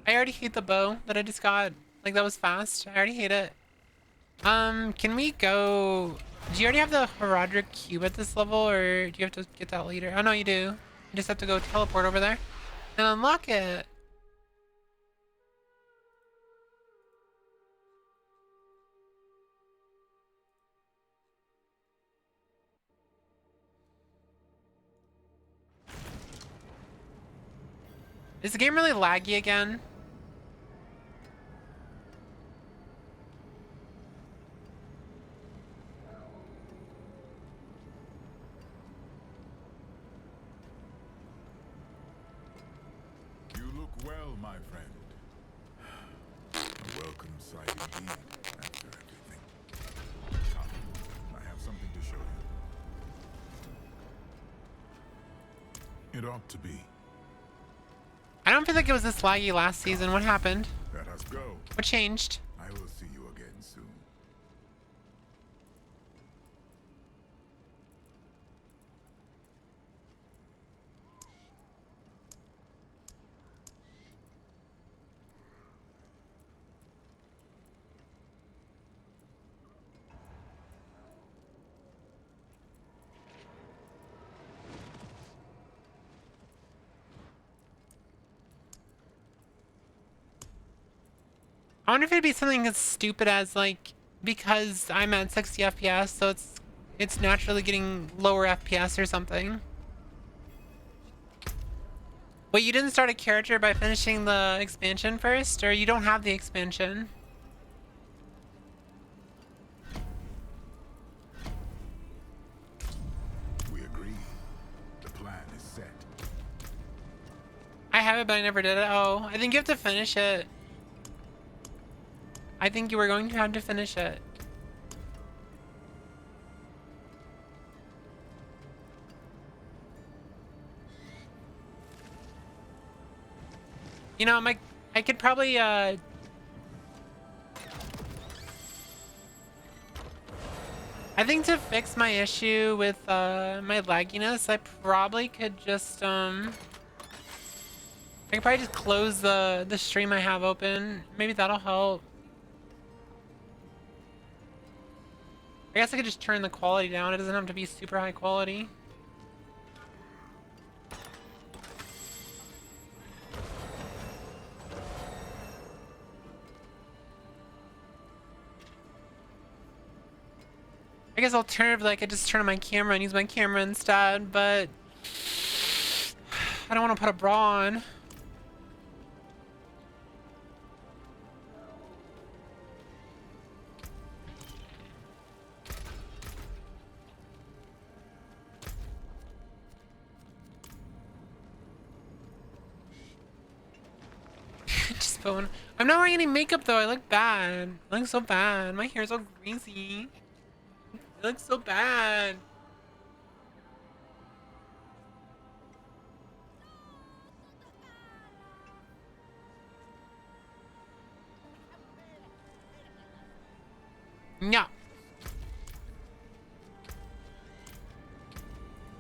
I already hate the bow that I just got. Like, that was fast. I already hate it. Can we go... Do you already have the Herodric Cube at this level, or do you have to get that later? Oh, no, you do. You just have to go teleport over there and unlock it. Is the game really laggy again? You look well, my friend. A welcome sight indeed, after everything. Come, I have something to show you. It ought to be. I don't feel like it was this laggy last season. What happened? Let us go. What changed? I will see you again soon. I wonder if it'd be something as stupid as like because I'm at 60 FPS, so it's naturally getting lower FPS or something. Wait, you didn't start a character by finishing the expansion first, or you don't have the expansion? We agree. The plan is set. I have it, but I never did it. Oh, I think you have to finish it. I think you were going to have to finish it. You know, I could probably I think to fix my issue with my lagginess, I probably could just I could probably just close the stream I have open. Maybe that'll help. I guess I could just turn the quality down. It doesn't have to be super high quality. I guess alternatively I could just turn on my camera and use my camera instead, but I don't want to put a bra on. Just put one. I'm not wearing any makeup though. I look bad. I look so bad. My hair's all greasy. It looks so bad. No.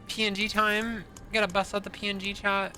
PNG time. Gotta bust out the PNG chat.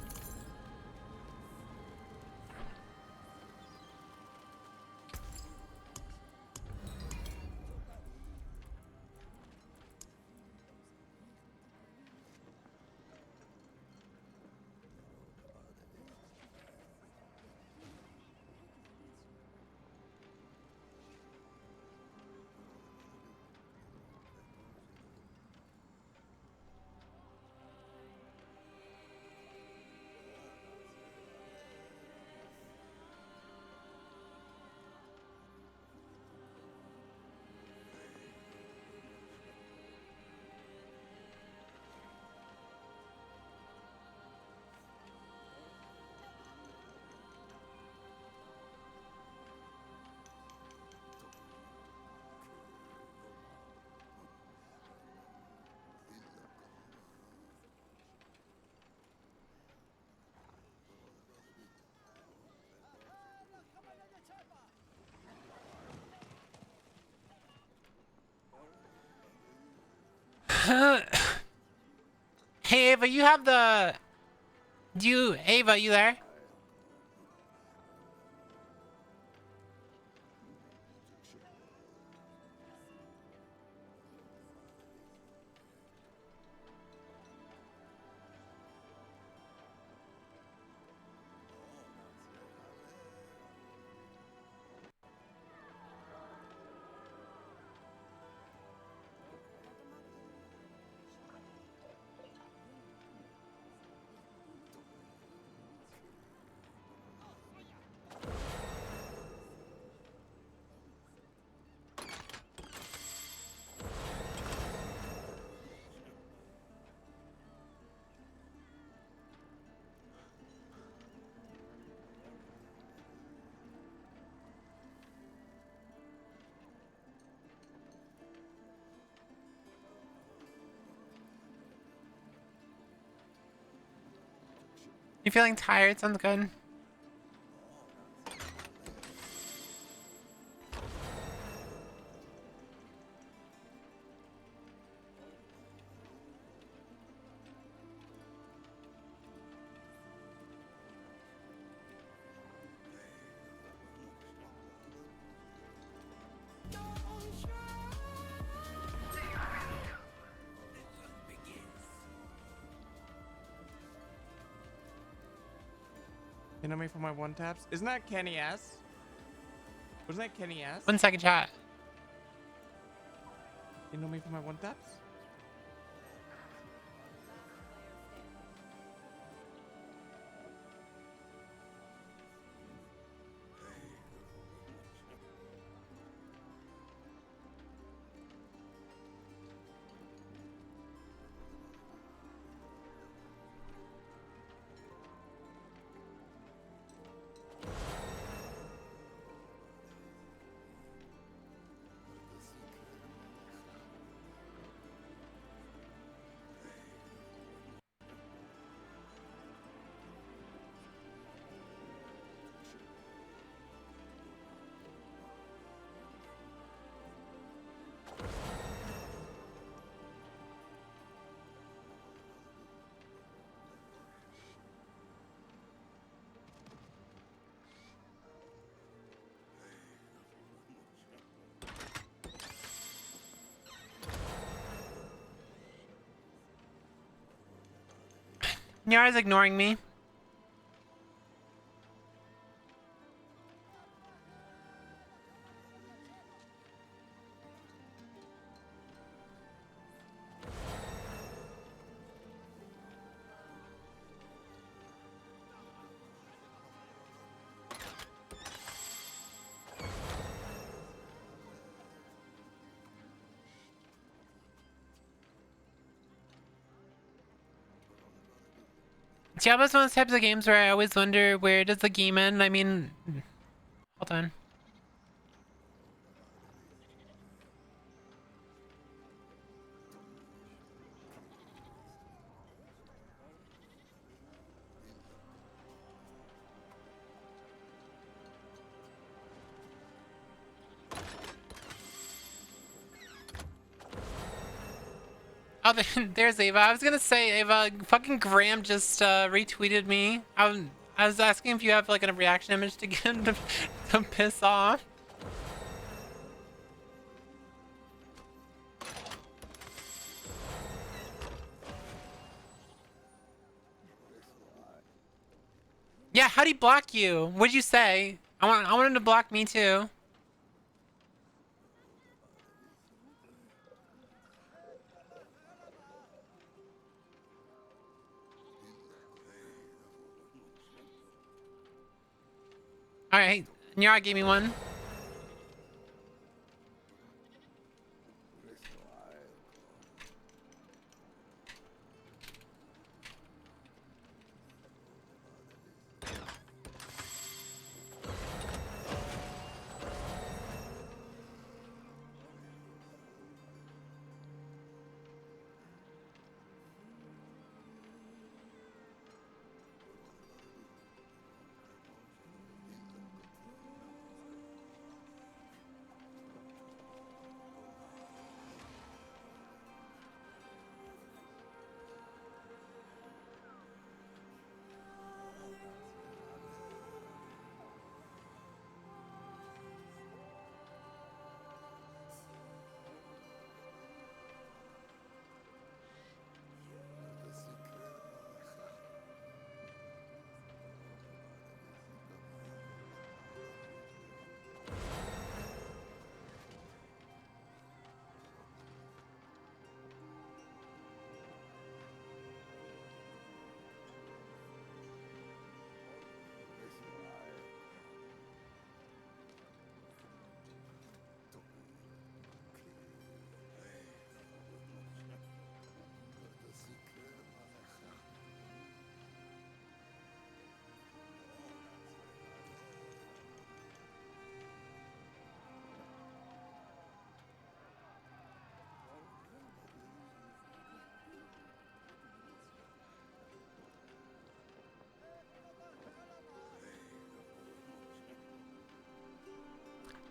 Hey Ava, you have the... Ava, you there? You feeling tired? Sounds good. You know me for my one taps? Isn't that Kenny S? Wasn't that Kenny S? 1 second chat. You know me for my one taps? Nyara's ignoring me. Diablo's one of those types of games where I always wonder, where does the game end? I mean, hold on. Oh, there's Ava. I was gonna say, Ava, fucking Graham just retweeted me. I was asking if you have like a reaction image to get him to piss off. Yeah, how'd he block you? What'd you say? I want him to block me too. Alright, Nyara gave me one.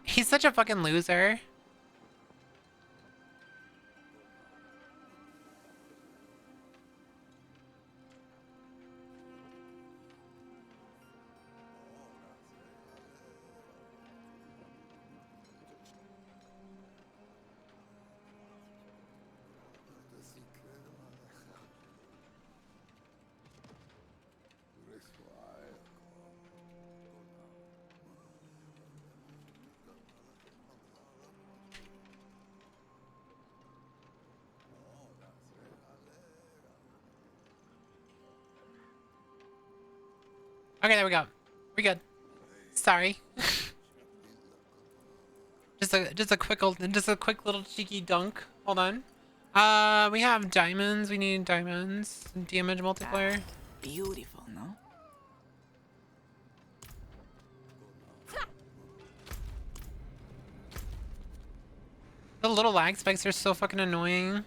He's such a fucking loser. Okay, there we go. We're good. Sorry. just a quick little cheeky dunk. Hold on. We have diamonds. We need diamonds. Damage multiplier. Beautiful, no? The little lag spikes are so fucking annoying.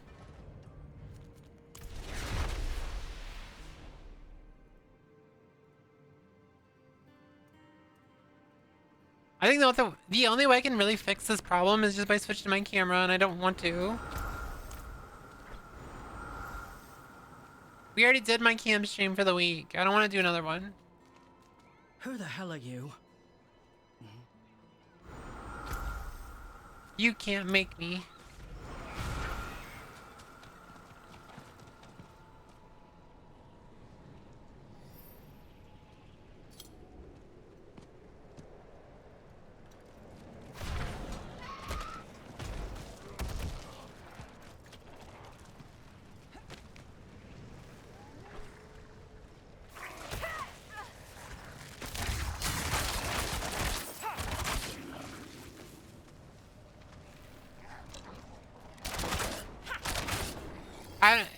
I think the only way I can really fix this problem is just by switching my camera, and I don't want to. We already did my cam stream for the week. I don't want to do another one. Who the hell are you? You can't make me.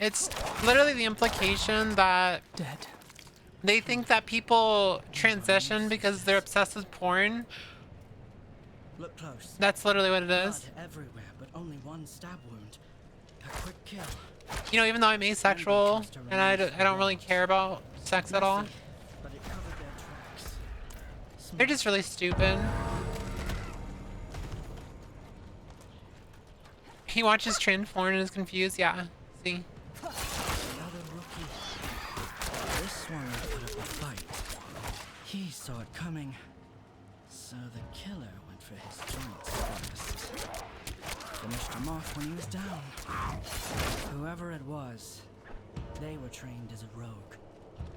It's literally the implication that Dead. they think that people transition because they're obsessed with porn. Look close. That's literally what it is. Blood everywhere, but only one stab wound. A quick kill. You know, even though I'm asexual and I don't really care about sex at all, But it covered their tracks. they're just really stupid. He watches trans porn and is confused. Yeah, see. Another rookie. This one put up a fight. He saw it coming. So the killer went for his joints first. Finished him off when he was down. Whoever it was, they were trained as a rogue.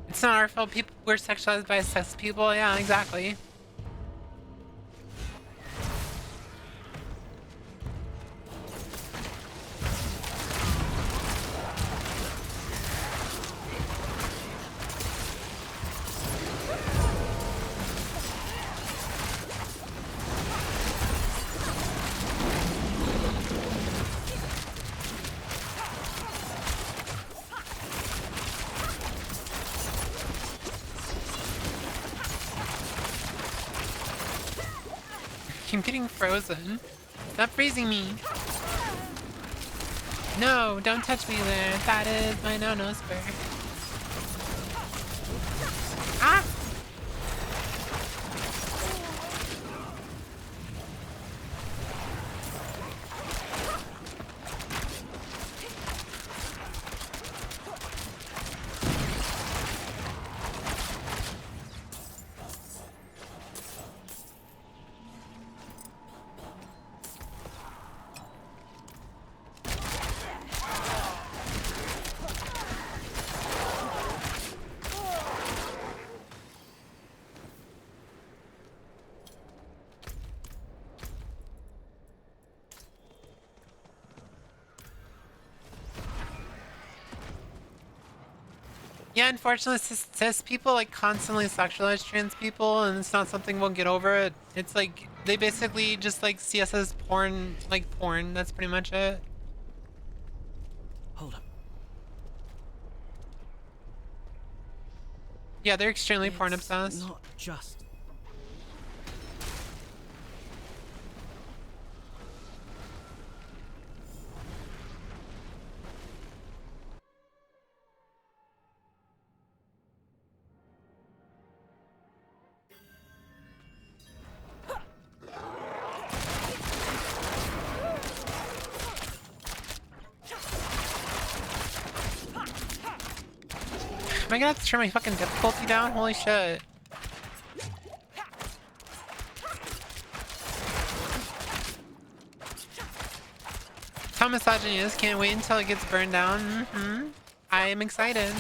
It's not our fault we're sexualized by sex people. Yeah, exactly. I'm getting frozen. Stop freezing me. No, don't touch me there. That is my no-no spur. Ah! Yeah, unfortunately, cis people like constantly sexualize trans people, and it's not something we'll get over. It's like they basically just like see us as porn, like porn. That's pretty much it. Hold up. Yeah, they're extremely porn It's obsessed. Not just. Am I gonna have to turn my fucking difficulty down? Holy shit. How misogyny is, can't wait until it gets burned down. I am excited.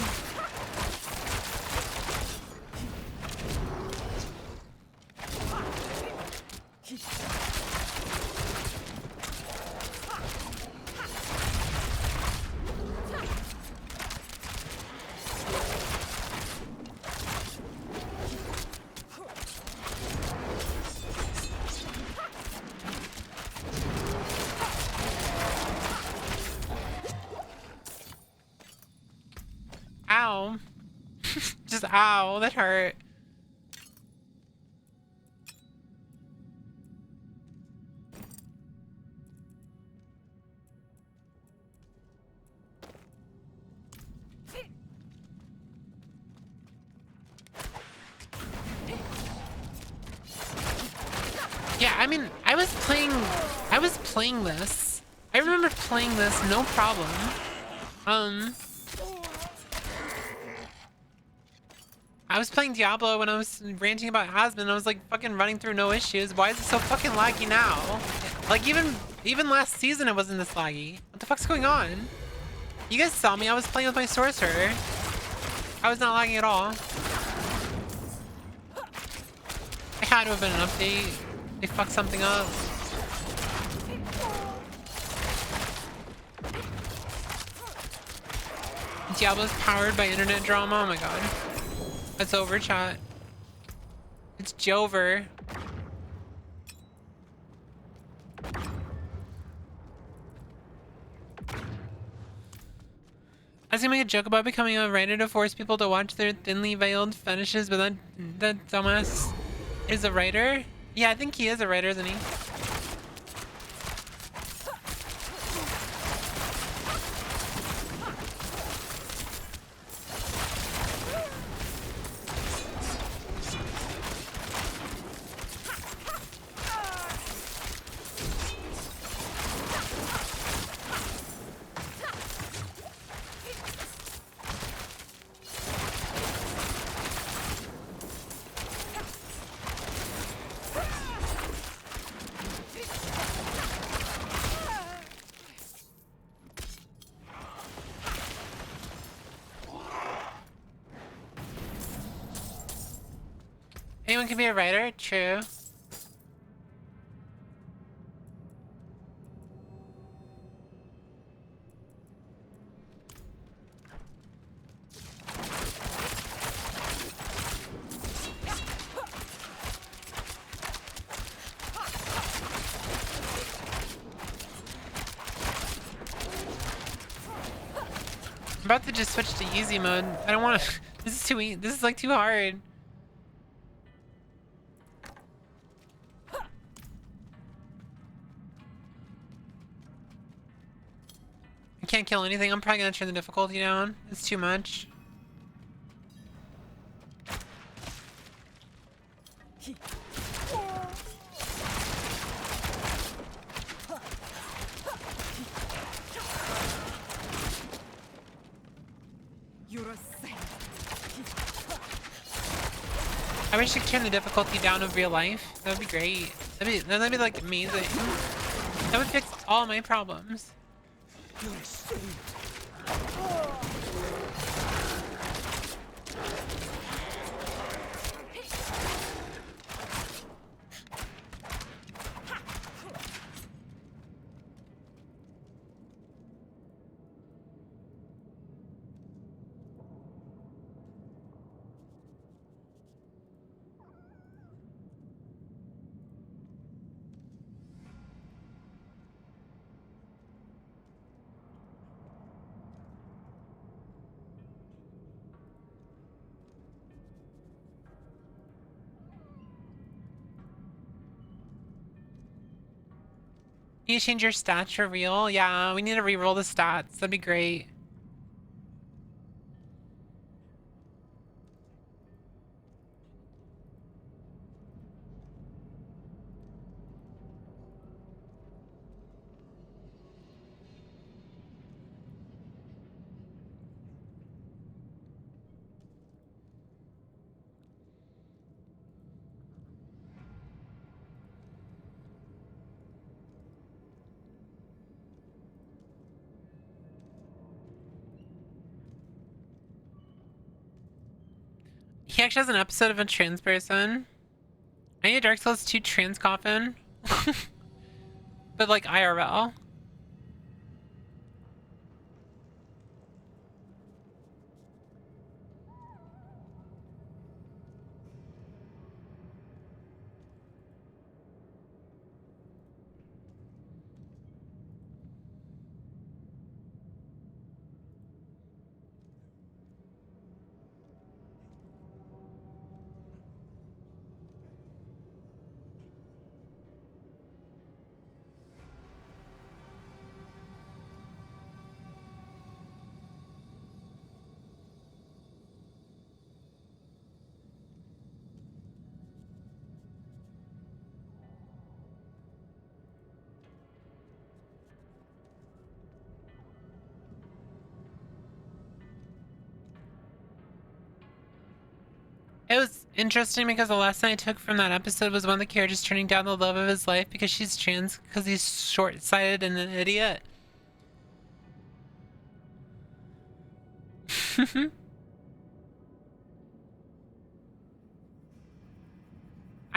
Just ow, that hurt. Yeah, I mean, I was playing this. I remember playing this, no problem. I was playing Diablo when I was ranting about Asmon. I was like fucking running through no issues. Why is it so fucking laggy now? Like even last season it wasn't this laggy. What the fuck's going on? You guys saw me. I was playing with my sorcerer. I was not lagging at all. It had to have been an update. They fucked something up. Diablo's powered by internet drama. Oh my god. It's over, chat. It's Jover. I was gonna make a joke about becoming a writer to force people to watch their thinly veiled fetishes, but that dumbass is a writer? Yeah, I think he is a writer, isn't he? Anyone can be a writer? True. I'm about to just switch to easy mode. I don't want to. This is too easy. This is like too hard. I can't kill anything. I'm probably gonna turn the difficulty down. It's too much. I wish I could turn the difficulty down of real life. That would be great. That'd be like amazing. That would fix all my problems. Can you change your stats for real? Yeah, we need to re-roll the stats. That'd be great. He actually has an episode of a trans person. I need a Dark Souls 2 trans coffin. But like IRL. It was interesting because the lesson I took from that episode was one of the characters turning down the love of his life because she's trans because he's short-sighted and an idiot. I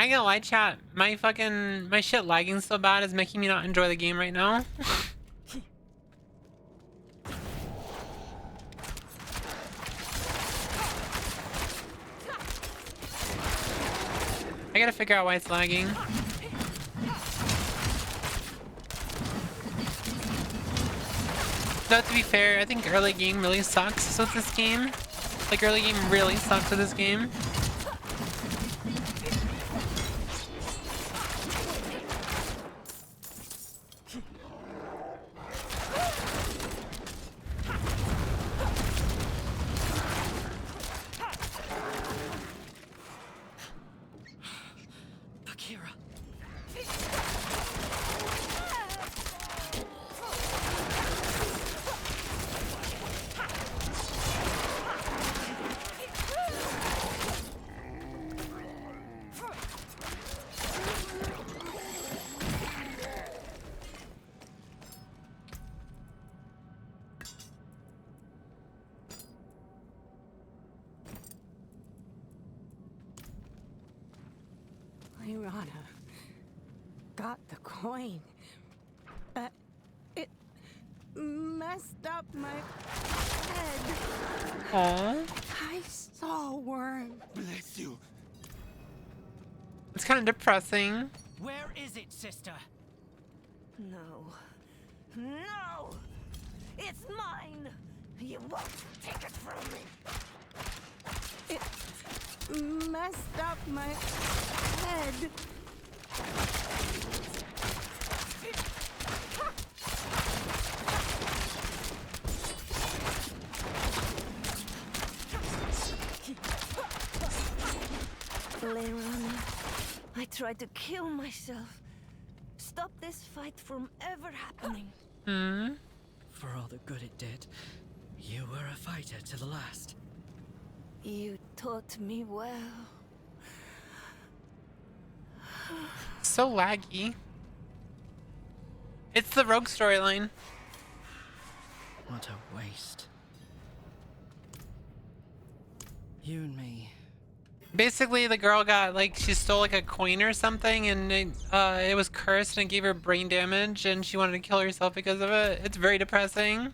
ain't gonna lie, chat. My shit lagging so bad is making me not enjoy the game right now. I gotta figure out why it's lagging. Though, to be fair, I think early game really sucks with this game. Like, early game really sucks with this game. Lyrana got the coin, but it messed up my head. Aww. I saw worm. Bless you. It's kind of depressing. Where is it, sister? No. No! It's mine! You won't take it from me! It messed up my head. Lyrana, I tried to kill myself. Stop this fight from ever happening. Hmm. For all the good it did, you were a fighter to the last. You taught me well. So laggy. It's the rogue storyline. What a waste. You and me. Basically, the girl got, like, she stole, like, a coin or something, and it was cursed and it gave her brain damage, and she wanted to kill herself because of it. It's very depressing.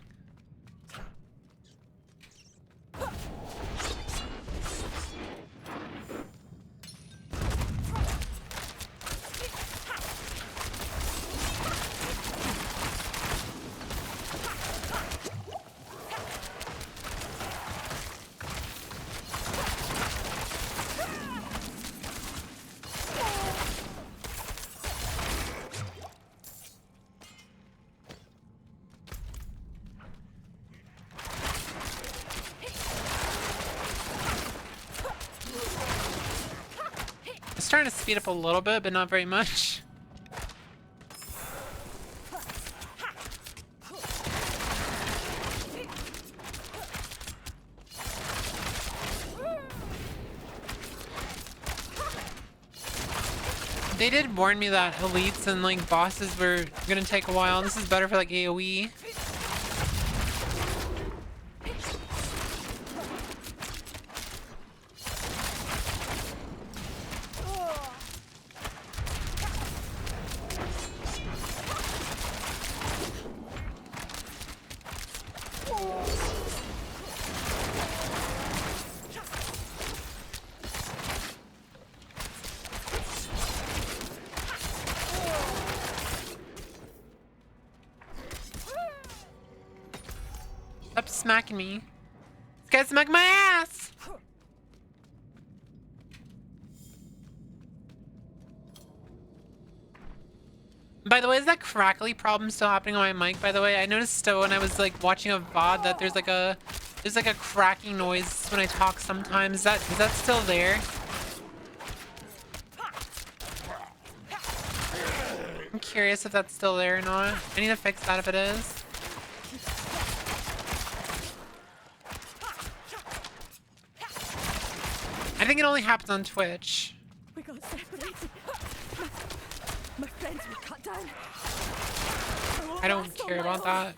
It's starting to speed up a little bit, but not very much. They did warn me that elites and like bosses were gonna take a while. This is better for like AoE. Stop smacking me. This guy's smacking my ass! By the way, is that crackly problem still happening on my mic, by the way? I noticed when I was like watching a VOD that there's like a cracking noise when I talk sometimes. Is that still there? I'm curious if that's still there or not. I need to fix that if it is. I think it only happens on Twitch. We got separated. My friends were cut down. I don't care about that.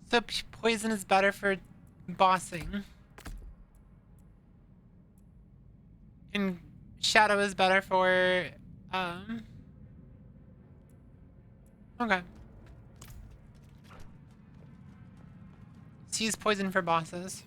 So poison is better for bossing. And shadow is better for, okay. Let's use poison for bosses.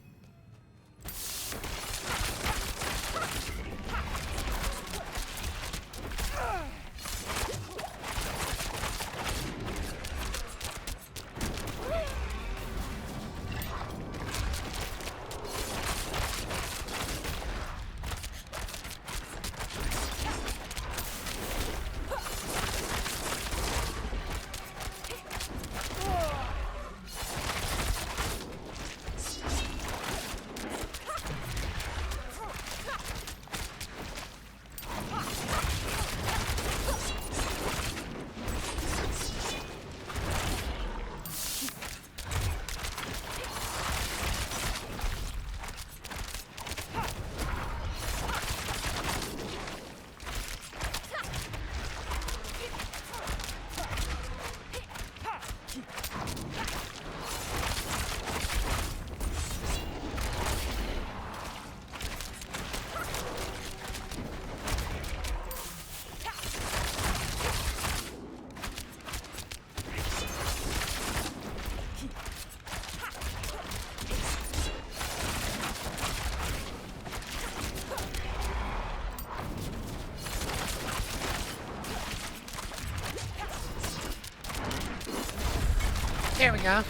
There we go.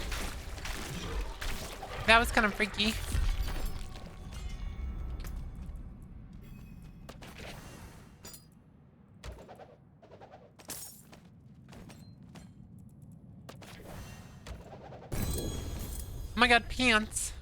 That was kind of freaky. Oh my god, pants.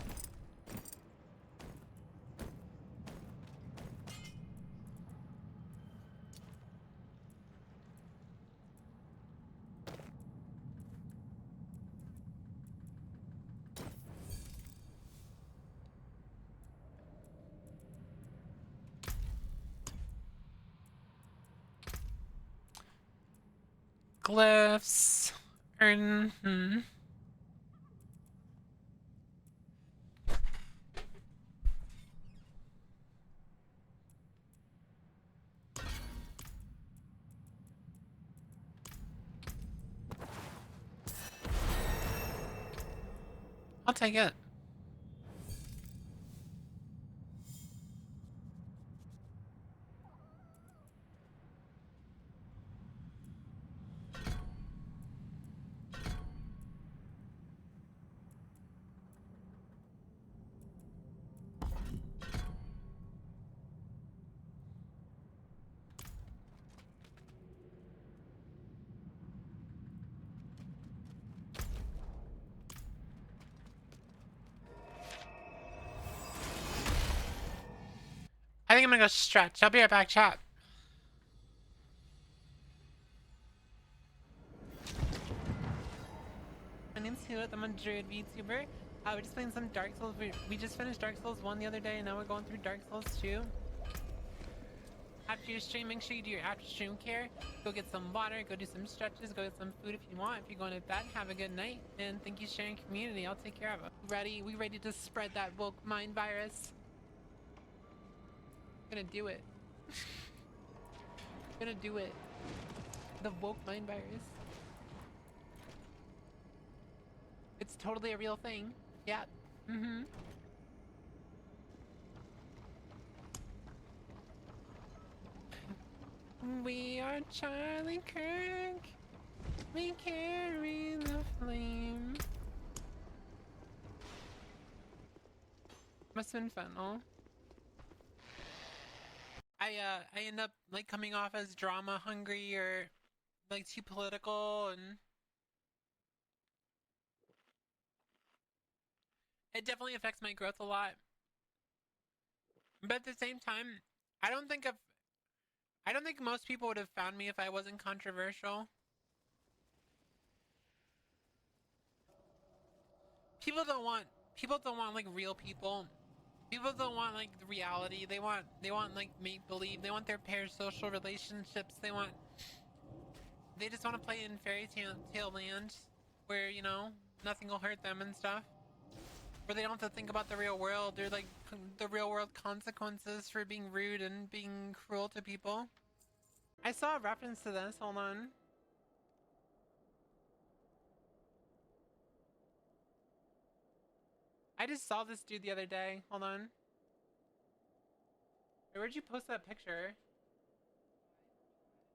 Glyphs. I'll take it. think I'm gonna go stretch. I'll be right back, chat. My name's Whooith. I'm a druid VTuber. We're just playing some Dark Souls. We just finished Dark Souls 1 the other day, and now we're going through Dark Souls 2. After your stream, make sure you do your after stream care. Go get some water, go do some stretches, go get some food if you want. If you're going to bed, have a good night. And thank you for sharing community. I'll take care of it. Ready? We ready to spread that woke mind virus? Gonna do it. Gonna do it. The woke mind virus. It's totally a real thing. Yeah. Mm-hmm. We are Charlie Kirk. We carry the flame. Must have been fun, oh. I end up like coming off as drama hungry or like too political, and it definitely affects my growth a lot. But at the same time, I don't think most people would have found me if I wasn't controversial. People don't want like real people. People don't want like the reality. They want like make believe. They want their parasocial relationships. They just want to play in fairy tale land where, you know, nothing will hurt them and stuff. Where they don't have to think about the real world or like the real world consequences for being rude and being cruel to people. I saw a reference to this. Hold on. I just saw this dude the other day. Hold on. Hey, where'd you post that picture?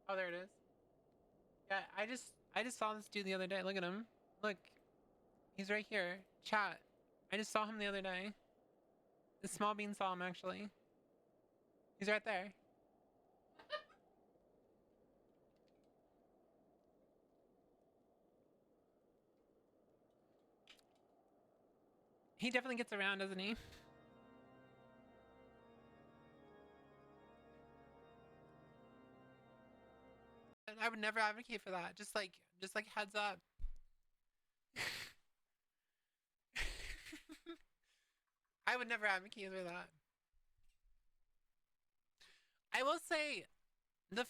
Oh, there it is. Yeah, I just saw this dude the other day. Look at him. Look. He's right here. Chat. I just saw him the other day. The small bean saw him actually. He's right there. He definitely gets around, doesn't he? I would never advocate for that. Just like heads up. I would never advocate for that. I will say, the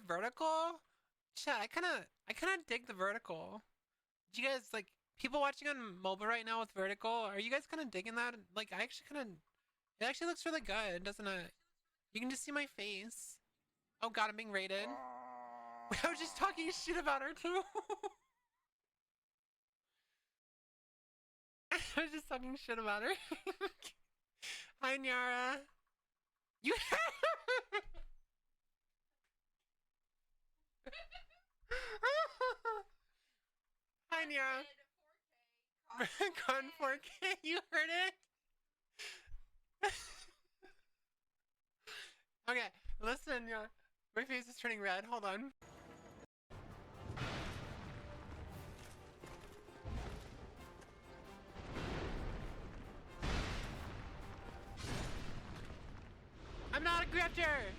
vertical. Chat, I kind of dig the vertical. Do you guys like people watching on mobile right now with vertical? Are you guys kind of digging that? Like, I actually kind of. It actually looks really good, doesn't it? You can just see my face. Oh god, I'm being raided. I was just talking shit about her too. I was just talking shit about her. Hi, Nyara. You. Hi, Nyara. Con 4K. You heard it? Okay, listen, Nyara. My face is turning red. Hold on. I'm not a grifter!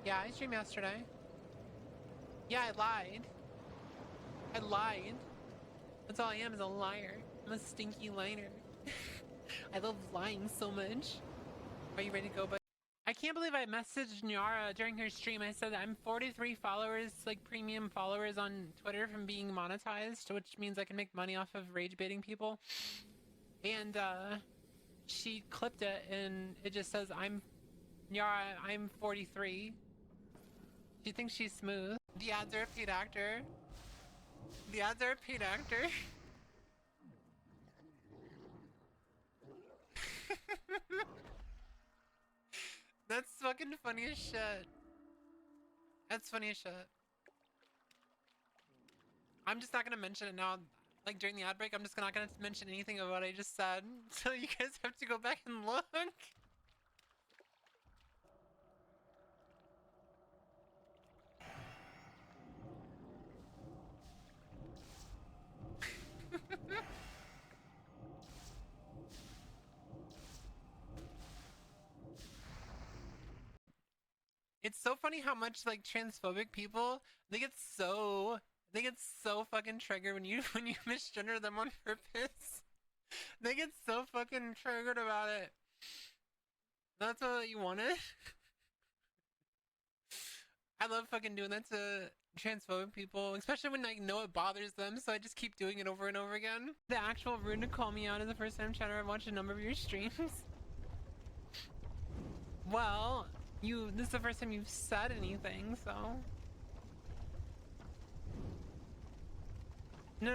Yeah, I streamed yesterday. Yeah, I lied. I lied. That's all I am, is a liar. I'm a stinky liar. I love lying so much. Are you ready to go, bud? I can't believe I messaged Nyara during her stream. I said I'm 43 followers, like premium followers on Twitter from being monetized, which means I can make money off of rage baiting people. And she clipped it and it just says I'm 43. She thinks she's smooth. The ads are a paid actor. The ads are a paid actor. That's fucking funny as shit. That's funny as shit. I'm just not gonna mention it now. Like during the ad break, I'm just not gonna mention anything of what I just said. So you guys have to go back and look. It's so funny how much like transphobic people they get so fucking triggered when you when you misgender them on purpose. They get so fucking triggered about it. That's what you wanted. I love fucking doing that to transphobic people, especially when I know it bothers them, so I just keep doing it over and over again. The actual rude to call me out is the first time chatter I've watched a number of your streams. Well, this is the first time you've said anything, so. No.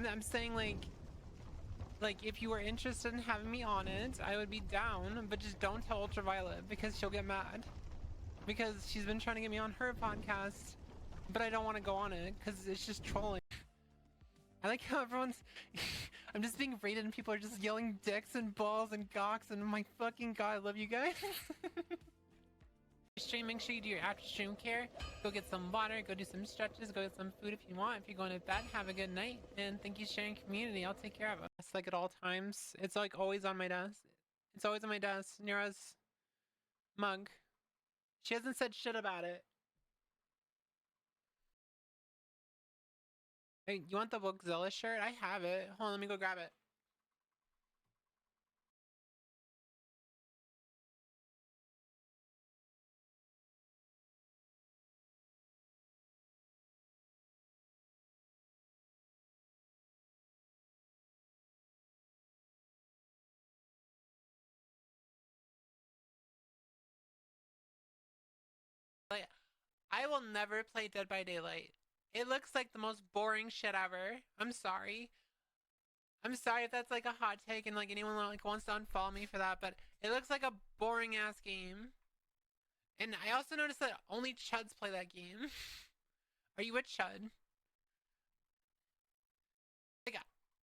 I'm saying like if you were interested in having me on it, I would be down, but just don't tell Ultraviolet because she'll get mad. Because she's been trying to get me on her podcast, but I don't want to go on it because it's just trolling. I like how everyone's I'm just being rated and people are just yelling dicks and balls and gawks, and my fucking god, I love you guys. Stream, make sure you do your after stream care. Go get some water, go do some stretches, go get some food if you want. If you're going to bed, have a good night, and thank you for sharing community. I'll take care of it. It's like at all times. It's like always on my desk. It's always on my desk. Nira's mug. She hasn't said shit about it. Hey, you want the Bookzilla shirt? I have it. Hold on, let me go grab it. Like, I will never play Dead by Daylight. It looks like the most boring shit ever. I'm sorry. I'm sorry if that's like a hot take and like anyone like wants to unfollow me for that, but it looks like a boring ass game. And I also noticed that only chuds play that game. Are you a chud? Like,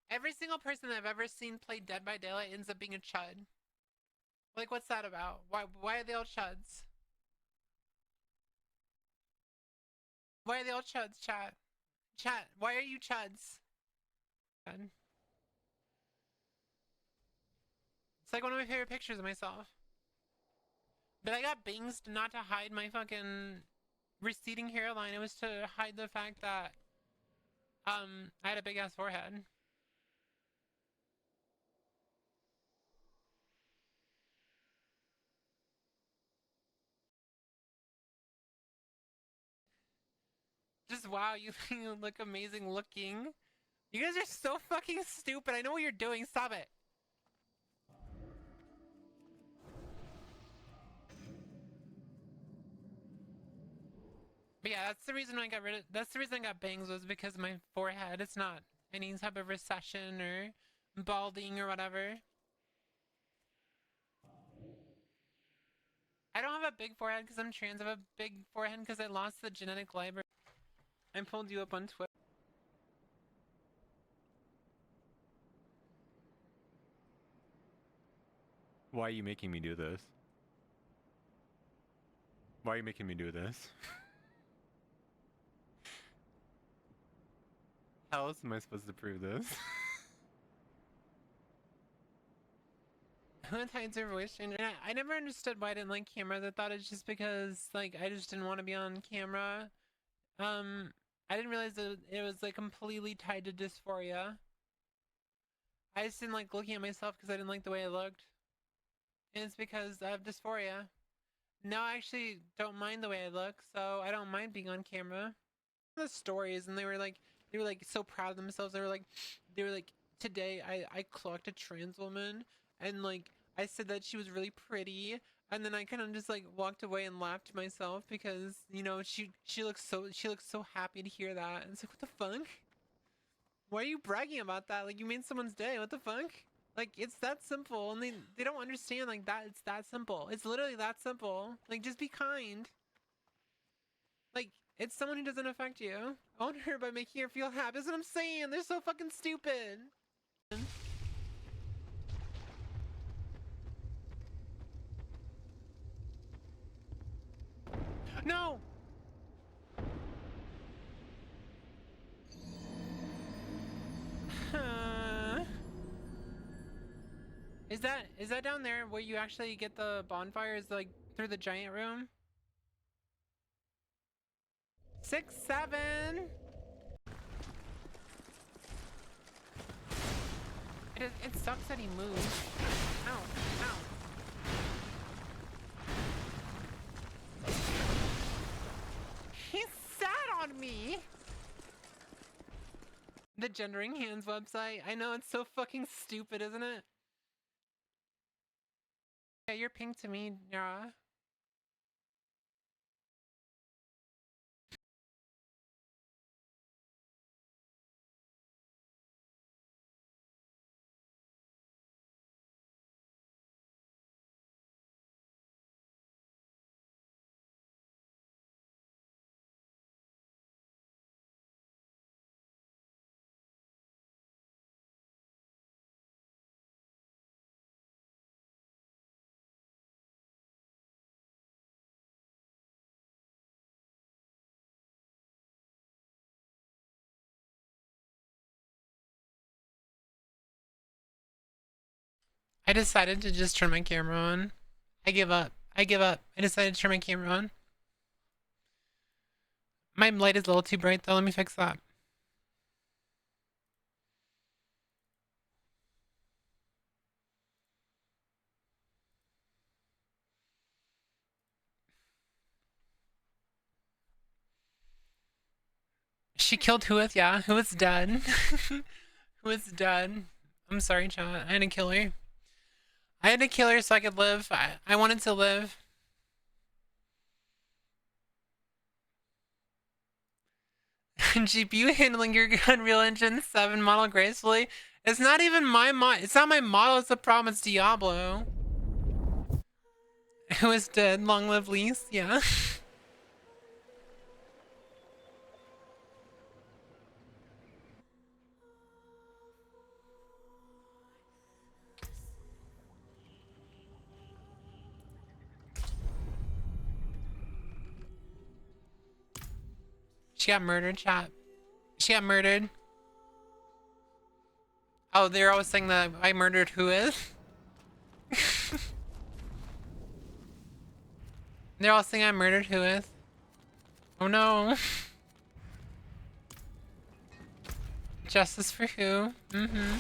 every single person I've ever seen play Dead by Daylight ends up being a chud. Like, what's that about? Why are they all chuds? Why are they all chuds, chat? Chat, why are you chuds? It's like one of my favorite pictures of myself. But I got bangs not to hide my fucking receding hairline. It was to hide the fact that I had a big ass forehead. Just wow, you look amazing looking. You guys are so fucking stupid. I know what you're doing. Stop it. But yeah, that's the reason I got that's the reason I got bangs, was because of my forehead. It's not any type of recession or balding or whatever. I don't have a big forehead because I'm trans. I have a big forehead because I lost the genetic library. I pulled you up on Twitter. Why are you making me do this? Why are you making me do this? How else am I supposed to prove this? Who hides her voice changer? I never understood why I didn't like cameras. I thought it's just because like I just didn't want to be on camera. I didn't realize that it was like completely tied to dysphoria. I just didn't like looking at myself because I didn't like the way I looked. And it's because I have dysphoria. Now I actually don't mind the way I look, so I don't mind being on camera. The stories, and they were like so proud of themselves. They were like today I clocked a trans woman, and like I said that she was really pretty, and then I kind of just like walked away and laughed to myself because, you know, she looks so happy to hear that. And it's like, what the fuck? Why are you bragging about that? Like, you made someone's day. What the fuck? Like, it's that simple, and they don't understand like that. It's that simple. It's literally that simple. Like, just be kind. Like, it's someone who doesn't affect you. Own her by making her feel happy. That's what I'm saying. They're so fucking stupid. No! Is that down there where you actually get the bonfire? Is like through the giant room? 6, 7. It sucks that he moved. Ow, ow. He sat on me. The Gendering Hands website. I know, it's so fucking stupid, isn't it? Yeah, you're pink to me, Yara. I decided to just turn my camera on. I give up. I give up. I decided to turn my camera on. My light is a little too bright though. Let me fix that. She killed Whooith, yeah. Whooith's dead. Whooith's dead. I'm sorry, chat. I had to kill her. I had to kill her so I could live. I wanted to live. GPU handling your Unreal Engine 7 model gracefully. It's not even my mod. It's not my model. It's the problem. It's Diablo. Who is dead? Long live Lise. Yeah. She got murdered, chat. She got murdered. Oh, they're always saying that I murdered Whooith. They're all saying I murdered Whooith. Oh no. Justice for who? Mm-hmm.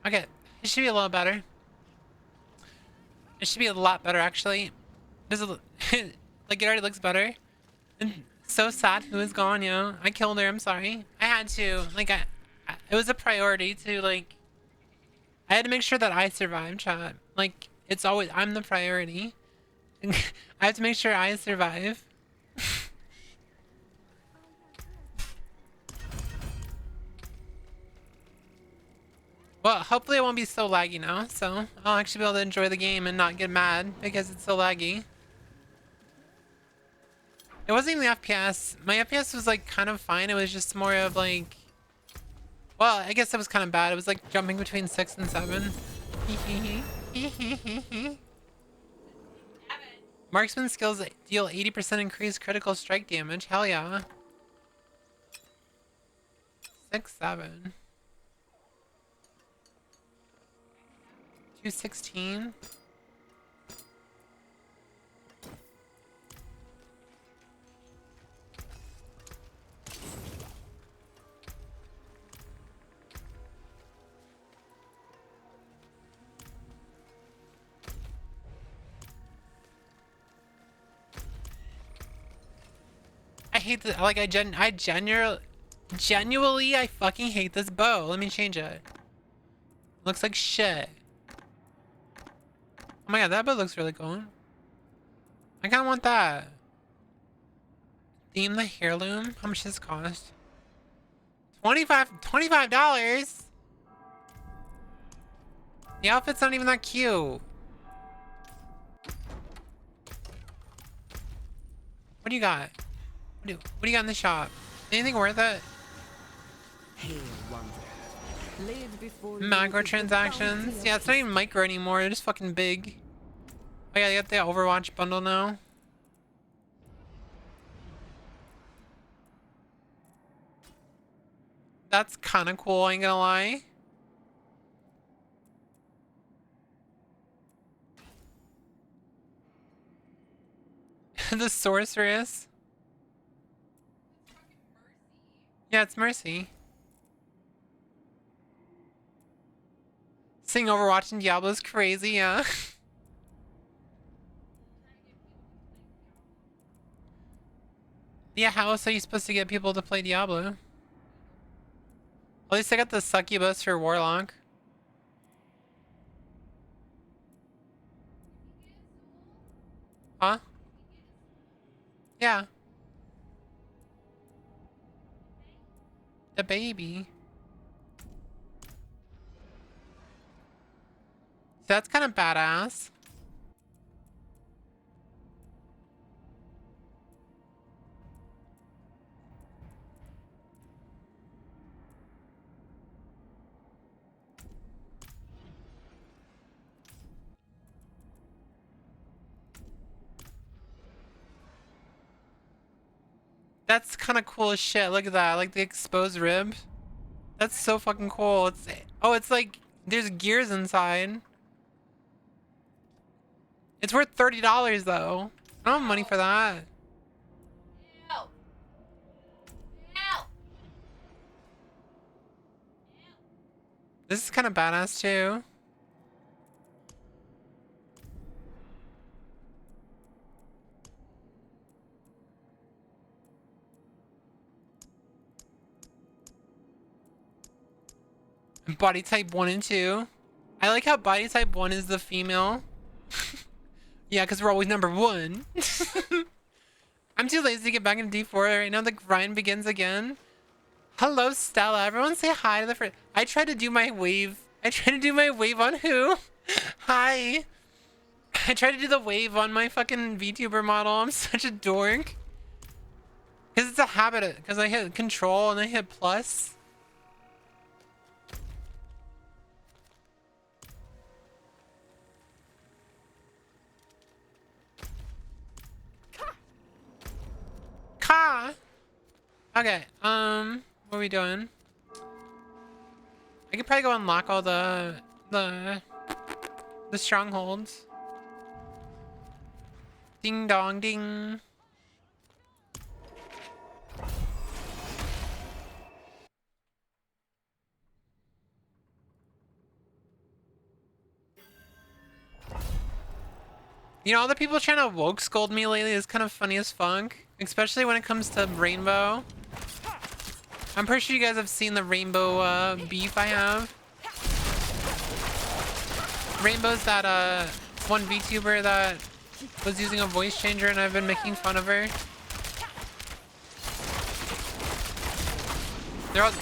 Okay, it should be a little better. It should be a lot better, actually. Does it like, it already looks better. And so sad who is gone, yo. I killed her, I'm sorry. I had to. Like, it was a priority to, like... I had to make sure that I survived, chat. Like, it's always... I'm the priority. I have to make sure I survive. Well, hopefully it won't be so laggy now, so I'll actually be able to enjoy the game and not get mad because it's so laggy. It wasn't even the FPS. My FPS was like kind of fine. It was just more of like... Well, I guess it was kind of bad. It was like jumping between 6 and 7. Marksman skills deal 80% increased critical strike damage. Hell yeah. 6, 7. 216. I hate the, like, I genuinely, Genuinely, I fucking hate this bow. Let me change it. Looks like shit. Oh my god, that bow looks really cool. I kinda want that. Theme the heirloom? How much does this cost? $25? The outfit's not even that cute. What do you got? What do you got in the shop? Anything worth it? Microtransactions? Yeah, it's not even micro anymore. They're just fucking big. Oh yeah, they got the Overwatch bundle now. That's kind of cool, I ain't gonna lie. The sorceress. Yeah, it's Mercy. Seeing Overwatch and Diablo is crazy, yeah. Yeah, how else are you supposed to get people to play Diablo? At least I got the succubus for Warlock. Huh? Yeah. The baby. That's kind of badass. That's kind of cool as shit. Look at that. Like the exposed rib. That's so fucking cool. It's like there's gears inside. It's worth $30 though. I don't have money for that. This is kind of badass too. Body type 1 and 2. I like how body type 1 is the female. Yeah, because we're always number 1. I'm too lazy to get back into D4 right now. The grind begins again. Hello, Stella. Everyone say hi to the friend. I tried to do my wave. On who? Hi. I tried to do the wave on my fucking VTuber model. I'm such a dork. Because it's a habit. Because I hit control and I hit plus. Okay, what are we doing? I could probably go unlock all the strongholds. Ding dong ding. You know, all the people trying to woke scold me lately is kind of funny as fuck. Especially when it comes to Rainbow. I'm pretty sure you guys have seen the Rainbow beef I have. Rainbow's that one VTuber that was using a voice changer and I've been making fun of her.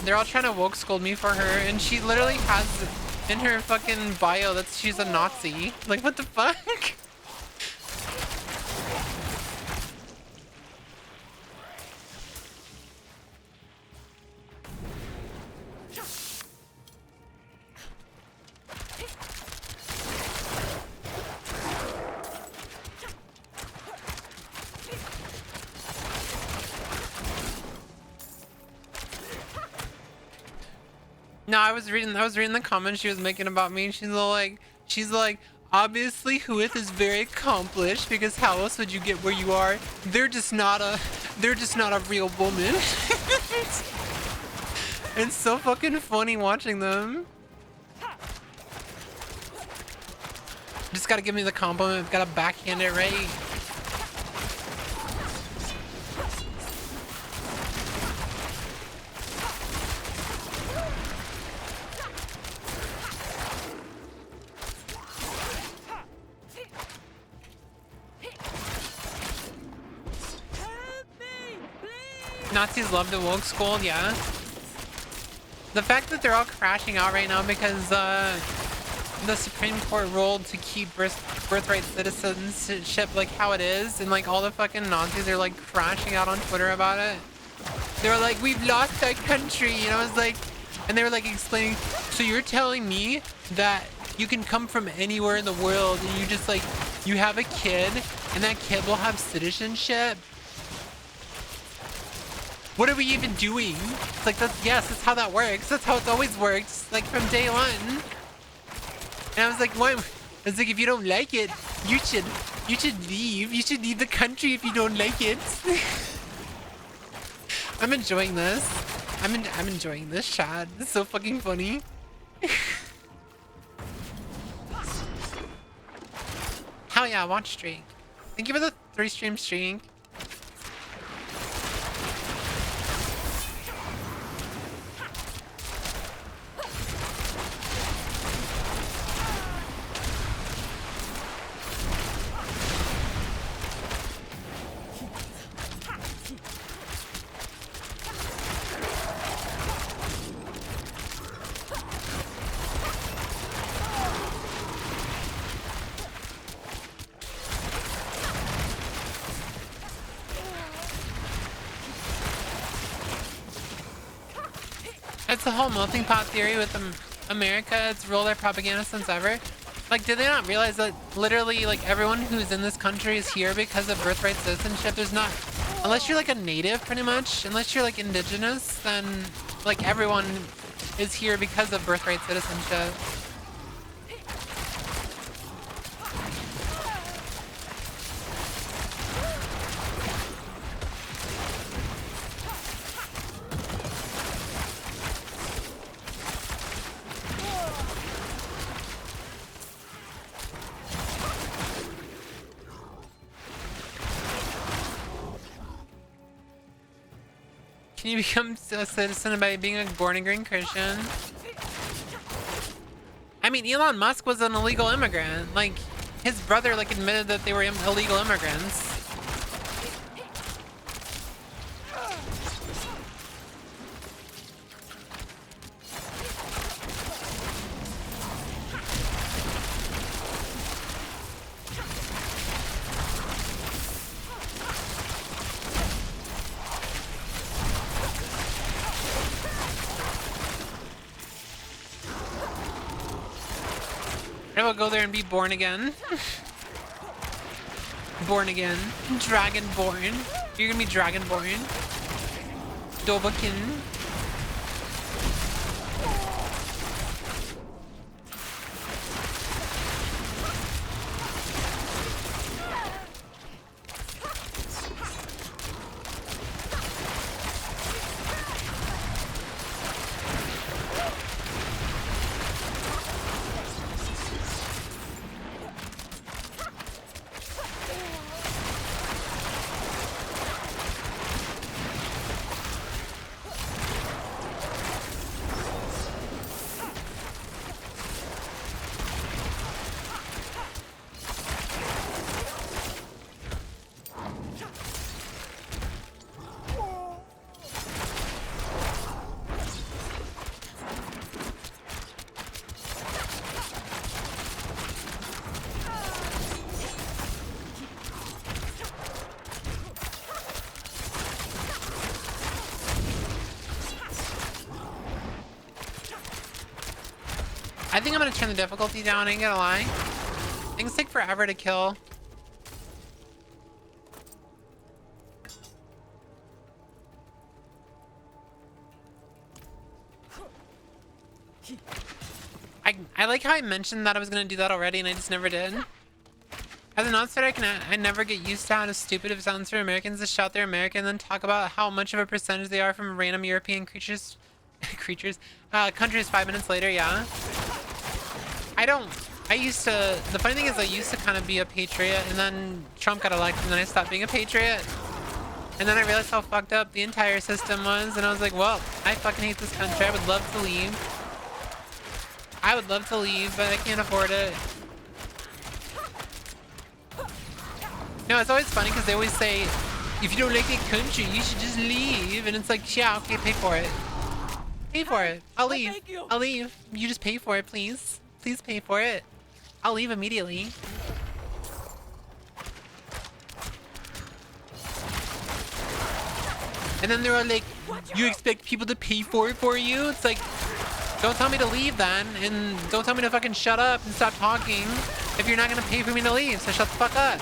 They're all trying to woke scold me for her, and she literally has in her fucking bio that she's a Nazi. Like, what the fuck? No, I was reading the comments she was making about me, and she's like, obviously Whooith is very accomplished, because how else would you get where you are? They're just not a real woman. It's so fucking funny watching them. Just gotta give me the compliment, gotta backhand it right. Nazis love the woke school, yeah. The fact that they're all crashing out right now because the Supreme Court ruled to keep birthright citizenship like how it is, and like all the fucking Nazis are like crashing out on Twitter about it. They were like, we've lost our country, and I was like, and they were like explaining, so you're telling me that you can come from anywhere in the world and you just like, you have a kid and that kid will have citizenship? What are we even doing? It's like, yes, that's how that works. That's how it's always worked, like from day one. And I was like, what? I was like, if you don't like it, you should leave. You should leave the country if you don't like it. I'm enjoying this. I'm enjoying this shot. It's so fucking funny. Hell yeah, watch streak. Thank you for the 3-stream streak. It's the whole melting pot theory with America. It's ruled their propaganda since ever. Like, did they not realize that literally, like, everyone who's in this country is here because of birthright citizenship? There's not, unless you're like a native, pretty much, unless you're like indigenous, then like everyone is here because of birthright citizenship. Can you become a citizen by being a born-again Christian? I mean, Elon Musk was an illegal immigrant. Like, his brother like admitted that they were illegal immigrants. I will go there and be born again. Born again. Dragonborn. You're gonna be Dragonborn. Dobakin. I think I'm gonna turn the difficulty down, I ain't gonna lie. Things take forever to kill. I like how I mentioned that I was gonna do that already and I just never did. As an outsider, I never get used to how stupid it sounds for Americans to shout they're American and then talk about how much of a percentage they are from random European countries 5 minutes later, yeah. The funny thing is I used to kind of be a patriot and then Trump got elected and then I stopped being a patriot. And then I realized how fucked up the entire system was and I was like, well, I fucking hate this country. I would love to leave. I would love to leave, but I can't afford it. No, it's always funny because they always say if you don't like the country, you should just leave. And it's like, yeah, okay, pay for it. Pay for it. I'll leave. I'll leave. You just pay for it, please. Please pay for it. I'll leave immediately. And then they're like, you expect people to pay for it for you? It's like, don't tell me to leave then, and don't tell me to fucking shut up and stop talking if you're not gonna pay for me to leave, so shut the fuck up.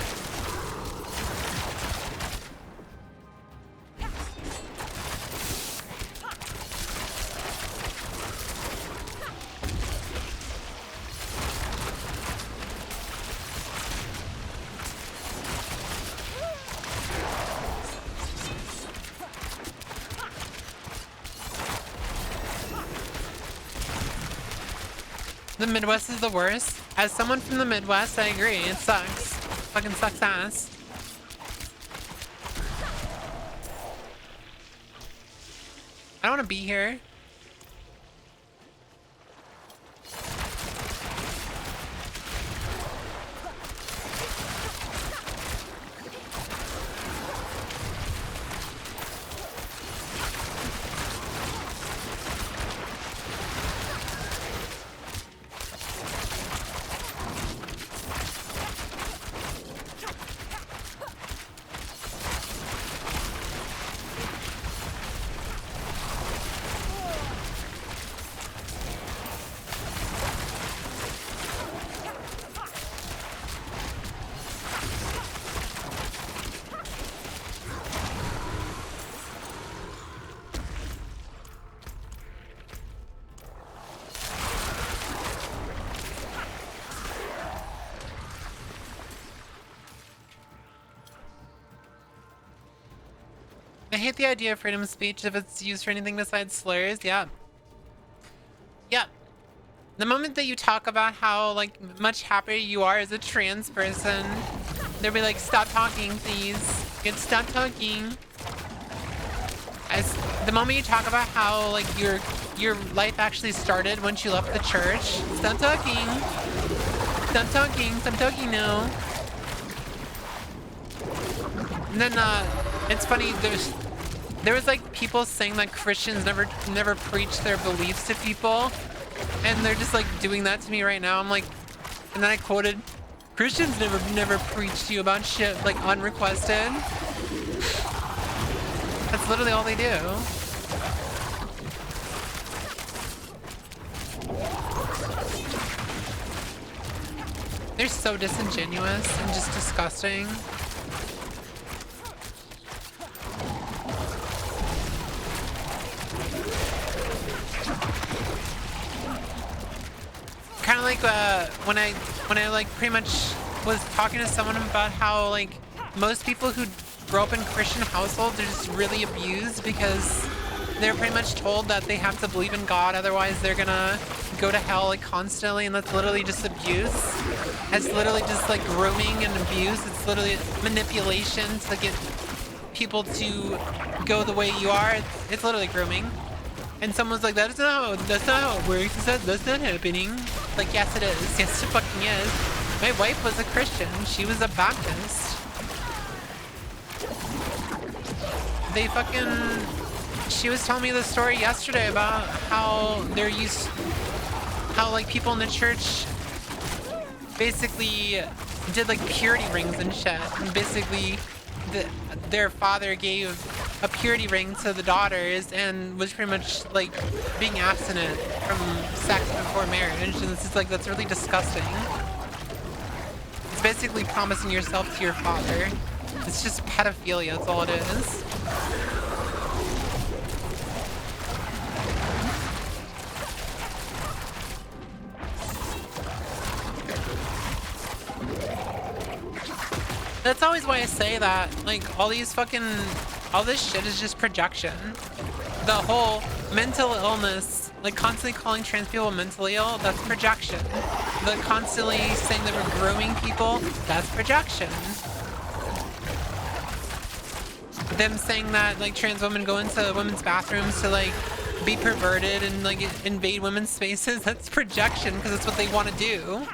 The Midwest is the worst. As someone from the Midwest, I agree. It sucks. Fucking sucks ass. I don't want to be here. I hate the idea of freedom of speech if it's used for anything besides slurs. Yeah. Yeah. The moment that you talk about how, like, much happier you are as a trans person, they'll be like, stop talking, please. Get stop talking. As the moment you talk about how, like, your life actually started once you left the church, stop talking. Stop talking. Stop talking now. And then, it's funny, there was like people saying that Christians never preach their beliefs to people, and they're just like doing that to me right now. I'm like, and then I quoted, Christians never preach to you about shit like unrequested. That's literally all they do. They're so disingenuous and just disgusting. Kind of like when I like pretty much was talking to someone about how like most people who grow up in Christian households are just really abused because they're pretty much told that they have to believe in God, otherwise they're gonna go to hell like constantly, and that's literally just abuse. It's literally just like grooming and abuse. It's literally manipulation to get people to go the way you are. It's literally grooming. And someone's like, that's not how it works. That's not happening. Like, yes it is. Yes it fucking is. My wife was a Christian. She was a Baptist. They fucking... She was telling me the story yesterday about how they're used... How, like, people in the church basically did, like, purity rings and shit. And basically, their father gave a purity ring to the daughters and was pretty much like being abstinent from sex before marriage, and it's just like, that's really disgusting. It's basically promising yourself to your father. It's just pedophilia, that's all it is. That's always why I say that, like, all this shit is just projection. The whole mental illness, like constantly calling trans people mentally ill, that's projection. The constantly saying that we're grooming people, that's projection. Them saying that, like, trans women go into women's bathrooms to, like, be perverted and, like, invade women's spaces, that's projection, because that's what they want to do.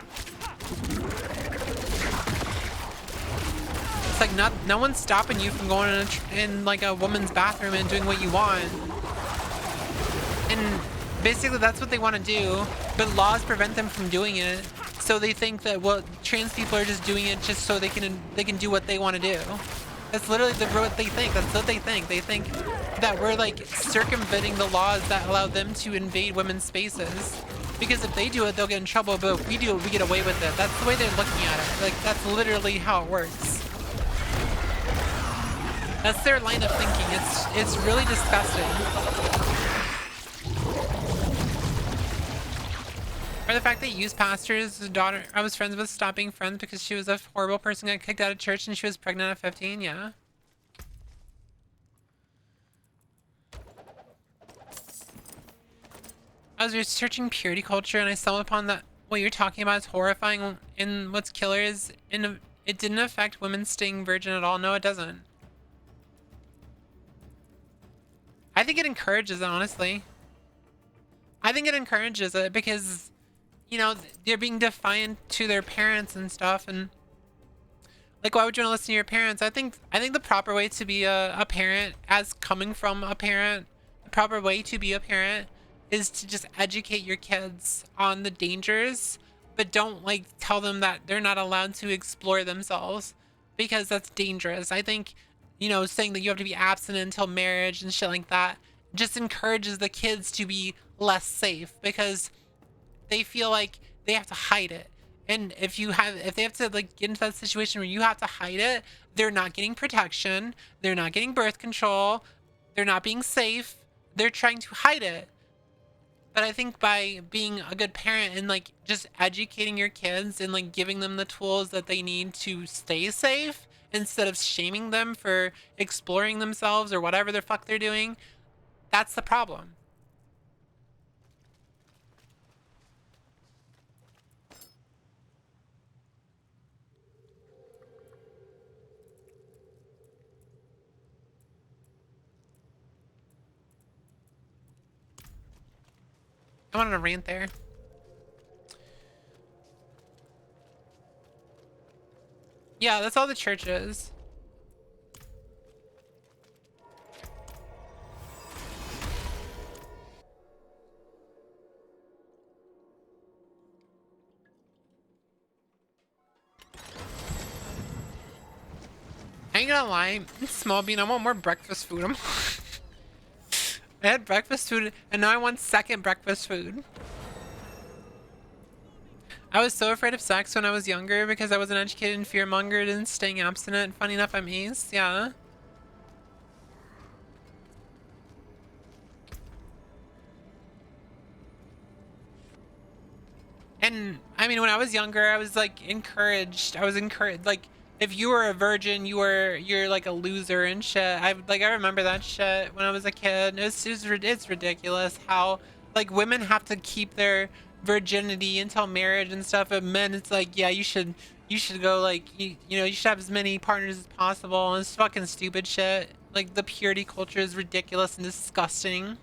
It's like no one's stopping you from going in like a woman's bathroom and doing what you want. And basically that's what they want to do, but laws prevent them from doing it. So they think that, well, trans people are just doing it just so they can do what they want to do. That's literally what they think. That's what they think. They think that we're like circumventing the laws that allow them to invade women's spaces. Because if they do it, they'll get in trouble, but if we do it, we get away with it. That's the way they're looking at it. Like, that's literally how it works. That's their line of thinking. It's really disgusting. Or the fact that youth pastor's daughter I was friends with stopped being friends because she was a horrible person, got kicked out of church, and she was pregnant at 15. Yeah. I was researching purity culture and I stumbled upon that what you're talking about is horrifying, and what's killer is it didn't affect women staying virgin at all. No, it doesn't. I think it encourages it, honestly. I think it encourages it because, you know, they're being defiant to their parents and stuff, and like, why would you want to listen to your parents? I think the proper way to be a parent, as coming from a parent, the proper way to be a parent is to just educate your kids on the dangers, but don't like tell them that they're not allowed to explore themselves, because that's dangerous. I think, you know, saying that you have to be abstinent until marriage and shit like that just encourages the kids to be less safe, because they feel like they have to hide it. And if they have to like get into that situation where you have to hide it, they're not getting protection, they're not getting birth control, they're not being safe, they're trying to hide it. But I think by being a good parent and like just educating your kids and like giving them the tools that they need to stay safe, instead of shaming them for exploring themselves or whatever the fuck they're doing, that's the problem. I went on a rant there. Yeah, that's all the church is. I ain't gonna lie, Small Bean, I want more breakfast food. I had breakfast food and now I want second breakfast food. I was so afraid of sex when I was younger because I wasn't educated and fear-mongered and staying abstinent. Funny enough, I'm ace. Yeah. And I mean, when I was younger, I was like encouraged. I was encouraged, like, if you were a virgin, you're like a loser and shit. I remember that shit when I was a kid. It's ridiculous how like women have to keep their virginity until marriage and stuff, but men, it's like, yeah, you should go, like, you know, you should have as many partners as possible, and it's fucking stupid shit. Like, the purity culture is ridiculous and disgusting.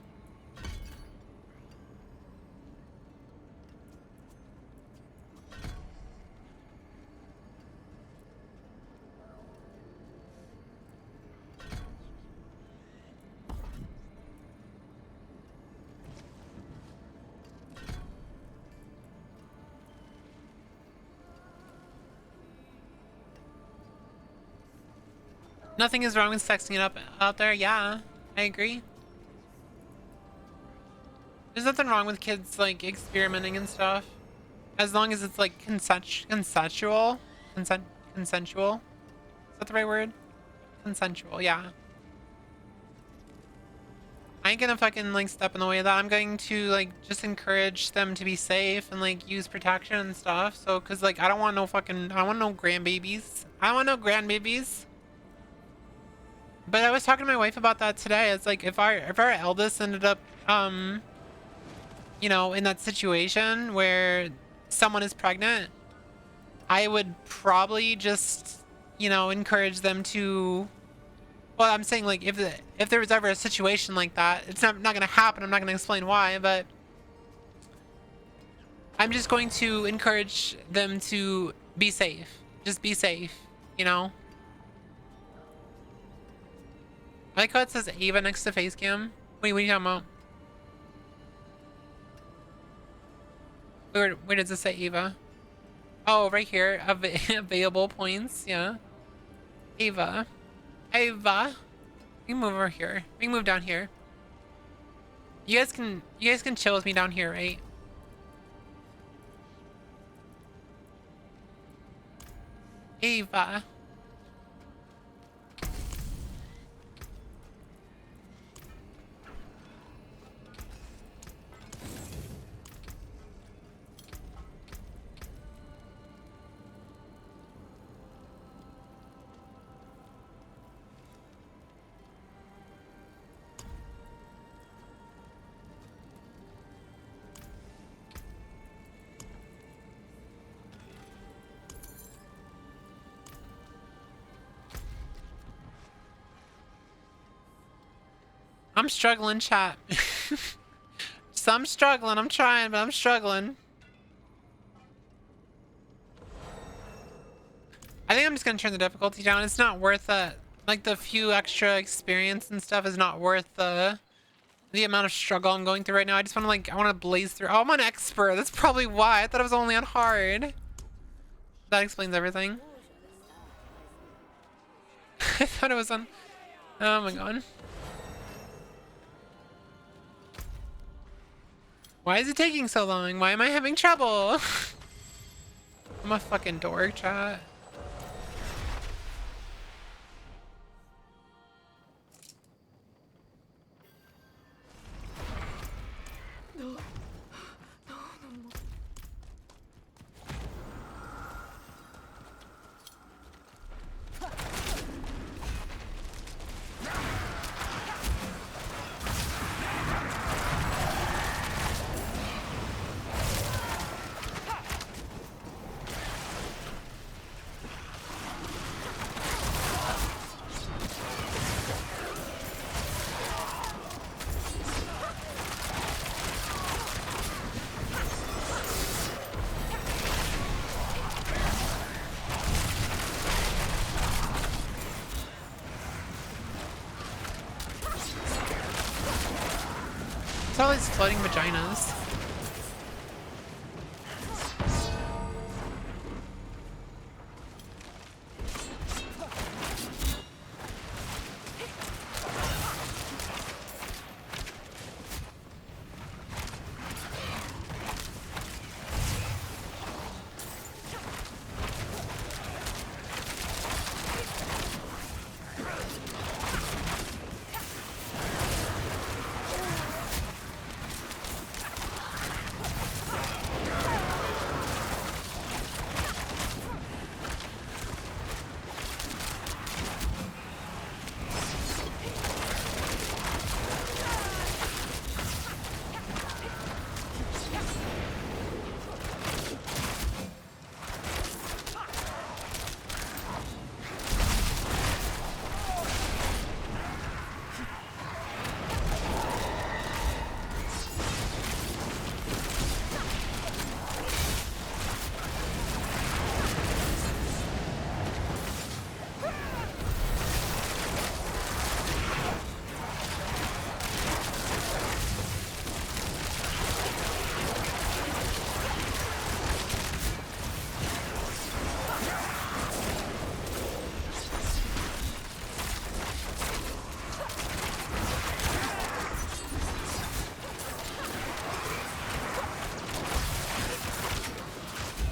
Nothing is wrong with sexing it up out there. Yeah, I agree. There's nothing wrong with kids like experimenting and stuff, as long as it's like consensual. Consensual. Is that the right word? Consensual. Yeah. I ain't gonna fucking like step in the way of that. I'm going to like just encourage them to be safe and like use protection and stuff. So, cause like I don't want no grandbabies. I don't want no grandbabies. But I was talking to my wife about that today. It's like if our eldest ended up, you know, in that situation where someone is pregnant, I would probably just, you know, encourage them to. Well, I'm saying like if there was ever a situation like that, it's not gonna happen. I'm not gonna explain why, but I'm just going to encourage them to be safe. Just be safe, you know. I like how it says Ava next to face cam. Wait, what are you talking about? Where does it say Ava? Oh, right here. Available points. Yeah. Ava. Ava. We can move over here. We can move down here. You guys can chill with me down here, right? Ava. I'm struggling, chat. So I'm struggling. I'm trying, but I'm struggling. I think I'm just gonna turn the difficulty down. It's not worth it. Like the few extra experience and stuff is not worth the amount of struggle I'm going through right now. I just want to I want to blaze through. Oh, I'm on expert. That's probably why. I thought I was only on hard. That explains everything. I thought it was on. Oh my god. Why is it taking so long? Why am I having trouble? I'm a fucking dork, chat. It's all these floating vaginas.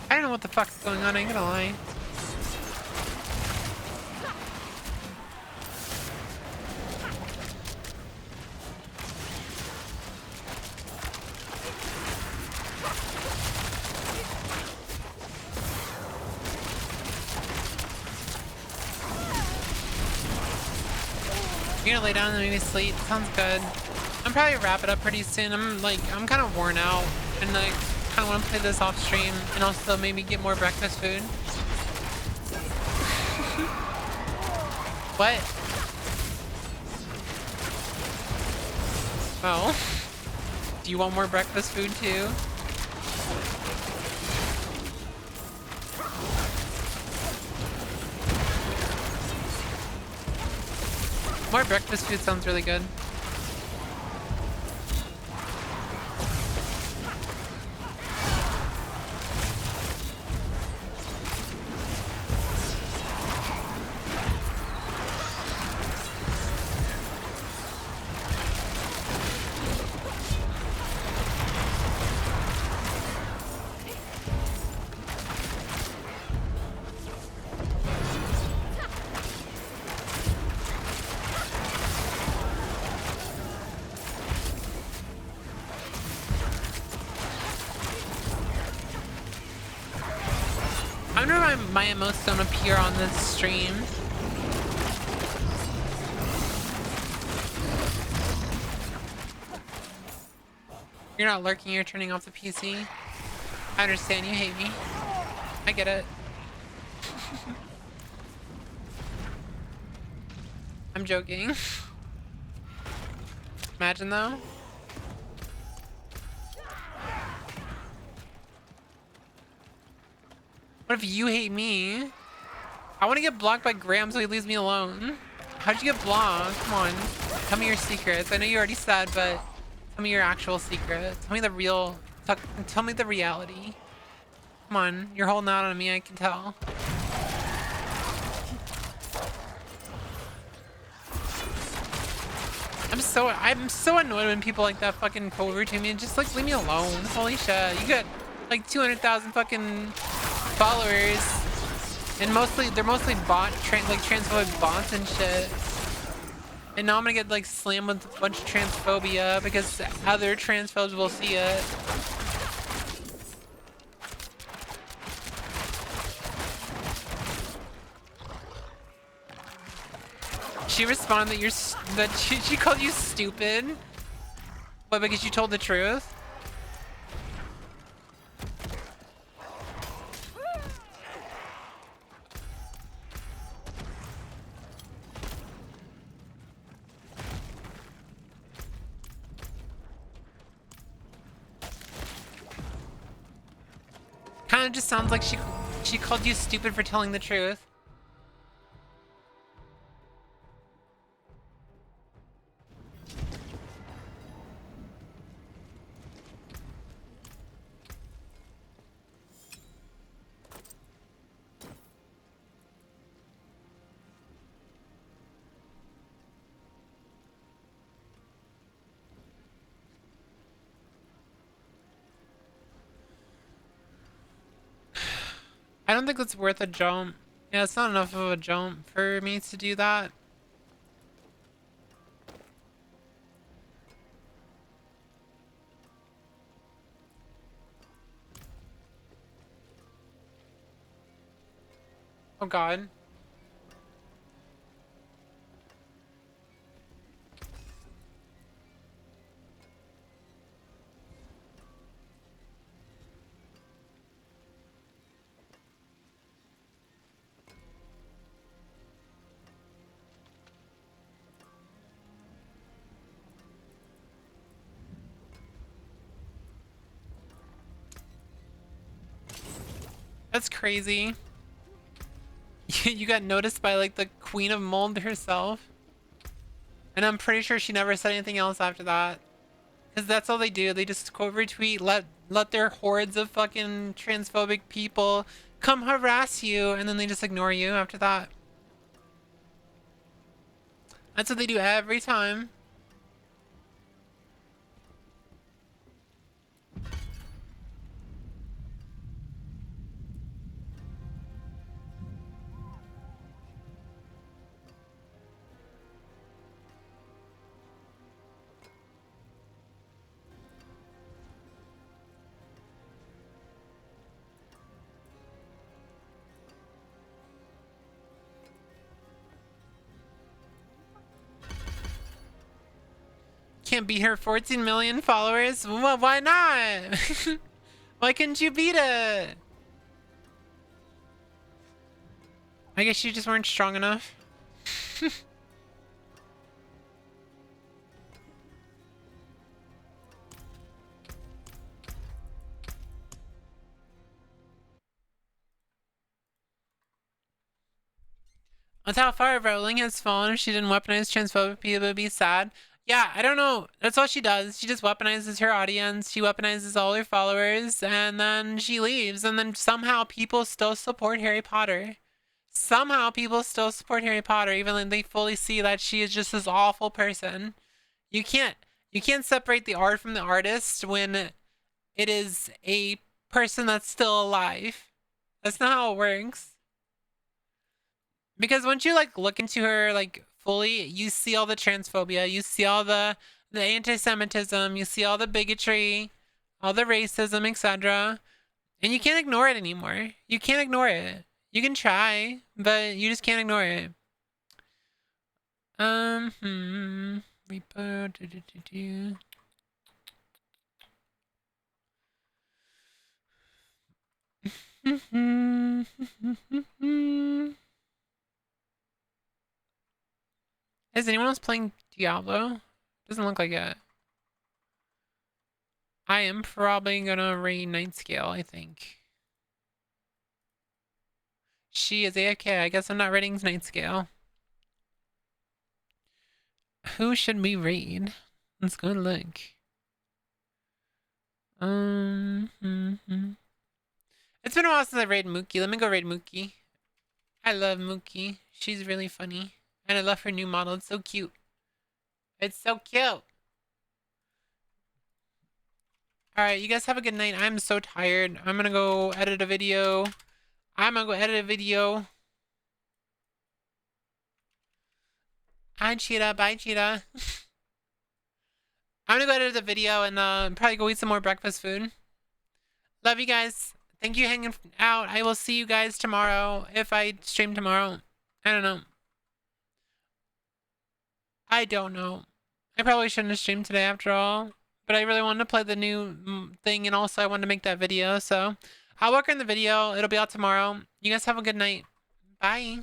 I don't know what the fuck's going on, I ain't gonna lie. You're gonna lay down and maybe sleep? Sounds good. I'm probably wrap it up pretty soon. I'm kind of worn out and kind of want to play this off stream and also maybe get more breakfast food. What? Oh. Do you want more breakfast food too? More breakfast food sounds really good. I wonder if my emotes don't appear on this stream. You're not lurking, you're turning off the PC. I understand, you hate me. I get it. I'm joking. Imagine though. What if you hate me? I want to get blocked by Graham so he leaves me alone. How'd you get blocked? Come on. Tell me your secrets. I know you already said, but tell me your actual secret. Tell me the real... Tell me the reality. Come on. You're holding out on me, I can tell. I'm so annoyed when people like that fucking go over to me and just like leave me alone. Holy shit. You got like 200,000 fucking followers, and they're mostly transphobic bots and shit. And now I'm gonna get like slammed with a bunch of transphobia because other transphobes will see it. She responded that she called you stupid, but because you told the truth. Kind of just sounds like she called you stupid for telling the truth. I don't think it's worth a jump. Yeah, it's not enough of a jump for me to do that. Oh god. That's crazy. You got noticed by like the Queen of Mold herself. And I'm pretty sure she never said anything else after that. Because that's all they do. They just quote retweet, let their hordes of fucking transphobic people come harass you, and then they just ignore you after that. That's what they do every time. Can't beat her 14 million followers? Well, why not? Why couldn't you beat it? I guess you just weren't strong enough. With how far Rowling has fallen, if she didn't weaponize transphobic people, it would be sad. Yeah, I don't know. That's all she does. She just weaponizes her audience. She weaponizes all her followers, and then she leaves. And then somehow people still support Harry Potter. Somehow people still support Harry Potter, even though they fully see that she is just this awful person. You can't separate the art from the artist when it is a person that's still alive. That's not how it works. Because once you like look into her like fully, you see all the transphobia, you see all the anti-Semitism, you see all the bigotry, all the racism, etc. And you can't ignore it anymore. You can't ignore it. You can try, but you just can't ignore it. Repo. Is anyone else playing Diablo? Doesn't look like it. I am probably gonna raid Night Scale, I think. She is AFK. I guess I'm not raiding Night Scale. Who should we raid? Let's go look. It's been a while since I raided Mookie. Let me go raid Mookie. I love Mookie. She's really funny. And I love her new model. It's so cute. It's so cute. Alright, you guys have a good night. I'm so tired. I'm gonna go edit a video. Hi, Cheetah. Bye, Cheetah. I'm gonna go edit the video and probably go eat some more breakfast food. Love you guys. Thank you for hanging out. I will see you guys tomorrow if I stream tomorrow. I don't know. I don't know. I probably shouldn't have streamed today after all. But I really wanted to play the new thing, and also I wanted to make that video, so I'll work on the video. It'll be out tomorrow. You guys have a good night. Bye.